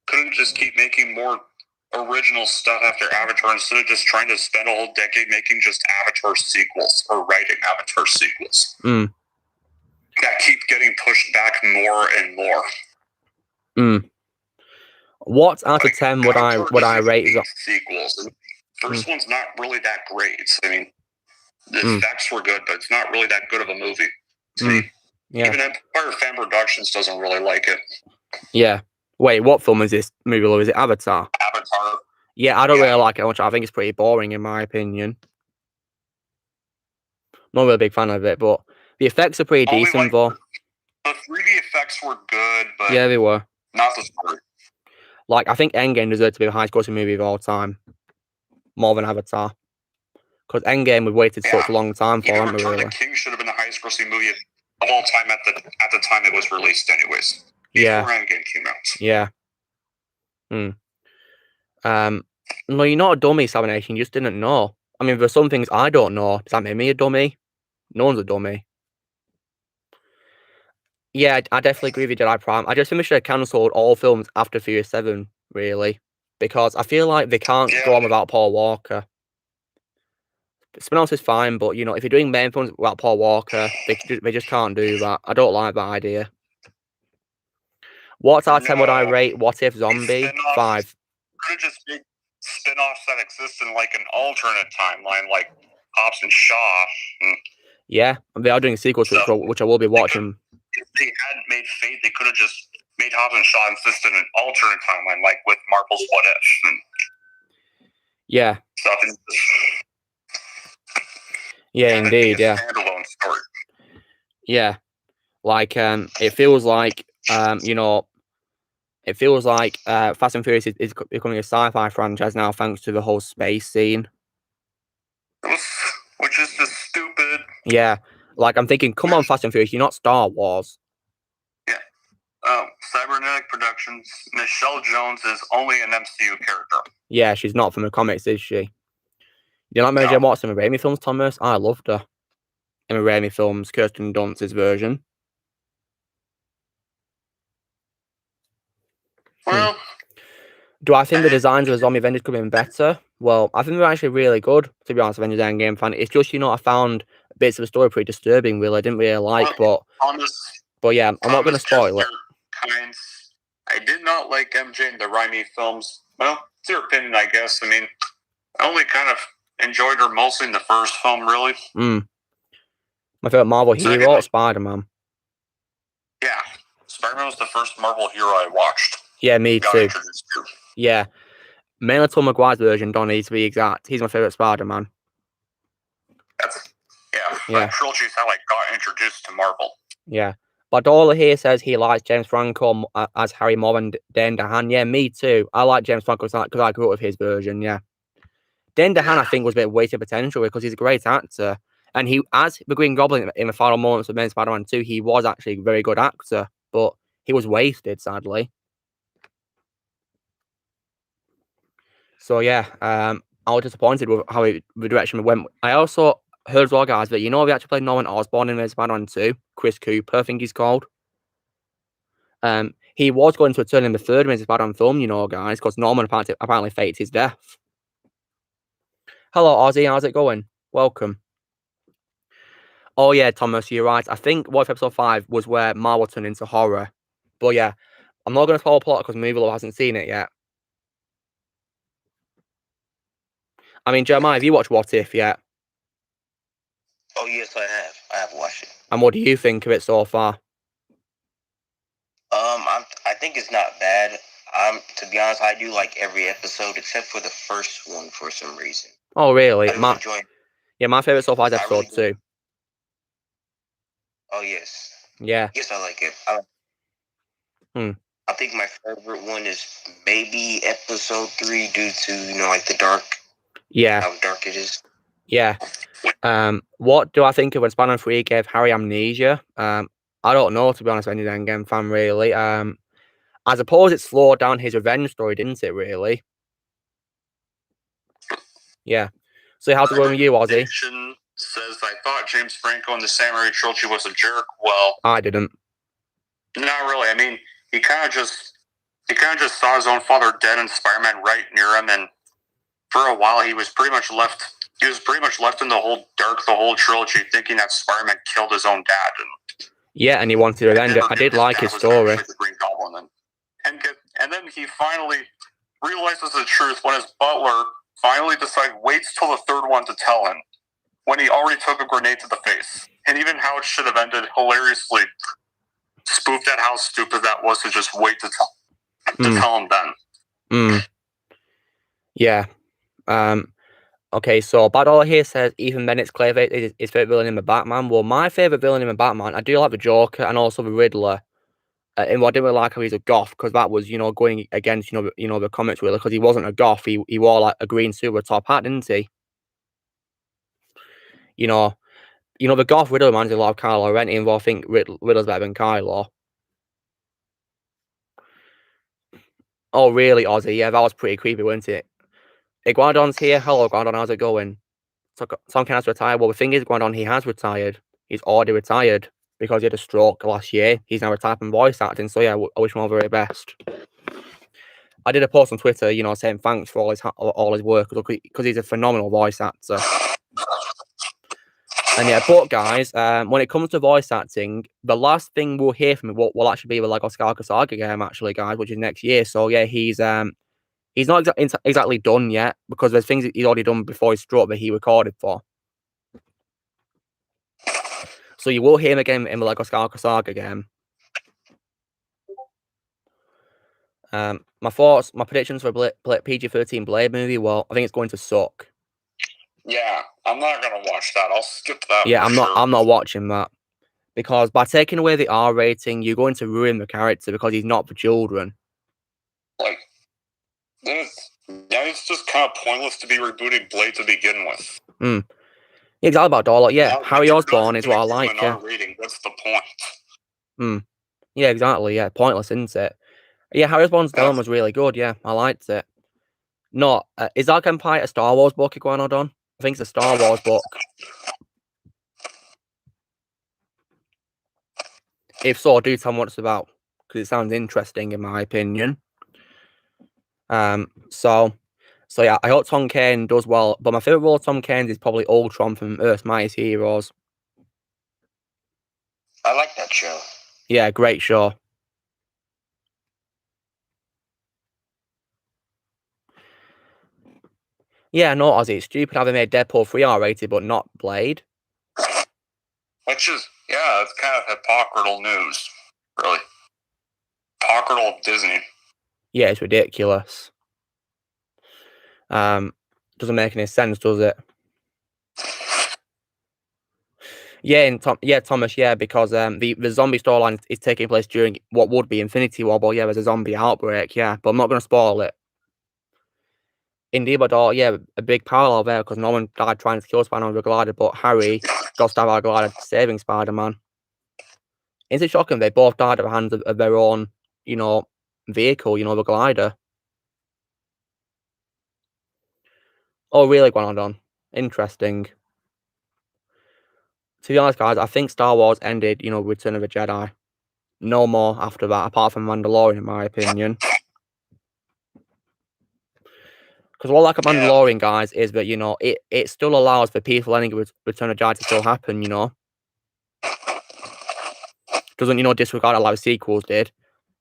couldn't just keep making more original stuff after Avatar instead of just trying to spend a whole decade making just Avatar sequels or writing Avatar sequels. That keep getting pushed back more and more. What out of 10 would I rate sequels? The first one's not really that great. I mean, the effects were good, but it's not really that good of a movie. Even Empire Fan Productions doesn't really like it. Yeah. Wait, what film is this movie, or is it Avatar? Avatar. Yeah, I don't really like it much. I think it's pretty boring, in my opinion. Not really a big fan of it, but the effects are pretty decent, though. The 3D effects were good, but yeah, they were. Not the story. I think Endgame deserved to be the highest grossing movie of all time. More than Avatar. Because Endgame we've waited such a long time for, haven't we, really? Return of the King should have been the highest grossing movie of all time at the time it was released, anyways. Before Endgame came out. Yeah. No, you're not a dummy, Sabanation. You just didn't know. I mean, there's some things I don't know. Does that make me a dummy? No one's a dummy. Yeah, I definitely agree with you, Jedi Prime. I just think we should have cancelled all films after Furious 7, really. Because I feel like they can't go on without Paul Walker. Spin-offs is fine, but you know, if you're doing main films like Paul Walker, they just can't do that. I don't like that idea. What out of 10 would I rate What If Zombie? 5. Could just be spin-offs that exist in like an alternate timeline, like Hobbs and Shaw. Yeah, they are doing sequels to it, which I will be watching. If they hadn't made Fate, they could have just made Hobbs and Shaw exist in an alternate timeline, like with Marvel's What If. Yeah. Yeah, indeed. Yeah. Standalone story. Yeah, like it feels like you know, it feels like Fast and Furious is becoming a sci-fi franchise now, thanks to the whole space scene. Which is just stupid. Yeah, like I'm thinking, come on, Fast and Furious, you're not Star Wars. Yeah. Cybernetic Productions. Michelle Jones is only an MCU character. Yeah, she's not from the comics, is she? You like Mary Jane Watson in the Raimi films, Thomas? I loved her in the Raimi films, Kirsten Dunst's version. Well, do I think the designs of the zombie Avengers could have been better? Well, I think they're actually really good, to be honest, Avengers Endgame fan. It's just, you know, I found bits of the story pretty disturbing, really. I didn't really like, but yeah, I'm not going to spoil it. I did not like MJ in the Raimi films. Well, it's your opinion, I guess. I mean, I only kind of enjoyed her mostly in the first film, really. My favorite Marvel hero, Spider-Man. Yeah, Spider-Man was the first Marvel hero I watched. Yeah, me too. Yeah. Mainly Tom Maguire's version, Donnie, to be exact. He's my favorite Spider-Man. That trilogy is how I got introduced to Marvel. Yeah. But Dollar here says he likes James Franco as Harry more than Dane DeHaan. Yeah, me too. I like James Franco because I grew up with his version, yeah. Dane DeHaan, I think, was a bit of wasted potential because he's a great actor. And he, as the Green Goblin in the final moments of Amazing Spider-Man 2, he was actually a very good actor. But he was wasted, sadly. So, yeah, I was disappointed with how the direction went. I also heard as well, guys, that, you know, we actually played Norman Osborn in Amazing Spider-Man 2. Chris Cooper, I think he's called. He was going to return in the third Amazing Spider-Man film, you know, guys, because Norman apparently faked his death. Hello, Ozzy, how's it going? Welcome. Oh, yeah, Thomas, you're right. I think What If Episode 5 was where Marvel turned into horror. But, yeah, I'm not going to spoil the plot because Movie Love hasn't seen it yet. I mean, Jeremiah, have you watched What If yet? Oh, yes, I have. I have watched it. And what do you think of it so far? I think it's not bad. To be honest, I do like every episode except for the first one for some reason. Oh, really? Yeah, my favorite so far is episode 2. Oh, yes. Yeah. Yes, I like it. I think my favorite one is maybe episode 3 due to, you know, like the dark. Yeah. How dark it is. Yeah. What do I think of when Spider-Man 3 gave Harry amnesia? I don't know, to be honest, any Endgame fan, really. I suppose it slowed down his revenge story, didn't it, really? Yeah. So how's it going with you, Ozzy? Says, I thought James Franco in the Sam Raimi trilogy was a jerk. Well, I didn't. Not really. I mean, he kind of just saw his own father dead and Spider-Man right near him, and for a while he was pretty much left in the whole dark the whole trilogy, thinking that Spider-Man killed his own dad. And he wanted to revenge it. I did like his story. The Green Goblin, and then he finally realizes the truth when his butler finally waits till the third one to tell him, when he already took a grenade to the face. And even how it should have ended hilariously spoofed at how stupid that was to just wait to tell him then. Yeah. Okay, so Bad All here says Ethan Bennett's Clayface is his favourite villain in the Batman. Well, my favourite villain in the Batman, I do like the Joker and also the Riddler. And I didn't really like how he's a goth, because that was, you know, going against, you know, the comics really, because he wasn't a goth. He wore like a green suit with a top hat, didn't he? You know, the goth Riddler reminds me a lot of Kylo Ren, even though I think Riddler's better than Kylo. Oh, really, Ozzy? Yeah, that was pretty creepy, wasn't it? Iguanodon's here. Hello, Iguanodon. How's it going? Tom Ken has retired. Well, the thing is, Iguanodon, he has retired. He's already retired because he had a stroke last year. He's now retired from voice acting. So, yeah, I wish him all the very best. I did a post on Twitter, you know, saying thanks for all his work because he's a phenomenal voice actor. And yeah, but guys, when it comes to voice acting, the last thing we'll hear from him will actually be the Lego Skywalker Saga game, actually, guys, which is next year. So yeah, he's not exactly done yet, because there's things that he's already done before he struck that he recorded for. So you will hear him again in the Lego Skywalker Saga game. My thoughts, my predictions for PG-13 Blade movie. Well, I think it's going to suck. Yeah, I'm not gonna watch that. I'll skip that. Yeah, I'm not watching that, because by taking away the R rating, you're going to ruin the character because he's not for children. Like, it's just kind of pointless to be rebooting Blade to begin with. Yeah, exactly about Dollar. Yeah, now, Harry Osborn is what I like. Yeah. Rating, what's the point? Yeah, exactly. Yeah, pointless, isn't it? Yeah, Harry Osborn's villain was really good. Yeah, I liked it. No, is Dark Empire a Star Wars book, Iguanodon? I think it's a Star Wars book. If so, do tell me what it's about, because it sounds interesting in my opinion. So yeah, I hope Tom Kane does well, but my favorite role of Tom Kane's is probably Ultron from Earth's Mightiest Heroes. I like that show. Yeah, great show. Yeah, no, Ozzy, it's stupid having made Deadpool 3 R-rated, but not Blade. Which is, yeah, it's kind of hypocritical news, really. Hypocritical of Disney. Yeah, it's ridiculous. Doesn't make any sense, does it? Yeah, Thomas, yeah, because the zombie storyline is taking place during what would be Infinity War, but yeah, there's a zombie outbreak, yeah, but I'm not going to spoil it. Indeed, but yeah, a big parallel there, because Norman died trying to kill Spider-Man with a glider, but Harry got stabbed by a glider saving Spider-Man. Isn't it shocking they both died at the hands of their own, vehicle, the glider? Oh, really, Guanodon? Interesting. To be honest, guys, I think Star Wars ended, Return of the Jedi. No more after that, apart from Mandalorian, in my opinion. Because what I like a Mandalorian, guys, is that, it still allows for peaceful ending with Return of the Jedi to still happen, Doesn't, disregard it like the sequels did.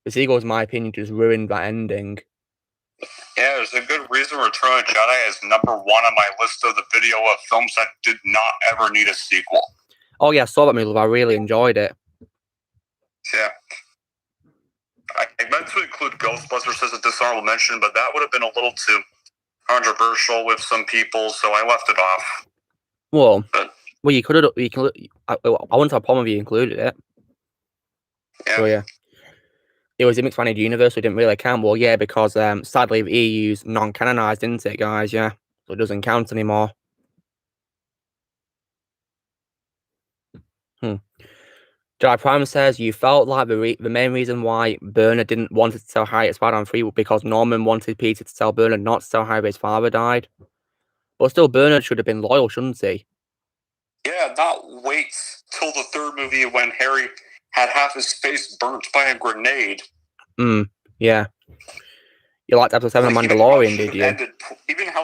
The sequels, in my opinion, just ruined that ending. Yeah, there's a good reason Return of the Jedi is number 1 on my list of the video of films that did not ever need a sequel. Oh, yeah, I saw that movie. I really enjoyed it. Yeah. I meant to include Ghostbusters as a dishonorable mention, but that would have been a little too controversial with some people, so I left it off. Well, you could have. I wouldn't have a problem if you included it. Yeah. So, yeah. It was a mixed expanded universe, so it didn't really count. Well, yeah, because sadly the EU's non-canonized, isn't it, guys? Yeah, so it doesn't count anymore. Jedi Prime says you felt like the main reason why Bernard didn't want to tell Harry at Spider-Man 3 was because Norman wanted Peter to tell Bernard not to tell Harry his father died. But still, Bernard should have been loyal, shouldn't he? Yeah, not wait till the 3rd movie when Harry had half his face burnt by a grenade. Yeah. You liked episode 7 of Mandalorian, did you? Even how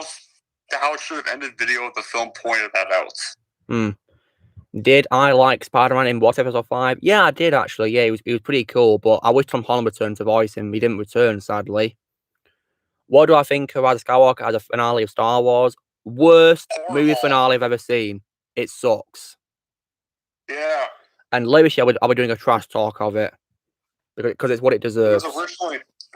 it should have ended video of the film pointed that out. Did I like Spider-Man in episode 5? Yeah, I did actually. Yeah, it was pretty cool, but I wish Tom Holland returned to voice him. He didn't return, sadly. What do I think of Rise of Skywalker as a finale of Star Wars? Worst movie finale I've ever seen. It sucks. Yeah. And later this year, I'll be doing a trash talk of it. Because it's what it deserves. Because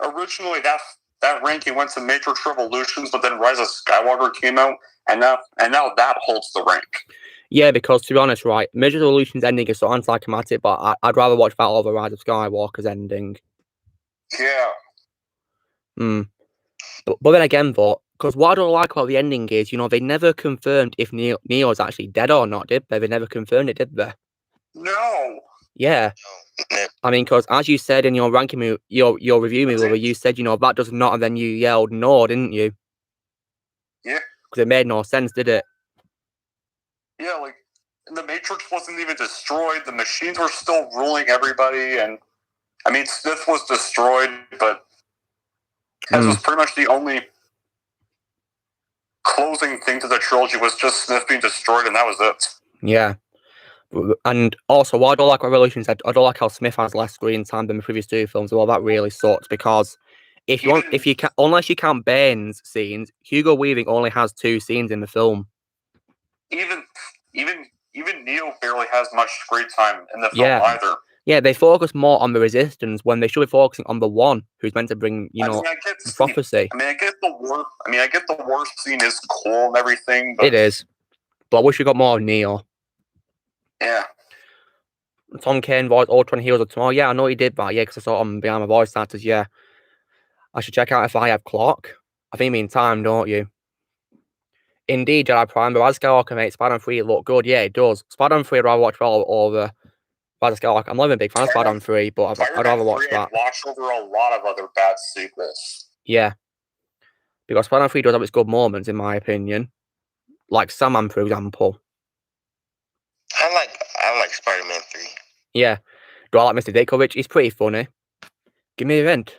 originally that ranking went to Matrix Revolutions, but then Rise of Skywalker came out, and now that holds the rank. Yeah, because to be honest, right, Matrix Revolutions ending is so anticlimactic, but I'd rather watch that over Rise of Skywalker's ending. Yeah. But then again, though, because what I don't like about the ending is, they never confirmed if Neo is actually dead or not, did they? They never confirmed it, did they? No. Yeah. I mean, because as you said in your ranking, your review movie, where you said, that does not, and then you yelled no, didn't you? Yeah. Because it made no sense, did it? Yeah, like, the Matrix wasn't even destroyed. The machines were still ruling everybody, and, I mean, Smith was destroyed, but this was pretty much the only closing thing to the trilogy was just Smith being destroyed, and that was it. Yeah. And also, what I don't like what Revolution said, I don't like how Smith has less screen time than the previous two films. Well, that really sucks because unless you count Bane's scenes, Hugo Weaving only has 2 scenes in the film. Even Neo barely has much screen time in the film either. Yeah, they focus more on the Resistance when they should be focusing on the One, who's meant to bring, the prophecy. I get the war scene is cool and everything, but it is. But I wish we got more of Neo. Yeah. Tom Kane voice Ultron Heroes of Tomorrow. Yeah, I know he did that. Yeah, because I saw him behind my voice actors. Yeah, I should check out if I have clock. I think you mean time, don't you? Indeed, Jedi Prime. But Rise of Skywalker makes Spider-Man 3 look good. Yeah, it does. Spider-Man 3 I'd rather watch all over Rise of Skywalker. I'm not even a big fan of Spider-Man 3, but I'd rather watch that. Watch over a lot of other bad sequels. Yeah, because Spider-Man 3 does have its good moments, in my opinion. Like Sandman, for example. I like Spider-Man 3. Yeah. Do I like Mr. Ditkovich? He's pretty funny. Give me a vent.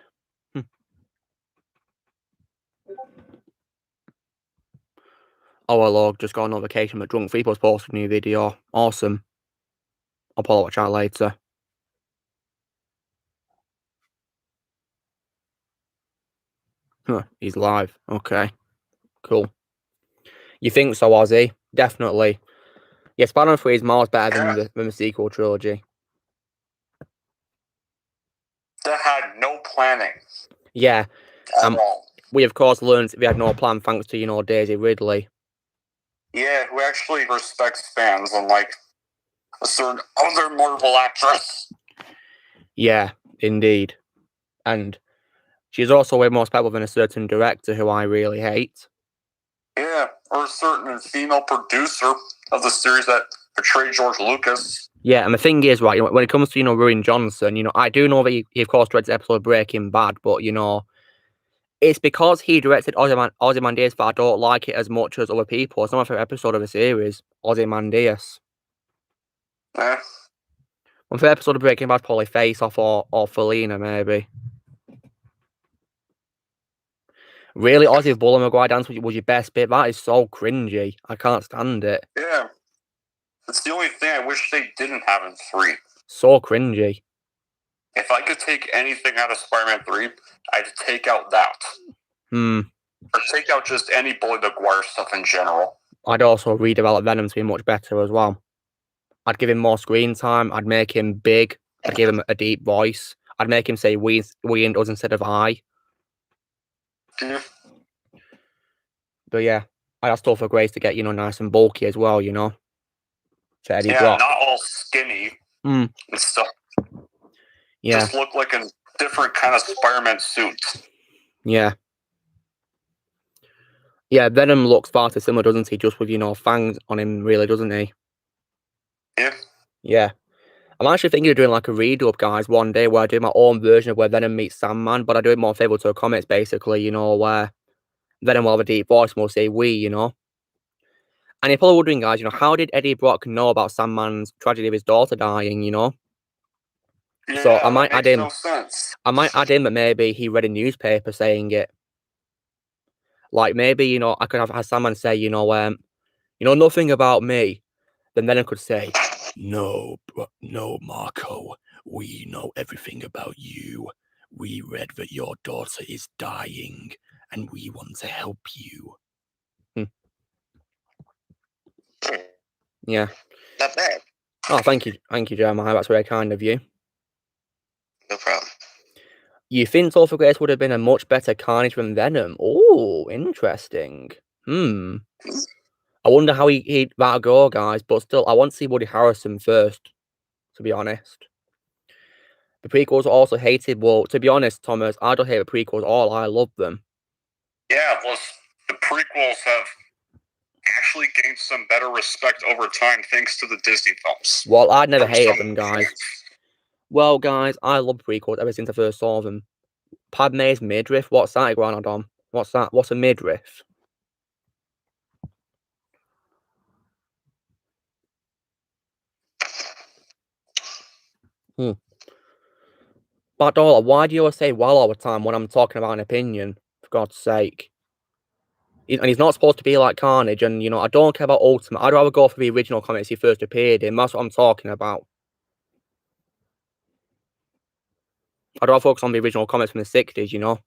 Oh, hello. Just got a notification that Drunk People's posted a new video. Awesome. I'll probably watch that later. Huh, he's live. Okay. Cool. You think so, Ozzy? Definitely. Yeah, Spider-Man 3 is miles better than the sequel trilogy. That had no planning. Yeah. We, of course, learned we had no plan thanks to, Daisy Ridley. Yeah, who actually respects fans, unlike a certain other Marvel actress. Yeah, indeed. And she's also way more special than a certain director who I really hate. Yeah, or a certain female producer of the series that portrayed George Lucas. Yeah, and the thing is, right, when it comes to, Rian Johnson, I do know that he of course directed the episode Breaking Bad, but, it's because he directed Ozymandias that I don't like it as much as other people. It's not my favorite episode of the series, Ozymandias. Yeah. My favorite episode of Breaking Bad probably Face Off or Felina, maybe. Really, Ozzy Bull and Maguire dance was your best bit. That is so cringy. I can't stand it. Yeah. It's the only thing I wish they didn't have in 3. So cringy. If I could take anything out of Spider-Man 3, I'd take out that. Or take out just any Bully Maguire stuff in general. I'd also redevelop Venom to be much better as well. I'd give him more screen time. I'd make him big. I'd give him a deep voice. I'd make him say we and us instead of I. Yeah. But yeah, I'd still for Grace to get, nice and bulky as well, To Eddie Brock. Not all skinny and stuff. Yeah. Just look like a different kind of Spider-Man suit. Yeah. Yeah, Venom looks far too similar, doesn't he? Just with, fangs on him, really, doesn't he? Yeah. Yeah. I'm actually thinking of doing like a read-up, guys, one day where I do my own version of where Venom meets Sandman, but I do it more favorable to the comics, basically, where Venom will have a deep voice and will say we, And you're probably wondering, guys, how did Eddie Brock know about Sandman's tragedy of his daughter dying, Yeah, so I might add in. No sense. I might add in that maybe he read a newspaper saying it. Like maybe, I could have Sandman say, nothing about me. Then Venom could say, no, Marco, we know everything about you. We read that your daughter is dying, and we want to help you. Yeah. Not bad. Oh, thank you, Jeremiah. That's very kind of you. No problem. You think Soul for Grace would have been a much better Carnage than Venom? Oh, interesting. I wonder how he'd that'll go, guys. But still, I want to see Woody Harrelson first, to be honest. The prequels are also hated. Well, to be honest, Thomas, I don't hate the prequels at all. I love them. Yeah, well, the prequels have actually gained some better respect over time thanks to the Disney films. Well, I'd never hated them, guys. Well, guys, I love prequels ever since I first saw them. Padme's midriff? What's that, Iguanodon? What's that? What's a midriff? But Dollar, why do you always say well all the time when I'm talking about an opinion? For God's sake. And he's not supposed to be like Carnage. And, I don't care about Ultimate. I'd rather go for the original comics he first appeared in. That's what I'm talking about. I'd rather focus on the original comics from the 60s,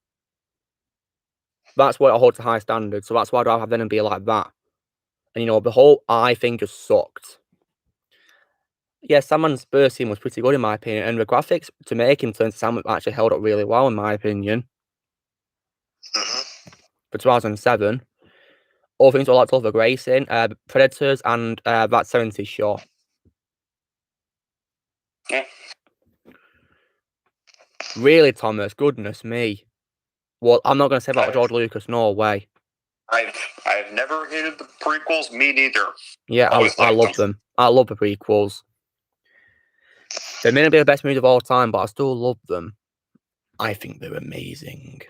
That's what I hold to high standards. So that's why I'd rather have Venom be like that. And, the whole eye thing just sucked. Yeah, Sandman's first scene was pretty good in my opinion. And the graphics to make him turn to Sandman actually held up really well in my opinion. For 2007. All things I like to love are Grayson, Predators, and that 70s show. Yeah. Really, Thomas? Goodness me. Well, I'm not going to say about George Lucas. No way. I've never hated the prequels. Me neither. Yeah, I love them. I love the prequels. They may not be the best movies of all time, but I still love them. I think they're amazing.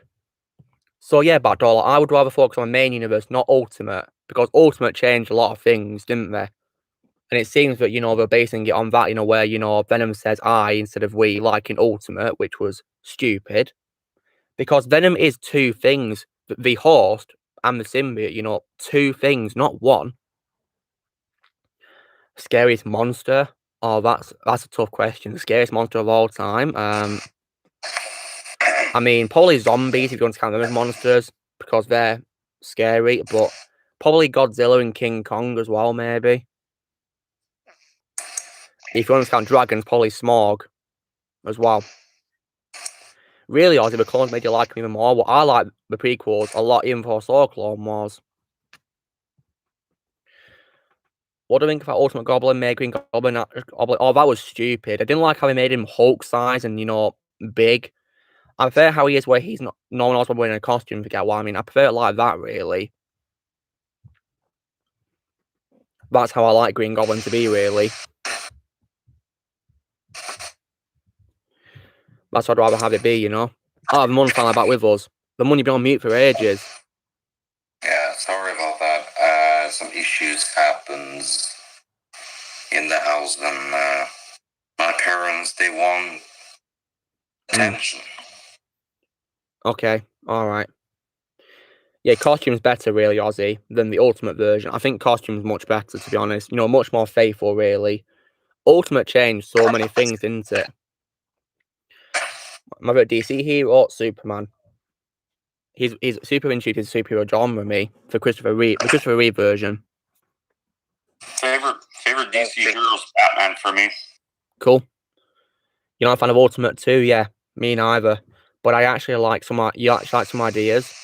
So yeah, Backdoor, I would rather focus on the main universe, not Ultimate, because Ultimate changed a lot of things, didn't they? And it seems that, they're basing it on that, where, Venom says I instead of we, like in Ultimate, which was stupid. Because Venom is two things, the host and the symbiote, two things, not one. Scariest monster? Oh, that's a tough question. The scariest monster of all time? I mean, probably zombies if you want to count them as monsters, because they're scary, but probably Godzilla and King Kong as well, maybe. If you want to count dragons, probably Smog as well. Really, Ozzy, the clones made you like them even more. Well, I like the prequels a lot, even before I saw Clone Wars. What do you think about Ultimate Goblin, made Green Goblin? Oh, that was stupid. I didn't like how he made him Hulk size and, big. I prefer how he is where he's not, no one else will wearing a costume, forget what I mean. I prefer it like that, really. That's how I like Green Goblin to be, really. That's what I'd rather have it be, Oh, the money's finally back with us. The money been on mute for ages. Yeah, sorry about that. Some issues happens in the house, and my parents, they want attention. Okay, alright. Yeah, costume's better, really, Ozzy, than the Ultimate version. I think costume's much better, to be honest. Much more faithful, really. Ultimate changed so many things, didn't it? My favorite DC hero, Superman. He's super intrigued in superhero genre, me, for Christopher Reeve, the Christopher Reeve version. Favorite DC hero's Batman for me. Cool. You're not a fan of Ultimate too? Yeah, me neither. But I actually like some ideas.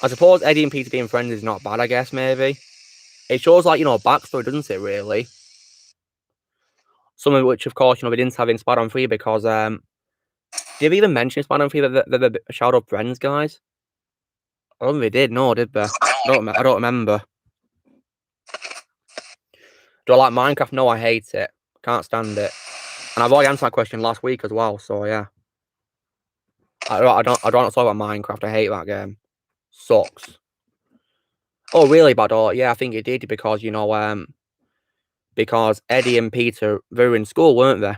I suppose Eddie and Peter being friends is not bad, I guess, maybe. It shows, like, backstory, doesn't it, really? Some of which, of course, we didn't have in Spider-Man 3 because, did we even mention Spider-Man 3 that they're Shadow Friends, guys? I don't think they did, no, did they? I don't remember. Do I like Minecraft? No, I hate it. Can't stand it. And I've already answered that question last week as well, so yeah. I don't talk about Minecraft. I hate that game. Sucks. Oh, really, Bador? Yeah, I think it did because, because Eddie and Peter, they were in school, weren't they?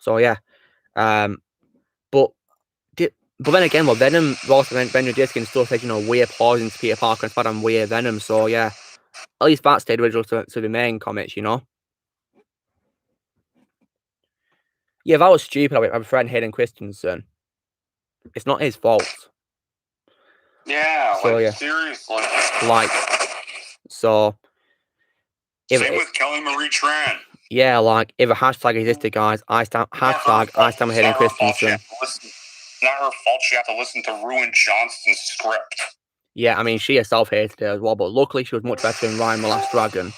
So yeah. But then again, well, Venom, Ross and Benjamin Diskin still said, we're poison to Peter Parker and Spider-Man, we're Venom, so yeah. At least that stayed original to the main comics, Yeah, that was stupid. My friend Hayden Christensen. It's not his fault. Yeah, so, yeah. Seriously. So. Same with Kelly Marie Tran. Yeah, if a hashtag existed, guys, I stand with Hayden Christensen. It's not her fault she had to listen to Ruin Johnston's script. Yeah, I mean, she herself hated it as well, but luckily she was much better in Ryan the Last Dragon.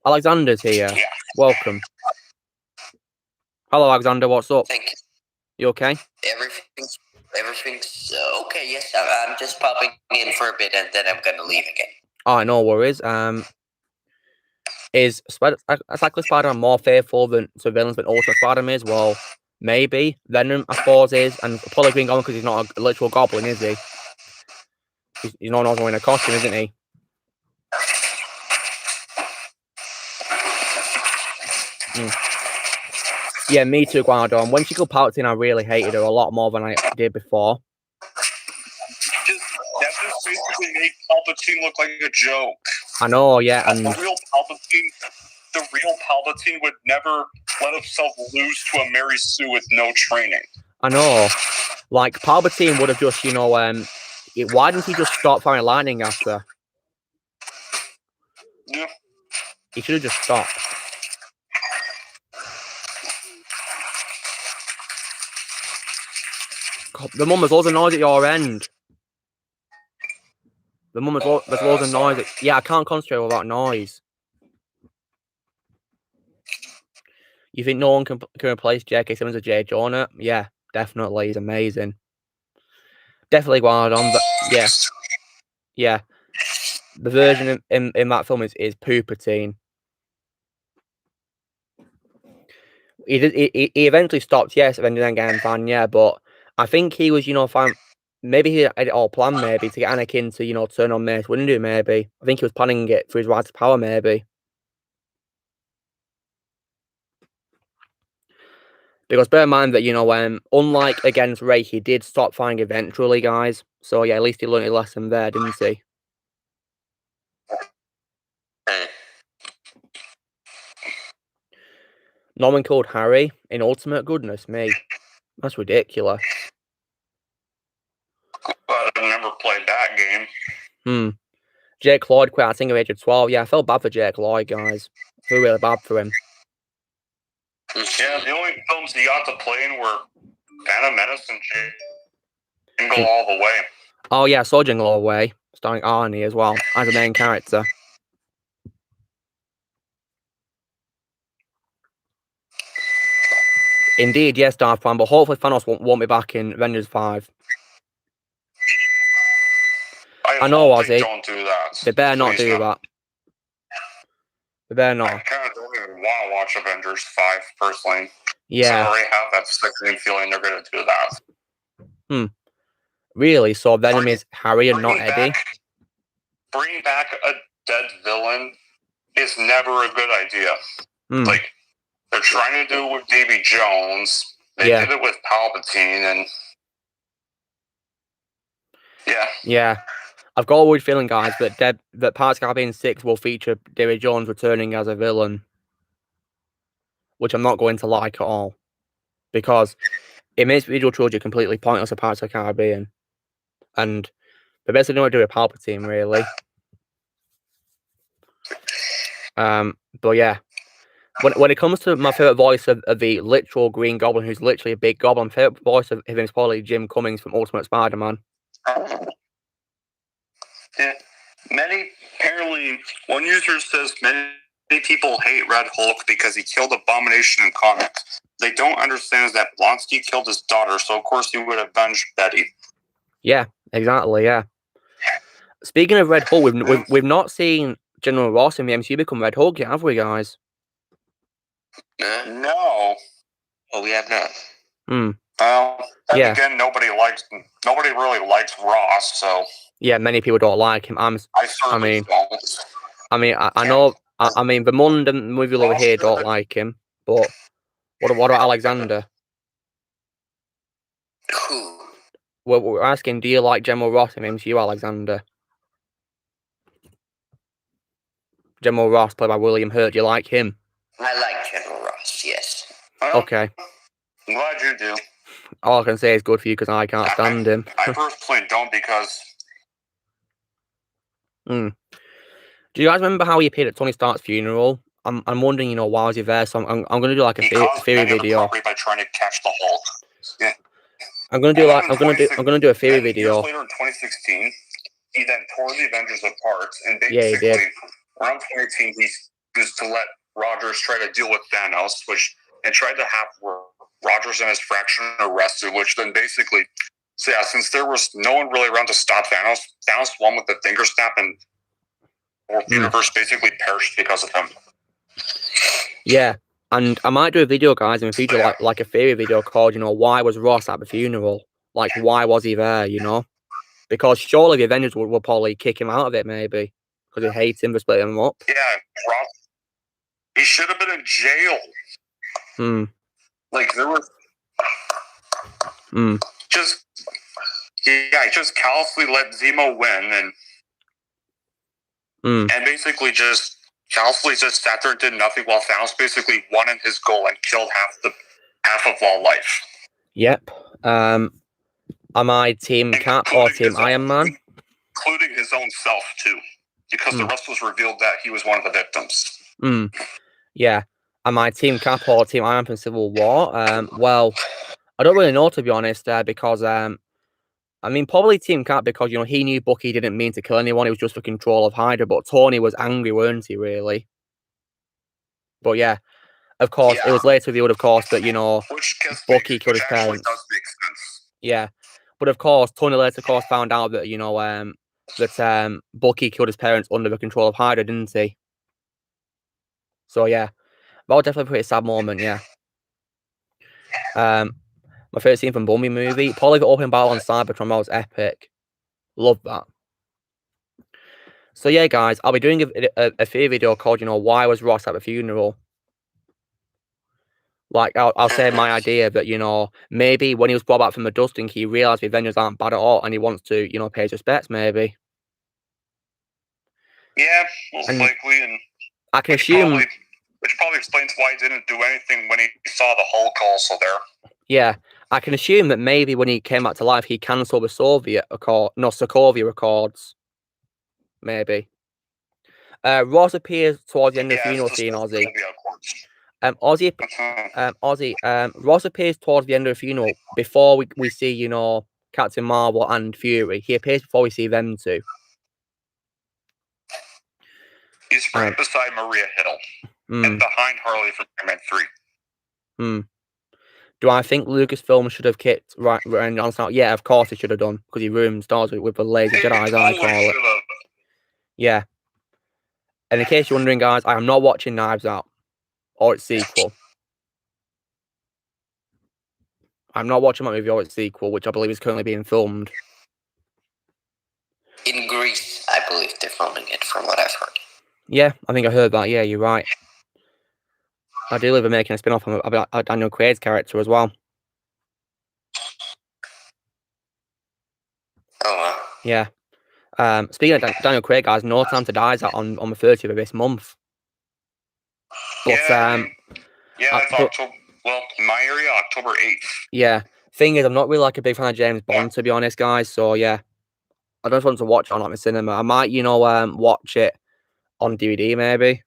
Alexander's here. Yeah. Welcome. Hello, Alexander, what's up? Thank you. You okay? Everything's okay, yes. I'm just popping in for a bit and then I'm going to leave again. Oh, no worries. Is Spider-Man more faithful to villains than Ultimate Spider-Man is? Well, maybe. Venom, I suppose, is. And probably Green Goblin because he's not a literal goblin, is he? He's not also in a costume, isn't he? Yeah, me too, Guanadon. When she got Palpatine, I really hated her a lot more than I did before. That's just Palpatine look like a joke. I know, yeah. And the real Palpatine would never let himself lose to a Mary Sue with no training. I know. Like, Palpatine would have just, you know, why didn't he just stop firing lightning after? Yeah. He should have just stopped. God, the mum, there's loads of noise at your end. The mum, there's loads of noise. Yeah, I can't concentrate without noise. You think no one can replace J.K. Simmons with J. Jonah? Yeah, definitely. He's amazing. Definitely wild on, but yeah. Yeah. The version in that film is Palpatine. He eventually stopped, yes, Avengers Endgame fan, yeah, but I think he was, you know, maybe he had it all planned, maybe, to get Anakin to, you know, turn on Mace Windu, maybe. I think he was planning it for his rise to power, maybe. Because bear in mind that, you know, unlike against Rey, he did stop firing eventually, guys. So, yeah, at least he learned his lesson there, didn't he? Norman called Harry in Ultimate? Goodness me. That's ridiculous. I never played that game. Jake Lloyd quit, I think, at age of 12. Yeah, I felt bad for Jake Lloyd, guys. I feel really bad for him. Yeah, the only films he got to play in were Phantom Menace and Jingle All the Way. Oh, yeah, I saw Jingle All the Way, starring Arnie as well, as a main character. Indeed, yes, Darth Fan, but hopefully Thanos won't be back in Avengers 5. I know, Ozzy. Don't do that. They better not do that. They better not. I kind of don't even want to watch Avengers 5, personally. Yeah. I already have that sickening feeling they're going to do that. Really? So Venom is Harry and not Eddie? Bringing back a dead villain is never a good idea. Like, they're trying to do it with Davy Jones. They did it with Palpatine, and yeah. I've got a weird feeling, guys, that Pirates of the Caribbean 6 will feature Davy Jones returning as a villain, which I'm not going to like at all, because it makes the visual trilogy completely pointless of Pirates of the Caribbean, and they basically don't do with Palpatine, really. But yeah. When it comes to my favourite voice of the literal Green Goblin, who's literally a big goblin, my favourite voice of him is probably Jim Cummings from Ultimate Spider-Man. Yeah. Apparently, one user says many people hate Red Hulk because he killed Abomination in comics. They don't understand that Blonsky killed his daughter, so of course he would avenge Betty. Yeah, exactly, yeah. Speaking of Red Hulk, we've not seen General Ross in the MCU become Red Hulk yet, have we, guys? No. Oh, we have not. Well, again, nobody really likes Ross, so. Yeah, many people don't like him. I know. The Mund and movie over here don't like him, but what about Alexander? Who? We're asking, do you like General Ross in MCU, Alexander? General Ross, played by William Hurt, do you like him? I like General Ross, yes. Okay. I'm glad you do. All I can say is good for you because I can't stand him. I personally don't because... Do you guys remember how he appeared at Tony Stark's funeral? I'm wondering, you know, why was he there? So I'm going to do like a theory video. By trying to catch the Hulk. Yeah. I'm going to do a theory video. Years later in 2016, he then tore the Avengers apart, and basically around 2018 he was to let Rogers try to deal with Thanos, and tried to have Rogers and his fraction arrested, which then basically, since there was no one really around to stop Thanos won with the finger snap, and the universe basically perished because of him. Yeah, and I might do a video, guys, in the future, like a theory video called, you know, why was Ross at the funeral? Like, why was he there, you know? Because surely the Avengers will probably kick him out of it, maybe, because they hate him for splitting him up. Yeah, he should have been in jail. Like, there was... He just callously let Zemo win, and and basically just callously just sat there and did nothing while Thanos basically won in his goal and killed half of all life. Yep. Am I Team Cap or Team Iron Man? Including his own self too, because the rest was revealed that he was one of the victims. Yeah. Am I Team Cap or Team Iron Man from Civil War? Well, I don't really know, to be honest, because I mean, probably Team Cap because, you know, he knew Bucky didn't mean to kill anyone. It was just for control of Hydra. But Tony was angry, weren't he, really? But yeah, of course, it was later revealed, of course, that, you know, Bucky killed his parents. Does make sense. Yeah. But of course, Tony later, of course, found out that, you know, that Bucky killed his parents under the control of Hydra, didn't he? So yeah, that was definitely a pretty sad moment, yeah. My favorite scene from Bumblebee movie, probably the opening battle on Cybertron. That was epic. Love that. So yeah, guys, I'll be doing a free video called, you know, why was Ross at the funeral? Like, I'll say my idea that, you know, maybe when he was brought back from the dusting, he realised the Avengers aren't bad at all, and he wants to, you know, pay his respects, maybe. Yeah, most likely, and I can assume... Which probably explains why he didn't do anything when he saw the Hulk also there. Yeah, I can assume that maybe when he came back to life, he cancelled the Sokovia Accords. Maybe. Ross appears towards the end of the funeral scene, Ozzy. Ross appears towards the end of the funeral before we see, you know, Captain Marvel and Fury. He appears before we see them two. He's right beside Maria Hill. And behind Harley from Iron Man 3. Do I think Lucasfilm should have kicked Ryan Johnson out? Yeah, of course he should have done, because he ruined Star Wars with the lazy Jedi, as I call it. Yeah. And in case you're wondering, guys, I am not watching Knives Out or its sequel. I'm not watching that movie or its sequel, which I believe is currently being filmed. In Greece, I believe they're filming it, from what I've heard. Yeah, I think I heard that. Yeah, you're right. I do believe they're making a spin-off about Daniel Craig's character as well. Oh, wow. Yeah. Speaking of Daniel Craig, guys, No Time to Die is out on the 30th of this month. But, it's October. Well, in my area, October 8th. Yeah. Thing is, I'm not really like a big fan of James Bond, to be honest, guys. So, yeah. I just want to watch it on the cinema. I might, you know, watch it on DVD, maybe.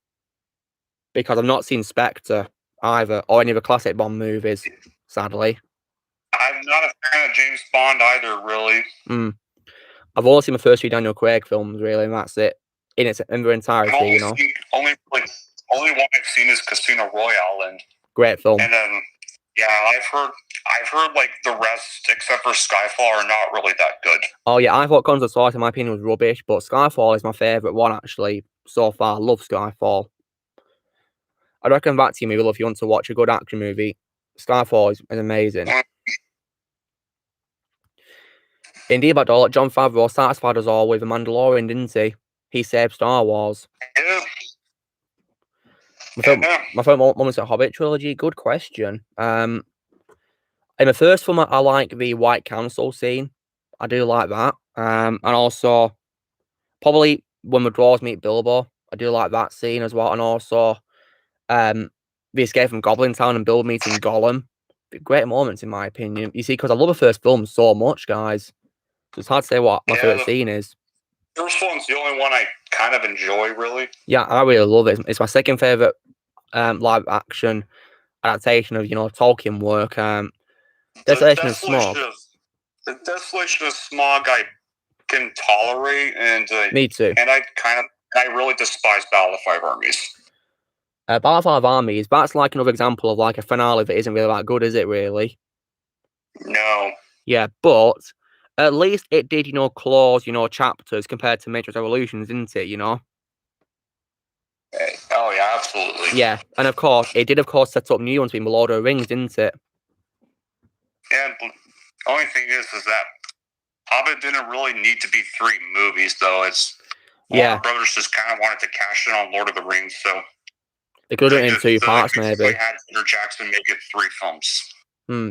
Because I've not seen Spectre either, or any of the classic Bond movies, sadly. I'm not a fan of James Bond either, really. I've only seen the first few Daniel Craig films, really, and that's it. In their entirety, you know. Only one I've seen is Casino Royale, and great film. And then, yeah, I've heard like the rest, except for Skyfall, are not really that good. Oh yeah, I thought Guns of Swords, in my opinion, was rubbish, but Skyfall is my favourite one actually so far. I love Skyfall. I'd recommend that to you, maybe, if you want to watch a good action movie. Skyfall is amazing. Indeed, my dollar, Jon Favreau satisfied us all with The Mandalorian, didn't he? He saved Star Wars. Yeah. My favorite moments at Hobbit trilogy. Good question. In the first film, I like the White Council scene. I do like that. And also, probably when the dwarves meet Bilbo, I do like that scene as well. And also, the escape from Goblin Town and Bilbo meeting Gollum. Great moments, in my opinion. You see, because I love the first film so much, guys. So it's hard to say what my favorite scene is. The first one's the only one I kind of enjoy, really. Yeah, I really love it. It's my second favorite live action adaptation of, you know, Tolkien work. Desolation of Smaug. The Desolation of Smaug I can tolerate, and me too. And I really despise Battle of Five Armies. Battle of Five Armies, that's like another example of like a finale that isn't really that good, is it? Really? No. Yeah, but at least it did, you know, close, you know, chapters compared to Matrix Revolutions, didn't it? You know. Oh yeah, absolutely. Yeah, and of course, it did, of course, set up new ones being the Lord of the Rings, didn't it? Yeah, but the only thing is that Hobbit didn't really need to be 3 movies, though. It's Warner Brothers just kind of wanted to cash in on Lord of the Rings, so they could have done it in 2 parts, maybe. They had Peter Jackson make it 3 films.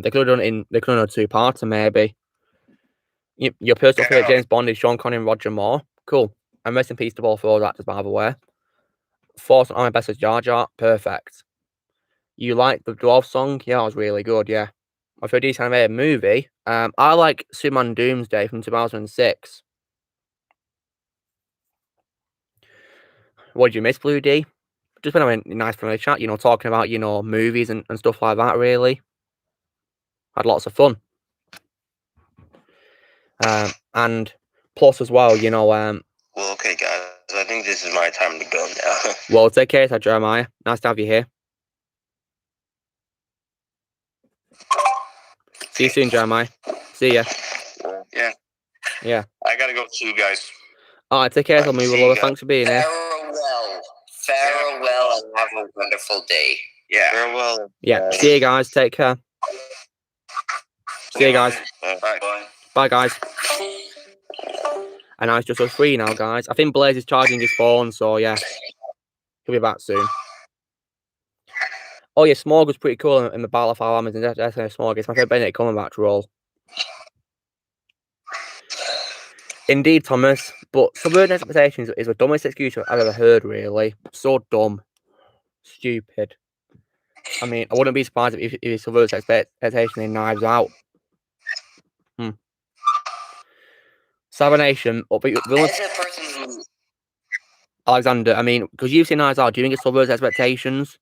They could have done 2 parts, maybe. Your personal favorite James Bond is Sean Connery and Roger Moore. Cool. And rest in peace to both of those actors, by the way. Thoughts on Best as Jar Jar? Perfect. You like the Dwarf song? Yeah, it was really good, yeah. My favorite DC animated movie? I like Superman Doomsday from 2006. What did you miss, Blue D? Just been having a nice friendly chat, talking about, movies and stuff like that, really. Had lots of fun. And plus as well, Well, okay, guys. I think this is my time to go now. Well, take care, Jeremiah. Nice to have you here. See you soon, Jeremiah. See ya. Yeah. Yeah. I gotta go too, guys. Alright, take care, Tommy. Thanks for being here. Farewell, and have a wonderful day. Yeah. Farewell. Yeah. See you guys. Take care. See you guys. Bye. Bye, guys. And now it's just us three now, guys. I think Blaze is charging his phone, so yeah. He'll be back soon. Oh yeah, Smorg was pretty cool in the Battle of Our Amazon. That's Smorg. It's my favourite Benedict Cumberbatch role. Indeed, Thomas. But Subverting Expectations is the dumbest excuse I've ever heard, really. So dumb. Stupid. I mean, I wouldn't be surprised if he subverts expectation in Knives Out. Savernation, Alexander, I mean, because you've seen Knives Out, do you think it subverts expectations?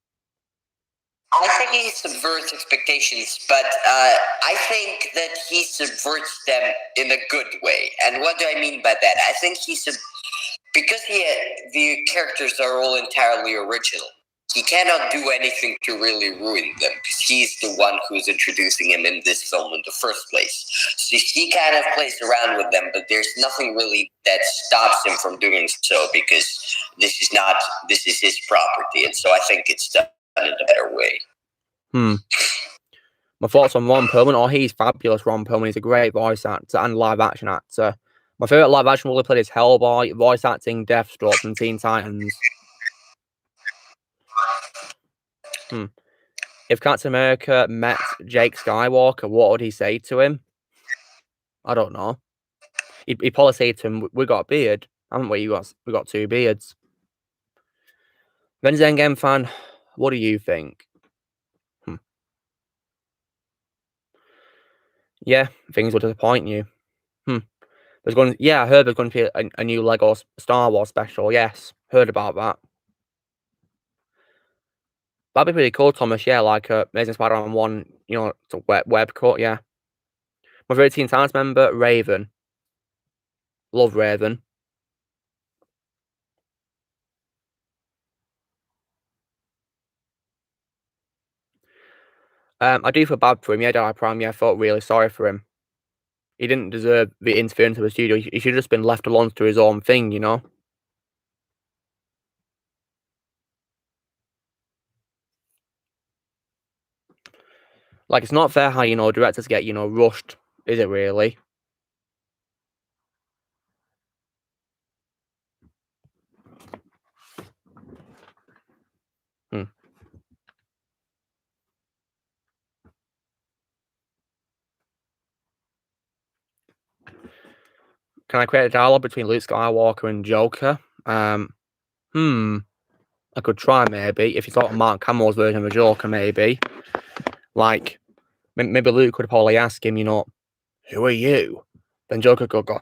I think he subverts expectations, but I think that he subverts them in a good way. And what do I mean by that? I think because the characters are all entirely original, he cannot do anything to really ruin them, because he's the one who's introducing him in this film in the first place. So he kind of plays around with them, but there's nothing really that stops him from doing so, because this is his property, and so I think it's done in a better way. My thoughts on Ron Perlman. Oh, he's fabulous, Ron Perlman. He's a great voice actor and live action actor. My favourite live action role he played is Hellboy, voice acting Deathstroke from Teen Titans. If Captain America met Jake Skywalker, what would he say to him? I don't know. He'd probably say to him, "We got a beard, haven't we? We got two beards." Avengers Endgame fan, what do you think? Yeah, things will disappoint you. I heard there's going to be a new Lego Star Wars special. Yes, heard about that. That'd be pretty cool, Thomas. Yeah, like Amazing Spider-Man 1, it's a web cut, yeah. My favorite Teen Titans member, Raven. Love Raven. I do feel bad for him. Yeah, I Prime. Yeah, I felt really sorry for him. He didn't deserve the interference of the studio. He should have just been left alone to his own thing, Like, it's not fair how, directors get, rushed, is it really? Can I create a dialogue between Luke Skywalker and Joker? I could try, maybe. If you thought of Mark Hamill's version of the Joker, maybe. Like, maybe Luke could probably ask him, who are you? Then Joker could go,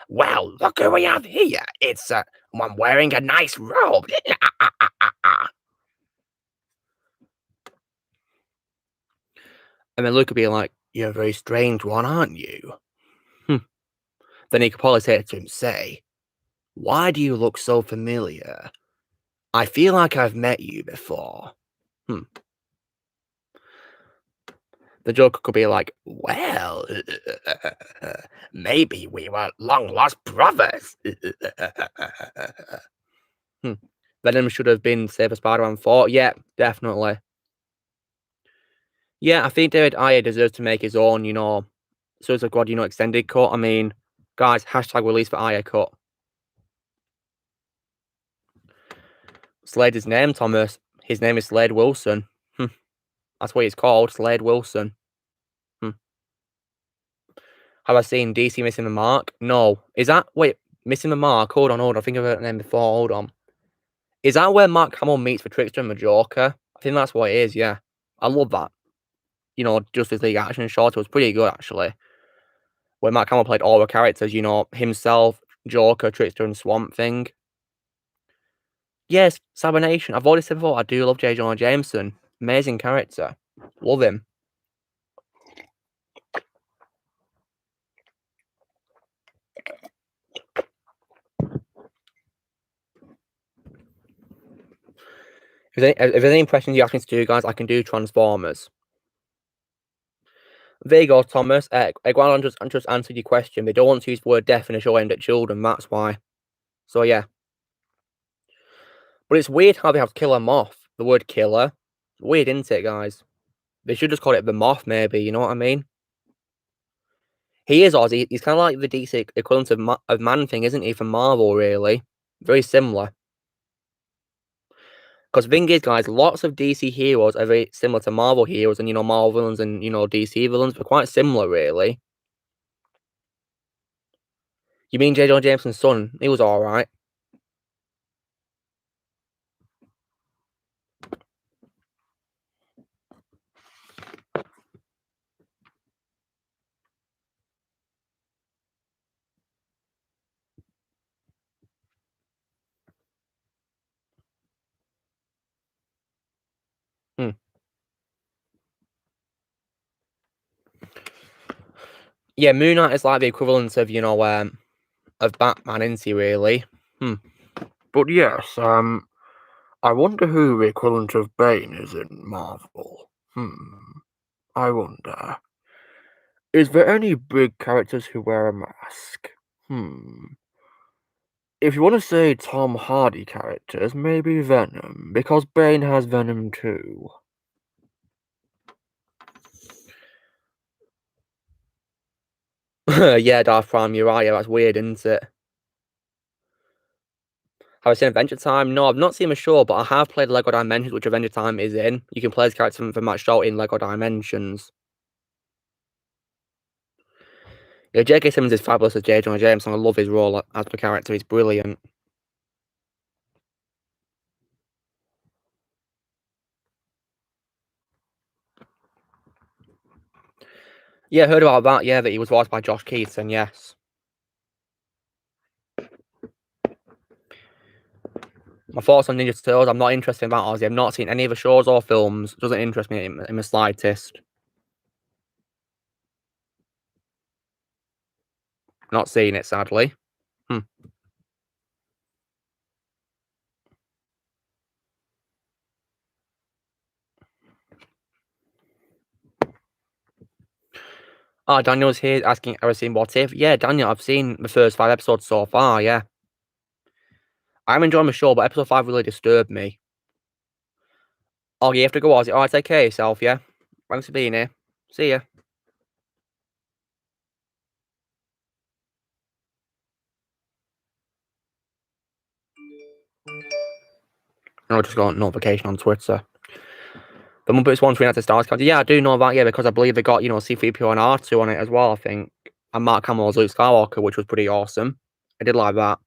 well, look who we have here. It's, I'm wearing a nice robe. And then Luke could be like, you're a very strange one, aren't you? Then he could probably say it to him, why do you look so familiar? I feel like I've met you before. The Joker could be like, well, maybe we were long-lost brothers. Venom should have been Save a Spider-Man 4. Yeah, definitely. Yeah, I think David Ayer deserves to make his own, Suicide Squad, extended cut. I mean, guys, hashtag release for Ayer cut. Slade's name, Thomas. His name is Slade Wilson. That's what he's called, Slade Wilson. Have I seen DC missing the mark? No. Is that... Wait, Missing the Mark. Hold on. I think I've heard the name before. Hold on. Is that where Mark Hamill meets the Trickster and the Joker? I think that's what it is, yeah. I love that. You know, Justice League action short. It was pretty good, actually. Where Mark Hamill played all the characters, you know, himself, Joker, Trickster, and Swamp Thing. Yes, Sabination. I've already said before, I do love J. Jonah Jameson. Amazing character. Love him. If there's any impressions you ask me to do, guys, I can do Transformers. There you go, Thomas. Iguana just answered your question. They don't want to use the word death in a show aimed at children, that's why. So, yeah. But it's weird how they have Killer Moth. The word killer. Weird, isn't it, guys? They should just call it the Moth, maybe. You know what I mean? He is Ozzy. He's kind of like the DC equivalent of Man-Thing, isn't he, from Marvel, really? Very similar. Because the thing is, guys, lots of DC heroes are very similar to Marvel heroes and, you know, Marvel villains and, you know, DC villains. They're quite similar, really. You mean J. Jonah Jameson's son? He was alright. Yeah, Moon Knight is like the equivalent of, you know, of Batman, isn't he, really? But yes, I wonder who the equivalent of Bane is in Marvel. I wonder. Is there any big characters who wear a mask? If you want to say Tom Hardy characters, maybe Venom, because Bane has Venom too. Yeah, Darth Prime, you're right. Yeah, that's weird, isn't it? Have I seen Adventure Time? No, I've not seen the show, but I have played Lego Dimensions, which Adventure Time is in. You can play as characters from that show in Lego Dimensions. Yeah, J.K. Simmons is fabulous as J. Jonah Jameson. I love his role as the character. He's brilliant. Yeah, I heard about that. Yeah, that he was voiced by Josh Keaton. Yes. My thoughts on Ninja Turtles. I'm not interested in that, Ozzy. I've not seen any of the shows or films. It doesn't interest me in the slightest. Not seen it, sadly. Oh, Daniel's here asking, have I seen What If? Yeah, Daniel, I've seen the first 5 episodes so far, yeah. I'm enjoying the show, but episode 5 really disturbed me. Oh, you have to go, Ozzy. Alright, take care of yourself, yeah? Thanks for being here. See ya. I just got a notification on Twitter. The Muppets one tweeting at the Stars Council. Yeah, I do know that, yeah, because I believe they got, you know, C-3PO and R2 on it as well, I think. And Mark Hamill as Luke Skywalker, which was pretty awesome. I did like that.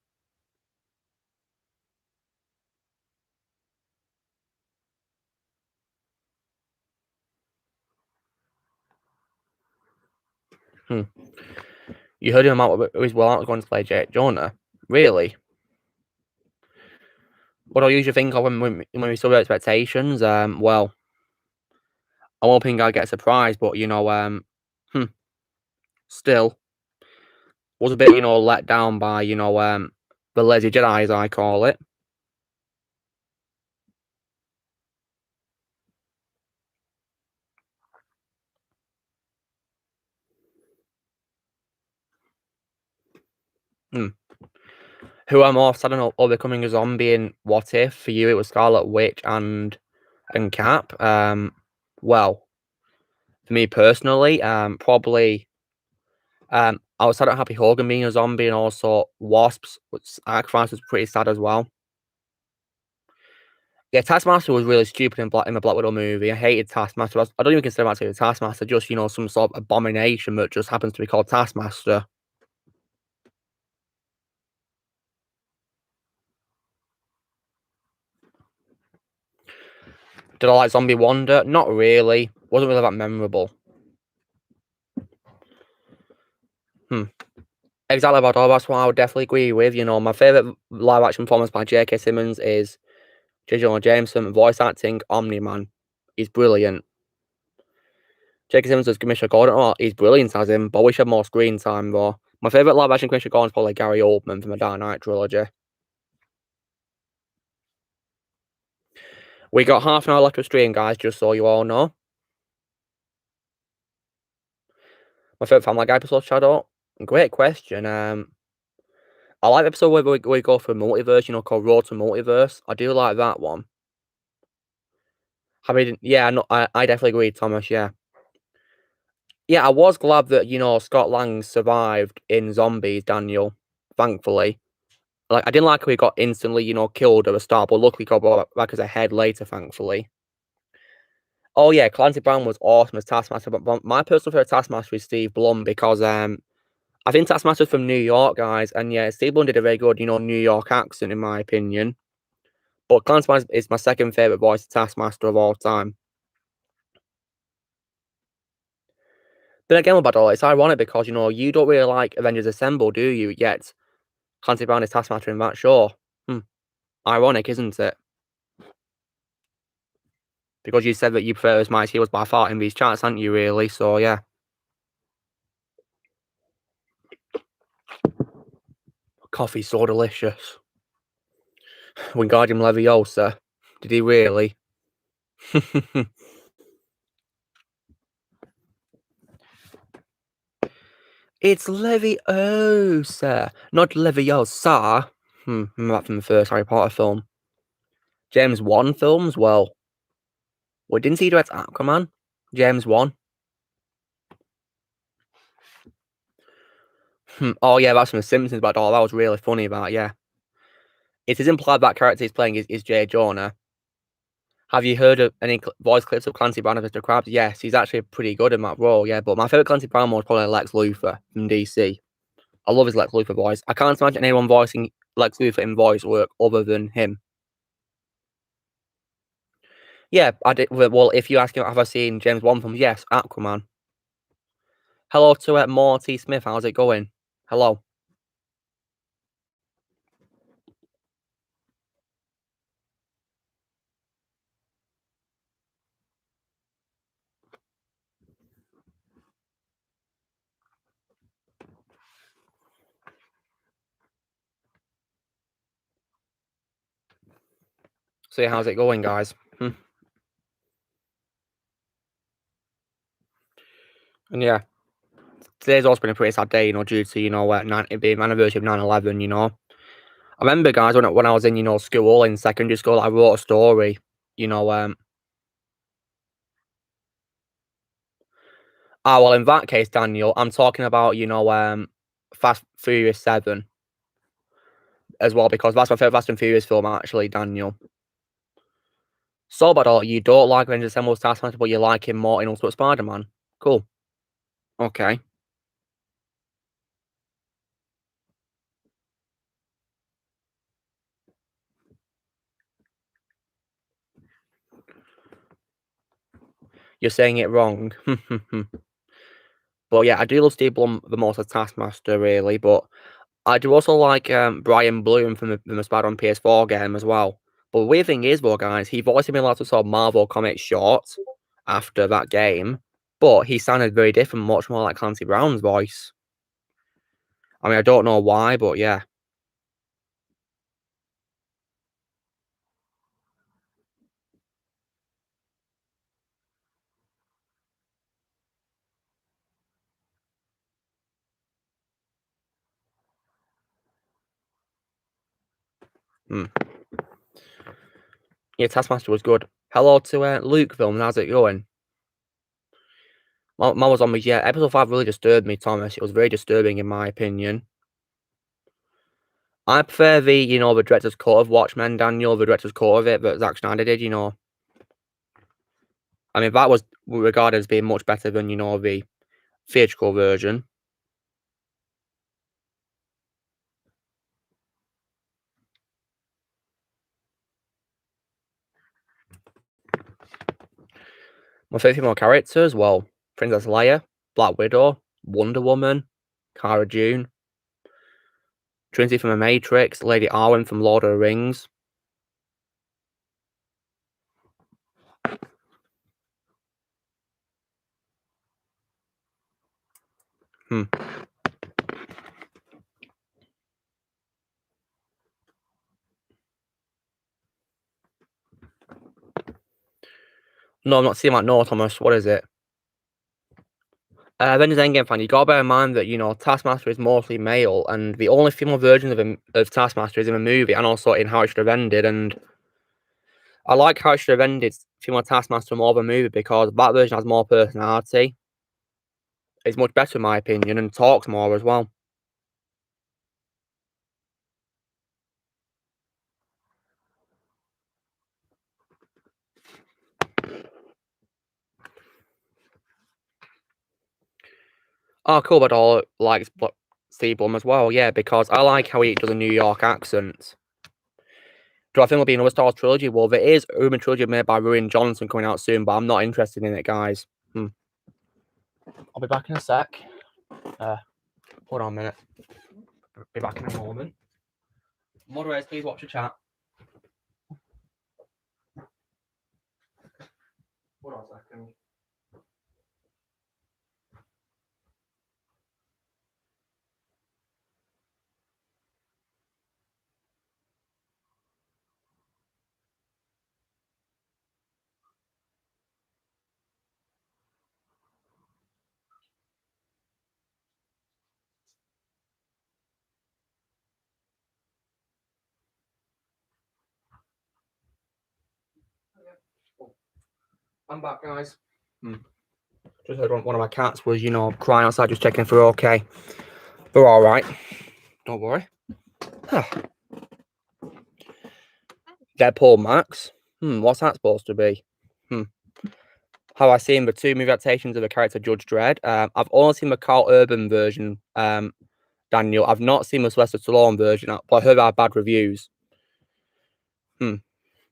You heard him out as well going to play Jonah? Really? What I usually think of when we saw expectations, well, I'm hoping I get surprised, but, you know, still was a bit, you know, let down by, you know, the lazy Jedi, as I call it. Who I'm off, I don't know, becoming a zombie in What If? For you, it was Scarlet Witch and Cap. Well, for me personally, probably, I was sad at Happy Hogan being a zombie, and also Wasp's sacrifice was pretty sad as well. Yeah, Taskmaster was really stupid in the Black Widow movie. I hated Taskmaster. I don't even consider that to be a Taskmaster, just, you know, some sort of abomination that just happens to be called Taskmaster. Did I like Zombie Wonder? Not really. Wasn't really that memorable. Exactly about all. That's what I would definitely agree with. You know, my favourite live action performance by J.K. Simmons is J. Jonah Jameson. Voice acting, Omni-Man. He's brilliant. J.K. Simmons as Commissioner Gordon. Oh, he's brilliant as him, but I wish he had more screen time, though. My favourite live action Commissioner Gordon is probably Gary Oldman from the Dark Knight trilogy. We got half an hour left of stream, guys, just so you all know. My favourite Family Guy episode, Shadow? Great question. I like the episode where we go for multiverse, you know, called Road to Multiverse. I do like that one. Yeah, no, I definitely agree, Thomas, yeah. Yeah, I was glad that, you know, Scott Lang survived in Zombies, Daniel, thankfully. Like, I didn't like how he got instantly, you know, killed at the start, but luckily got brought back as a head later, thankfully. Oh, yeah, Clancy Brown was awesome as Taskmaster, but my personal favorite Taskmaster is Steve Blum because, I think Taskmaster's from New York, guys, and yeah, Steve Blum did a very good, you know, New York accent, in my opinion. But Clancy Brown is my second favorite voice of Taskmaster of all time. But again, about all, it's ironic because, you know, you don't really like Avengers Assemble, do you? Yet, Clancy Brown is Taskmaster in that show. Ironic, isn't it? Because you said that you prefer as Mighty Heroes by far in these charts, haven't you, really? So, yeah. Coffee's so delicious. Wingardium Leviosa. Did he really? It's Leviosa, not Leviosa. That from the first Harry Potter film. James Wan films? Well, didn't he direct Aquaman? James Wan. Oh, yeah, that's from The Simpsons, but that was really funny about, yeah. It is implied that character he's playing is J. Jonah. Have you heard of any voice clips of Clancy Brown as Mr. Krabs? Yes, he's actually pretty good in that role, yeah. But my favourite Clancy Brown one was probably Lex Luthor from DC. I love his Lex Luthor voice. I can't imagine anyone voicing Lex Luthor in voice work other than him. Yeah, I did. Well, if you ask him, have I seen James Wan films? Yes, Aquaman. Hello to Morty Smith. How's it going? Hello. So, how's it going, guys? And yeah, today's also been a pretty sad day, you know, due to, you know, it being the anniversary of 9/11, you know. I remember, guys, when I was in, you know, school, in secondary school, I wrote a story, you know, well, in that case, Daniel, I'm talking about, you know, Fast Furious 7 as well, because that's my favourite Fast and Furious film, actually, Daniel. So, but you don't like Avengers Assemble's Taskmaster, but you like him more in Ultimate Spider-Man. Cool. Okay. You're saying it wrong. But yeah, I do love Steve Blum the most as Taskmaster, really. But I do also like Brian Bloom from the Spider-Man PS4 game as well. But the weird thing is, though, guys, he voiced him in lots of sort of Marvel comic shorts after that game. But he sounded very different, much more like Clancy Brown's voice. I mean, I don't know why, but yeah. Yeah, Taskmaster was good. Hello to Luke Film. How's it going? Mine was on me. Yeah, episode 5 really disturbed me, Thomas. It was very disturbing, in my opinion. I prefer the, you know, the director's cut of Watchmen, Daniel, the director's cut of it that Zack Snyder did, you know. I mean, that was regarded as being much better than, you know, the theatrical version. My favourite female characters, well, Princess Leia, Black Widow, Wonder Woman, Cara Dune, Trinity from The Matrix, Lady Arwen from Lord of the Rings. No, I'm not seeing that. No, Thomas. What is it? Avengers Endgame fan, you gotta bear in mind that, you know, Taskmaster is mostly male, and the only female version of Taskmaster is in the movie and also in How It Should Have Ended, and I like How It Should Have Ended female Taskmaster more of a movie because that version has more personality. It's much better in my opinion and talks more as well. Oh, cool, but I like Steve Blum as well, yeah, because I like how he does a New York accent. Do I think there'll be another Star Wars trilogy? Well, there is a Ruben trilogy made by Rian Johnson coming out soon, but I'm not interested in it, guys. I'll be back in a sec. Hold on a minute. I'll be back in a moment. Moderators, please watch the chat. Hold on a second. I'm back, guys. Just heard one of my cats was, you know, crying outside, just checking if we're okay. We're all right. Don't worry. Deadpool Max. What's that supposed to be? Have I seen the 2 movie adaptations of the character Judge Dredd? I've only seen the Carl Urban version, Daniel. I've not seen the Sylvester Stallone version, but I heard I have bad reviews.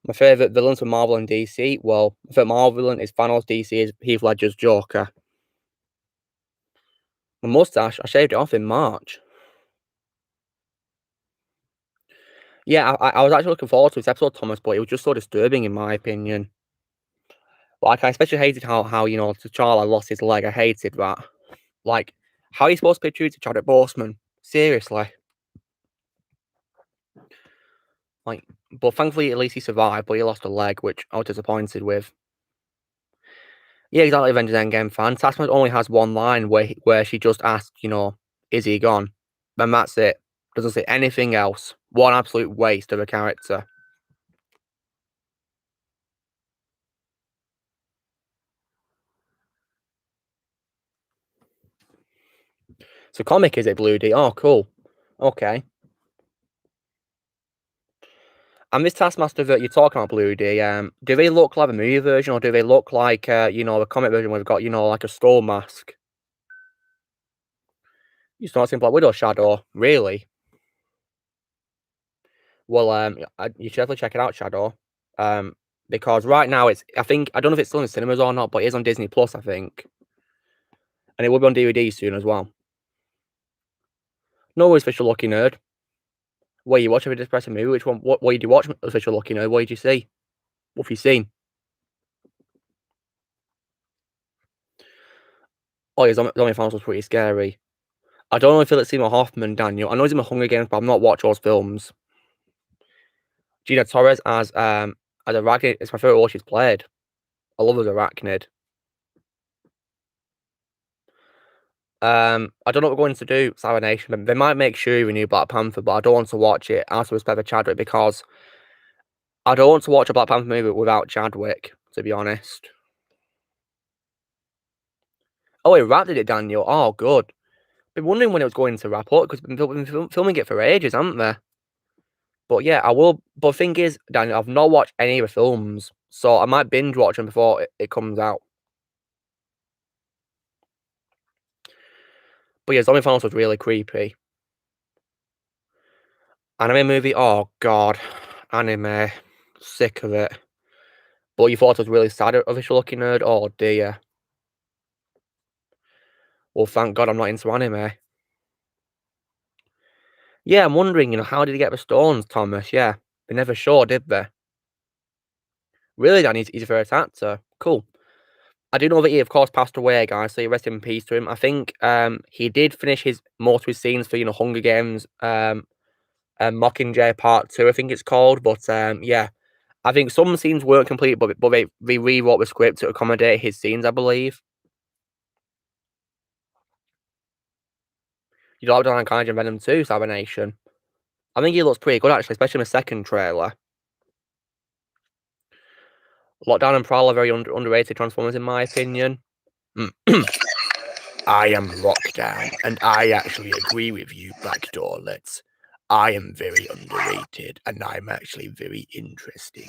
My favourite villains from Marvel and DC? Well, my favourite Marvel villain is Thanos, DC is Heath Ledger's Joker. My moustache, I shaved it off in March. Yeah, I was actually looking forward to this episode, Thomas, but it was just so disturbing in my opinion. Like, I especially hated how you know, T'Challa lost his leg. I hated that. Like, how are you supposed to be true to Chadwick Boseman? Seriously. Like, but thankfully, at least he survived, but he lost a leg, which I was disappointed with. Yeah, exactly, Avengers Endgame fan. Taskmaster only has one line where she just asks, you know, is he gone? Then that's it. Doesn't say anything else. What an absolute waste of a character. So comic, is it, Blue D? Oh, cool. Okay. And this Taskmaster that you're talking about, Blue D, do they look like the movie version, or do they look like, you know, the comic version where they've got, you know, like a skull mask? You start seeing Black Widow Shadow, really? Well, you should definitely check it out, Shadow. Because right now I don't know if it's still in cinemas or not, but it is on Disney Plus, I think. And it will be on DVD soon as well. No worries, Official Lucky Nerd. Wait, you watch every depressing movie? Which one? What did you watch, Official Lucky Nerd? What did you see? What have you seen? Oh, yeah, Zombie Farms was pretty scary. I don't know if it's Seymour Hoffman, Daniel. I know he's in the Hunger Games, but I've not watched those films. Gina Torres as Arachnid. It's my favorite role she's played. I love her as Arachnid. I don't know what we're going to do, Sour Nation, but they might make Shuri a new Black Panther, but I don't want to watch it out of respect for Chadwick because I don't want to watch a Black Panther movie without Chadwick, to be honest. Oh, he wrapped it, Daniel. Oh, good. Been wondering when it was going to wrap up because we've been filming it for ages, haven't they? But yeah, I will. But the thing is, Daniel, I've not watched any of the films, so I might binge watch them before it comes out. But yeah, Zombie Finals was really creepy. Anime movie? Oh, God. Anime. Sick of it. But you thought it was really sad official looking nerd? Oh dear. Well, thank God I'm not into anime. Yeah, I'm wondering, how did he get the stones, Thomas? Yeah, they never showed, did they? Really, Dan, he's a favorite actor. Cool. I do know that he, of course, passed away, guys, so rest in peace to him. I think he did finish most of his scenes for, Hunger Games, Mockingjay Part 2, I think it's called. But, yeah, I think some scenes weren't complete, but they rewrote the script to accommodate his scenes, I believe. You like Dan Kaiji and Venom 2, Sabanation? I think he looks pretty good, actually, especially in the second trailer. Lockdown and Prowl are very underrated Transformers, in my opinion. I am Lockdown, and I actually agree with you, Backdoorlets. I am very underrated, and I'm actually very interesting.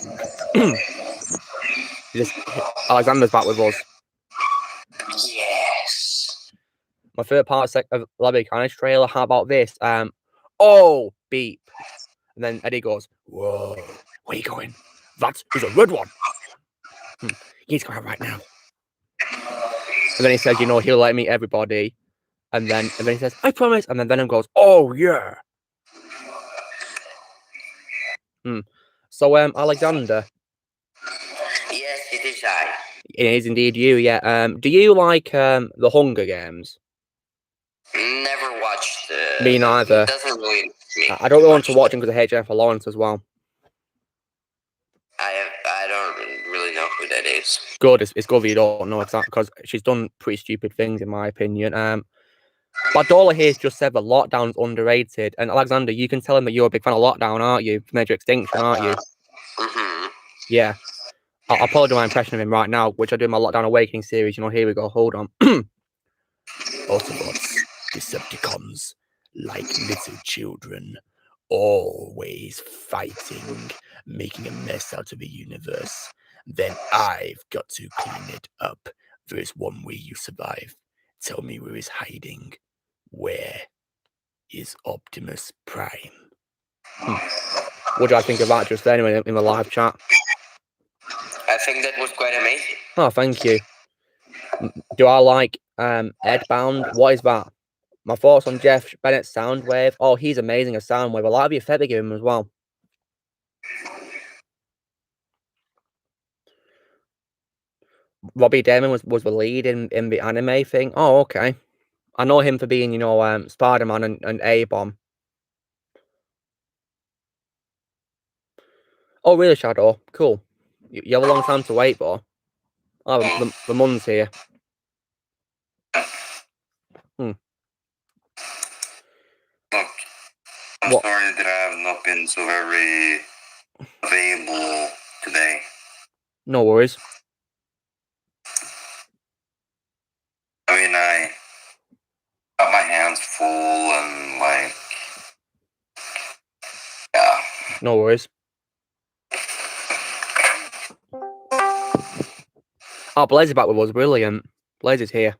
Alexander's back with us. Yes. My favourite part of Labby Carnage trailer, how about this? Oh, beep. And then Eddie goes, whoa, where are you going? That is a red one. He's going out right now. And then he says, he'll let me everybody. And then he says, I promise. And then Venom goes, oh, yeah. So, Alexander. Yes, it is I. It is indeed you, yeah. Do you like the Hunger Games? Never watched. Me neither. It doesn't really interest me. I don't really want to watch him because I hate Jennifer Lawrence as well. I don't really know who that is. Good, it's good that you don't know exactly, because she's done pretty stupid things, in my opinion. But Dola here just said that Lockdown's underrated. And Alexander, you can tell him that you're a big fan of Lockdown, aren't you? Major Extinction, aren't you? Mm-hmm. Yeah. I'll probably do my impression of him right now, which I do in my Lockdown Awakening series. Here we go. Hold on. Autobots, Decepticons, like little children, always fighting, making a mess out of the universe. Then I've got to clean it up. There is one way you survive. Tell me where he's hiding. Where is Optimus Prime? What do I think of that just then in the live chat? I think that was quite amazing. Oh, thank you. Do I like Earthbound? What is that? My thoughts on Jeff Bennett's Soundwave. Oh, he's amazing as Soundwave. I like the effect they give him as well. Robbie Damon was the lead in the anime thing. Oh, okay. I know him for being, Spider-Man and A-Bomb. Oh, really, Shadow? Cool. You have a long time to wait, though. Oh, the mum's here. Look, I'm sorry that I have not been so very available today. No worries. I mean, I got my hands full and, yeah. No worries. Oh, Blaze is back with us. Brilliant. Blaze is here.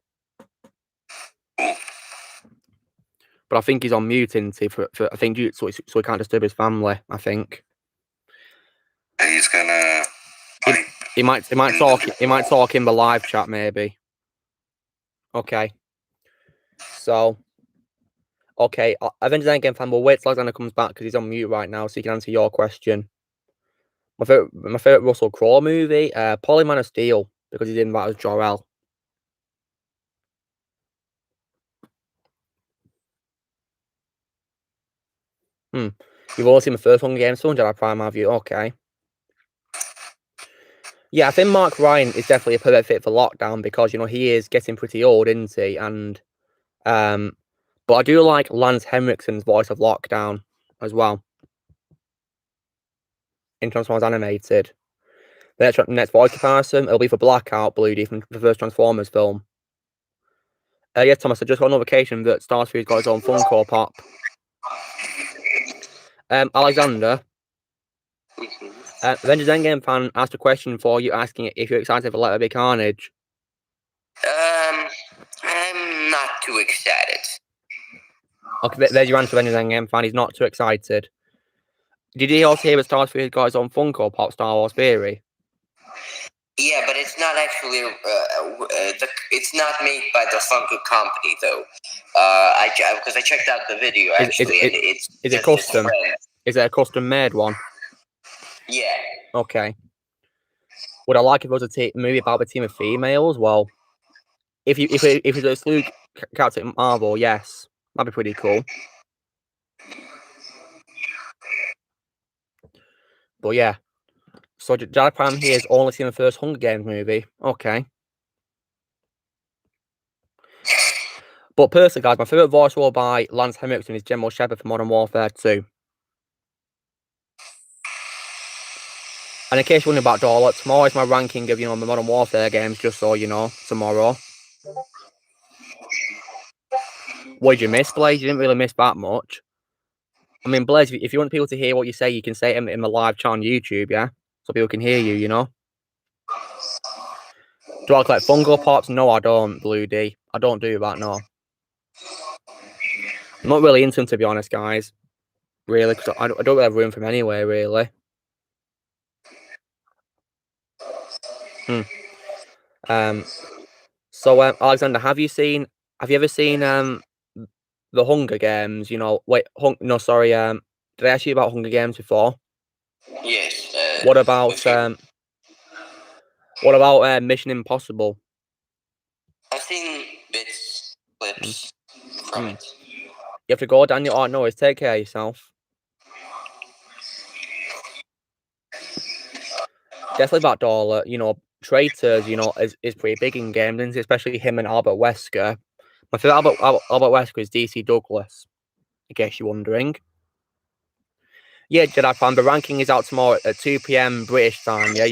But I think he's on mute, isn't he? I think so he can't disturb his family. I think He's gonna. He might talk in the live chat, maybe. Okay. So. Okay, Avengers Endgame fan. We'll wait till Alexander comes back because he's on mute right now, so he can answer your question. My favorite Russell Crowe movie, Polly Man of Steel, because he's in that as Jor-El. You've all seen the first Hunger Games film, Jedi Prime, have you? Okay. Yeah, I think Mark Ryan is definitely a perfect fit for Lockdown because, he is getting pretty old, isn't he? And, but I do like Lance Henriksen's voice of Lockdown as well. In Transformers Animated. The next voice comparison, it'll be for Blackout Blue from the first Transformers film. Yeah, Thomas, I just got a notification that Starsfield's got his own Funko Pop. Alexander, Avengers Endgame fan asked a question for you, asking if you're excited for Let There Be Carnage. I'm not too excited. Okay, there's your answer, Avengers Endgame fan. He's not too excited. Did you also hear that Starsfield got his own Funko Pop Star Wars Theory? Yeah, but it's not actually. It's not made by the Funko Company, though. Because I checked out the video actually, is it custom? Is it a custom made one? Yeah. Okay. Would I like if it was a movie about a team of females? Well, if it's a slew Captain Marvel, yes, that'd be pretty cool. But yeah, so Jedi Prime here has only seen the first Hunger Games movie. Okay. But personally, guys, my favourite voice role by Lance Henriksen is General Shepard for Modern Warfare 2. And in case you're wondering about Dorlet, tomorrow is my ranking of, the Modern Warfare games, just so you know, tomorrow. What did you miss, Blaze? You didn't really miss that much. I mean, Blaze, if you want people to hear what you say, you can say it in my live chat on YouTube, yeah? So people can hear you, you know? Do I collect Funko Pops? No, I don't, Blue D. I don't do that, no. I'm not really into them, to be honest, guys. Really, because I don't really have room for them anyway, really. So, Alexander, have you ever seen the Hunger Games? Wait, no, sorry. Did I ask you about Hunger Games before? Yes. What about Mission Impossible? I've seen bits, clips from it. You have to go, Daniel. Oh, no, take care of yourself. Definitely about Dorlet, Traitors, is pretty big in games, especially him and Albert Wesker. My favorite Albert Wesker is DC Douglas, in case you're wondering. Yeah, Jedi Prime, the ranking is out tomorrow at 2 p.m. British time, yeah,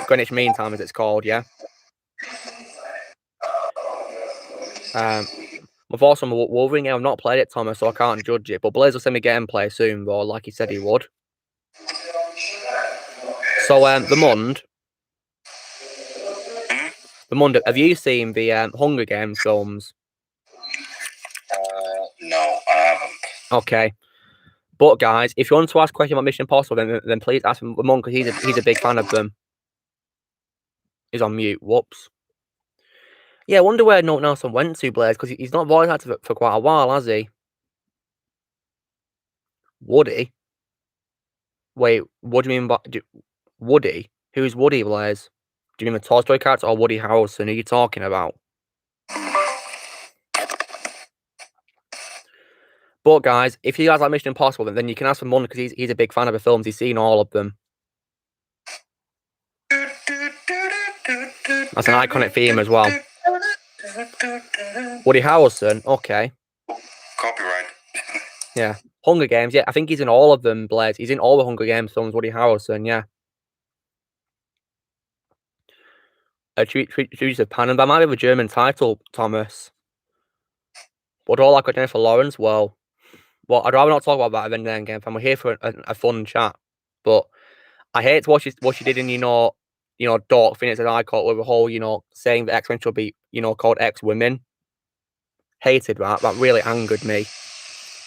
Greenwich Mean Time, as it's called, yeah. My thoughts on Wolverine game, I've not played it, Thomas, so I can't judge it, but Blaze will send me gameplay soon, though, like he said he would. So, the Mund, have you seen the Hunger Games films? No, I haven't. Okay. But, guys, if you want to ask a question about Mission Impossible, then please ask him, Mund, because he's a big fan of them. He's on mute. Whoops. Yeah, I wonder where Note Nelson went to, Blaze, because he's not voice acted for quite a while, has he? Woody? Wait, what do you mean by... Woody? Who's Woody, Blaze? Do you mean the Toy Story character or Woody Harrelson? Who are you talking about? But, guys, if you guys like Mission Impossible, then you can ask for Mund, because he's a big fan of the films. He's seen all of them. That's an iconic theme as well. Woody Harrelson, okay. Copyright. Yeah. Hunger Games, yeah. I think he's in all of them, Blaze. He's in all the Hunger Games films, Woody Harrelson, yeah. Trees of Panem. That might have a German title, Thomas. But all like Jennifer Lawrence, well, I'd rather not talk about that event Endgame fan. We're here for a fun chat. But I hate what she did in, Dark Phoenix, as I call it, with the whole, saying that X-Men should be, called X-Women. Hated that. That really angered me.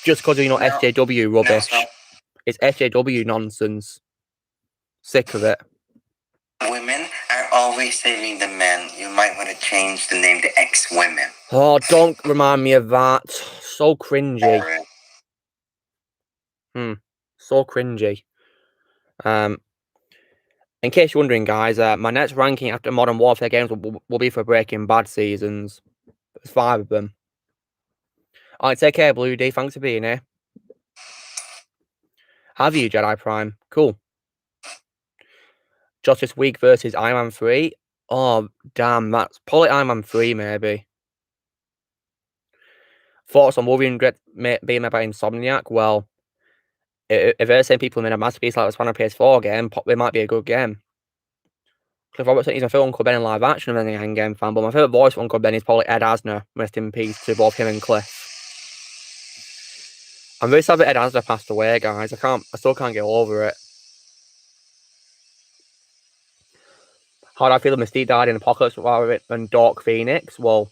Just because of, SJW rubbish. It's SJW nonsense. Sick of it. Women are always saving the men. You might want to change the name to X-Women. Oh, don't remind me of that. So cringy. So cringy. In case you're wondering, guys, my next ranking after Modern Warfare games will be for Breaking Bad seasons. There's 5 of them. Alright, take care, Blue D. Thanks for being here. Have you, Jedi Prime? Cool. Justice League versus Iron Man 3. Oh, damn, that's probably Iron Man 3, maybe. Thoughts on Wolverine being made by Insomniac? Well, if they're the same people made a masterpiece like the Spider-Man PS4 game, it might be a good game. Cliff Robertson is my favourite Uncle Ben in live action of any Endgame fan, but my favourite voice for Uncle Ben is probably Ed Asner. Rest in peace to both him and Cliff. I'm very sad that Ed Asner passed away, guys. I still can't get over it. How do I feel if Mystique died in Apocalypse rather than Dark Phoenix? Well,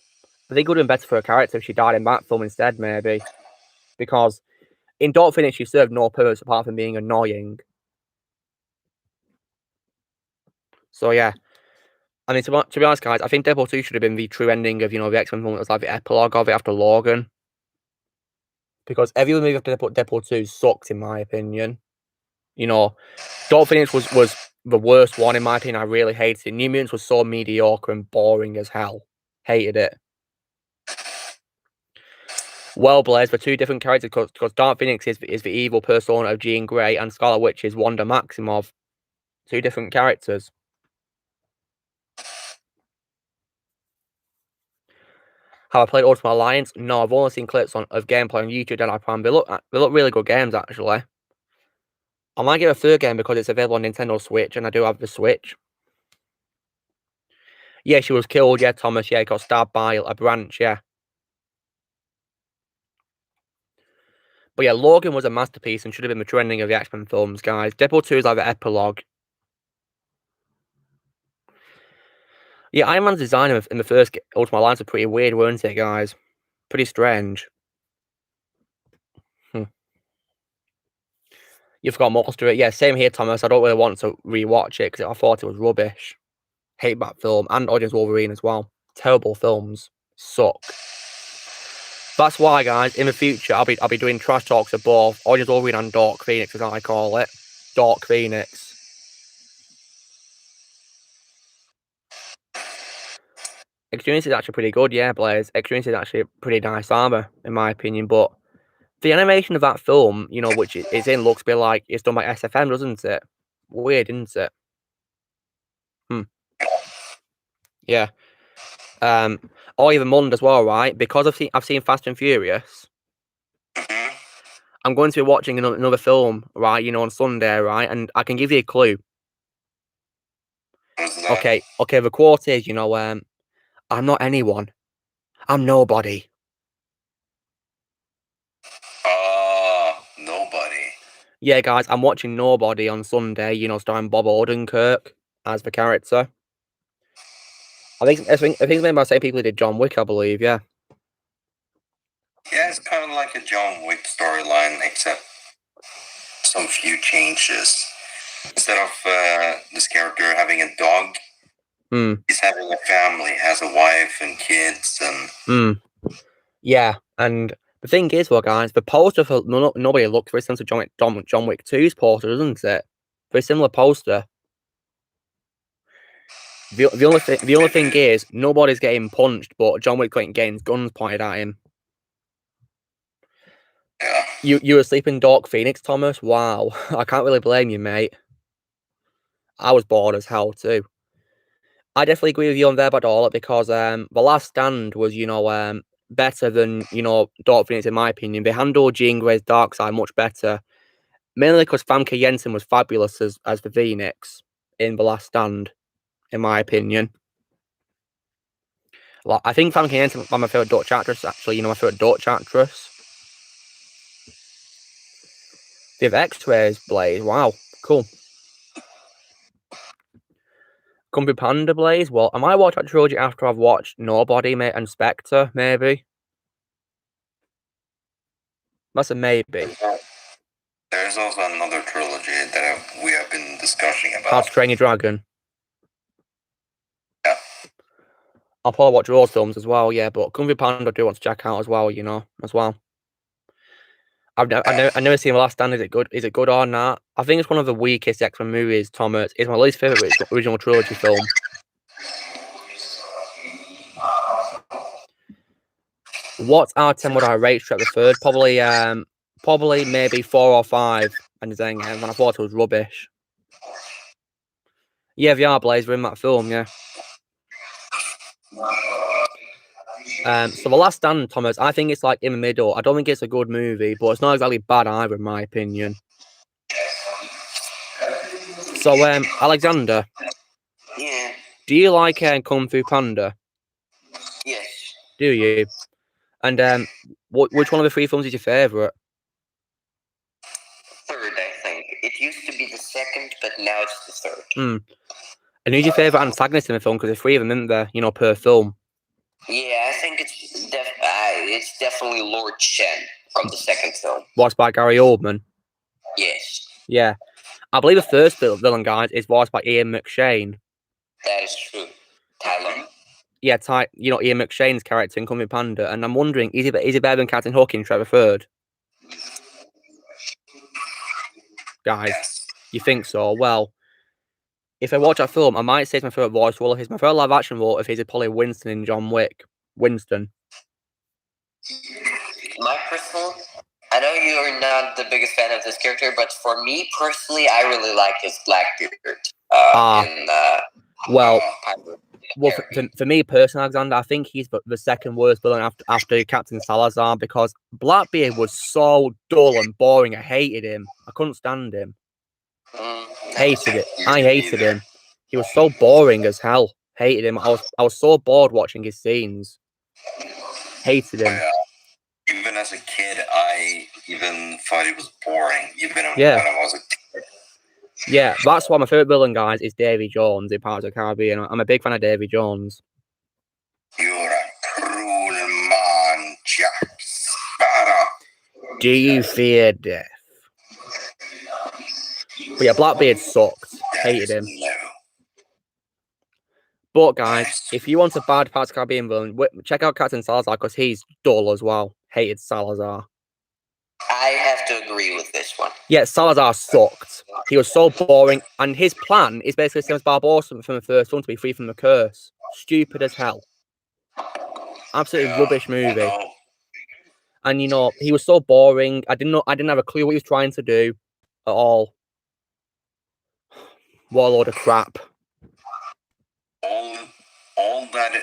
I think it would have been better for a character if she died in that film instead, maybe. Because in Dark Phoenix, she served no purpose apart from being annoying. So yeah, I mean, to be honest, guys, I think Deadpool 2 should have been the true ending of, the X-Men film. It was like the epilogue of it after Logan. Because every other movie after Deadpool 2 sucked, in my opinion. Dark Phoenix was the worst one, in my opinion. I really hated it. New Mutants was so mediocre and boring as hell. Hated it. Well, Blaze, for two different characters, because Dark Phoenix is the evil persona of Jean Grey, and Scarlet Witch is Wanda Maximoff. Two different characters. Have I played Ultimate Alliance? No, I've only seen clips of gameplay on YouTube and iPad. They look really good games, actually. I might get a third game because it's available on Nintendo Switch, and I do have the Switch. Yeah, she was killed, yeah, Thomas, yeah, got stabbed by a branch, yeah. But yeah, Logan was a masterpiece and should have been the true ending of the X-Men films, guys. Deadpool 2 is like the epilogue. Yeah, Iron Man's design in the first Ultimate Alliance was pretty weird, weren't it, guys? Pretty strange. You forgot most of it. Yeah, same here, Thomas. I don't really want to rewatch it because I thought it was rubbish. Hate that film and Audience Wolverine as well. Terrible films. Suck. That's why, guys, in the future, I'll be doing trash talks of both Audience Wolverine and Dark Phoenix, as I call it. Dark Phoenix. Experience is actually pretty good, yeah, Blaze. Experience is actually pretty nice armor, in my opinion, but the animation of that film, which it's in, looks a bit like it's done by SFM, doesn't it? Weird, isn't it? Yeah. Or even Mund as well, right? Because I've seen Fast and Furious. I'm going to be watching another film, right? On Sunday, right? And I can give you a clue. Okay. The quote is, I'm not anyone. I'm nobody. Nobody. Yeah, guys, I'm watching Nobody on Sunday. Starring Bob Odenkirk as the character. I think it's made by the same people who did John Wick, I believe. Yeah. Yeah, it's kind of like a John Wick storyline, except some few changes. Instead of this character having a dog, he's having a family, has a wife and kids, and yeah. And the thing is, well, guys, the poster for Nobody looks very similar to John Wick 2's poster, doesn't it? Very similar poster. The only thing is, nobody's getting punched, but John Wick getting his guns pointed at him. Yeah. You were asleep in Dark Phoenix, Thomas? Wow. I can't really blame you, mate. I was bored as hell too. I definitely agree with you on there, but because The Last Stand was, better than, Dark Phoenix, in my opinion. They handled Jean Grey's dark side much better. Mainly because Famke Jensen was fabulous as the Phoenix in The Last Stand, in my opinion. Like, I think Famke Jensen was my favourite Dutch actress, actually. My favourite Dutch actress. They have X-rays, Blaze. Wow, cool. Kung Fu Panda, Blaze. Well, I might watch that trilogy after I've watched Nobody, mate, and Spectre, maybe. That's a maybe. There's also another trilogy that we have been discussing about. How to Train Your Dragon. Yeah. I'll probably watch those films as well, yeah, but Kung Fu Panda I do want to check out as well, as well. I've never seen The Last Stand. Is it good? Is it good or not? I think it's one of the weakest X-Men movies, Thomas. It's my least favourite original trilogy film. What out of 10 would I rate Shrek the Third? Probably maybe 4 or 5. And then when I thought it was rubbish. Yeah, VR Blaze were in that film, yeah. So The Last Stand, Thomas, I think it's like in the middle. I don't think it's a good movie, but it's not exactly bad either, in my opinion. So, Alexander. Yeah. Do you like Kung Fu Panda? Yes. Do you? And which one of the 3 films is your favourite? Third, I think. It used to be the second, but now it's the third. And who's your favourite antagonist in the film? Because there's 3 of them, isn't there? Per film. Yeah, I think it's definitely Lord Shen from the second film. Voiced by Gary Oldman. Yes. Yeah. I believe the first villain, guys, is voiced by Ian McShane. That is true. Talon. Yeah, Ian McShane's character in Kung Fu Panda, and I'm wondering, is he better than Captain Hook in Trevor Third? Guys, you think so? Well, if I watch that film, I might say it's my favourite voice role of his. My favourite live-action role of his is probably Winston in John Wick. Winston. My personal... I know you're not the biggest fan of this character, but for me personally, I really like his Blackbeard. For me personally, Alexander, I think he's the second worst villain after Captain Salazar, because Blackbeard was so dull and boring. I hated him. I couldn't stand him. Hated it. I hated him. He was so boring as hell. Hated him. I was so bored watching his scenes. Hated him. Even as a kid, I even thought he was boring. Even when I was a kid. Yeah, that's why my favourite villain, guys, is Davy Jones in Pirates of the Caribbean. I'm a big fan of Davy Jones. You're a cruel man, Jack Sparrow. Do you fear death? But yeah, Blackbeard sucked. Hated him. But guys, if you want a bad Pirates of the Caribbean villain, check out Captain Salazar, because he's dull as well. Hated Salazar. I have to agree with this one. Yeah, Salazar sucked. He was so boring, and his plan is basically the same as Barbossa from the first one, to be free from the curse. Stupid as hell. Absolutely rubbish movie. And he was so boring. I didn't have a clue what he was trying to do at all. What a load of crap. All that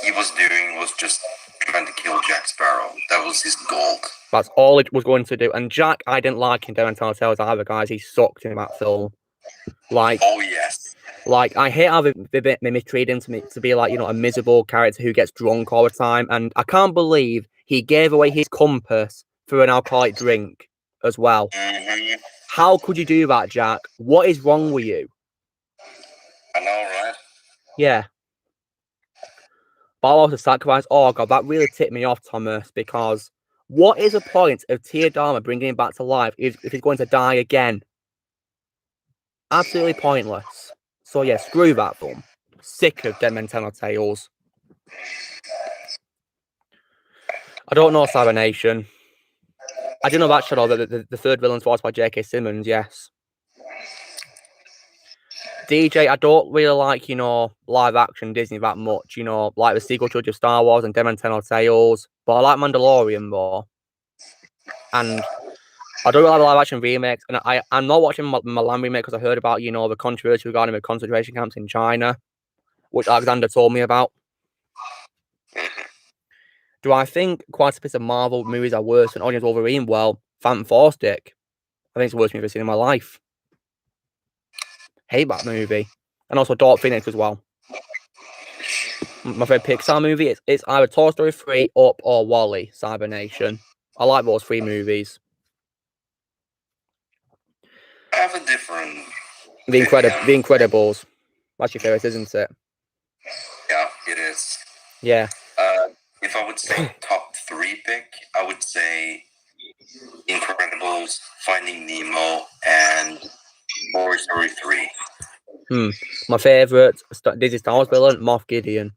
he was doing was just trying to kill Jack Sparrow. That was his goal. That's all it was going to do. And Jack, I didn't like him down Telltales either, guys. He sucked in that film. Oh yes. I hate how they mistreated him to be like, a miserable character who gets drunk all the time. And I can't believe he gave away his compass for an alcoholic drink as well. Mm-hmm. How could you do that, Jack? What is wrong with you? I know, right? Yeah. But also sacrifice. Oh god, that really tipped me off, Thomas, because what is the point of Tia Dharma bringing him back to life if he's going to die again? Absolutely pointless. So yeah, screw that film. Sick of Dead Men Tell Tales. I don't know Cyber Nation. I do know that Shadow, the third villain's voiced by J.K. Simmons, yes. DJ, I don't really like, live action Disney that much, like the sequel trilogy of Star Wars and Dead Men Tell Tales, but I like Mandalorian more. And I don't really like the live action remakes, and I'm not watching Milan remake because I heard about, the controversy regarding the concentration camps in China, which Alexander told me about. Do I think quite a bit of Marvel movies are worse than Audience Wolverine? Well, Phantom Force Stick. I think it's the worst movie I've ever seen in my life. Hate that movie. And also Dark Phoenix as well. My favourite Pixar movie is either Toy Story 3, Up, or WALL-E, Cyber Nation. I like those three movies. I have a different... The Incredibles. That's your favourite, isn't it? Yeah, it is. Yeah. If I would say top 3 pick, I would say Incredibles, Finding Nemo, and Toy Story 3. My favourite Disney Star Wars villain, Moff Gideon.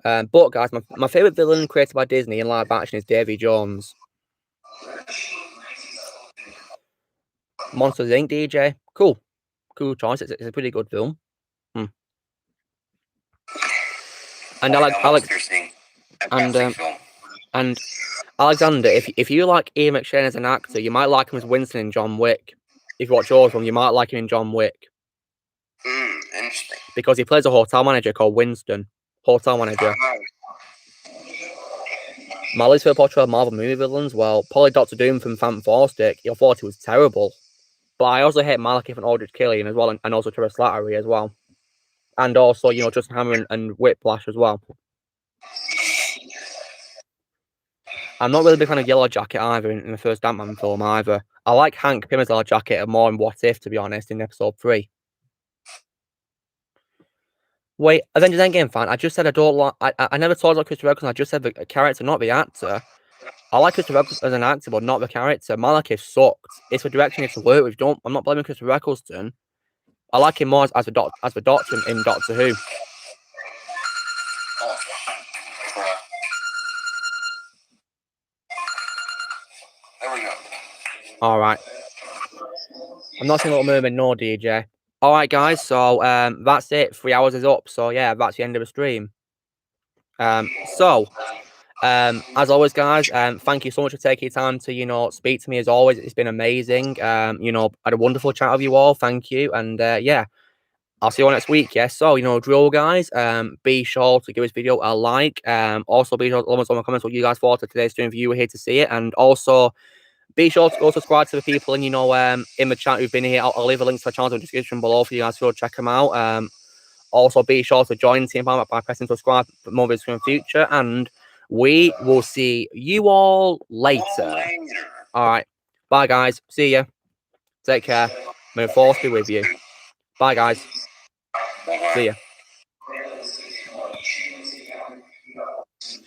But guys, my favourite villain created by Disney in live action is Davy Jones. Monsters Inc. DJ, cool choice. It's a pretty good film. And and Alexander, if you like Ian McShane as an actor, you might like him as Winston in John Wick. If you watch yours one, you might like him in John Wick. Interesting. Because he plays a hotel manager called Winston. Hotel manager. My least favorite portrayal of Marvel movie villains, well, probably Dr. Doom from Phantom Force Stick. I thought he was terrible. But I also hate Malekith from Aldrich Killian as well, and also Trevor Slattery as well. And also, Justin Hammer and Whiplash as well. I'm not really a big fan of Yellow Jacket either in the first Ant-Man film either. I like Hank Pym as Yellow Jacket more in What If, to be honest, in episode 3. Wait, Avengers Endgame fan, I just said I don't like... I never talked about Christopher Eccleston, I just said the character, not the actor. I like Christopher Eccleston as an actor, but not the character. Malekith sucked. It's the direction it's to work with. I'm not blaming Christopher Eccleston. I like him more as the Doctor in Doctor Who. There we go. All right. I'm not seeing Little Mermaid, no, DJ. All right, guys. So that's it. 3 hours is up. So yeah, that's the end of the stream. As always, guys, thank you so much for taking your time to, speak to me. As always, it's been amazing. I had a wonderful chat with you all. Thank you, and yeah, I'll see you all next week. Yeah. So drill, guys. Be sure to give this video a like. Also be sure to almost on the comments what you guys thought of today's stream if you were here to see it, and also be sure to go subscribe to the people in in the chat who've been here. I'll leave a link to the channel in the description below for you guys to go check them out. Also be sure to join the team by pressing subscribe for more videos in the future, and we will see you all later. All right. Bye, guys. See ya. Take care. May the force be with you. Bye, guys. See ya.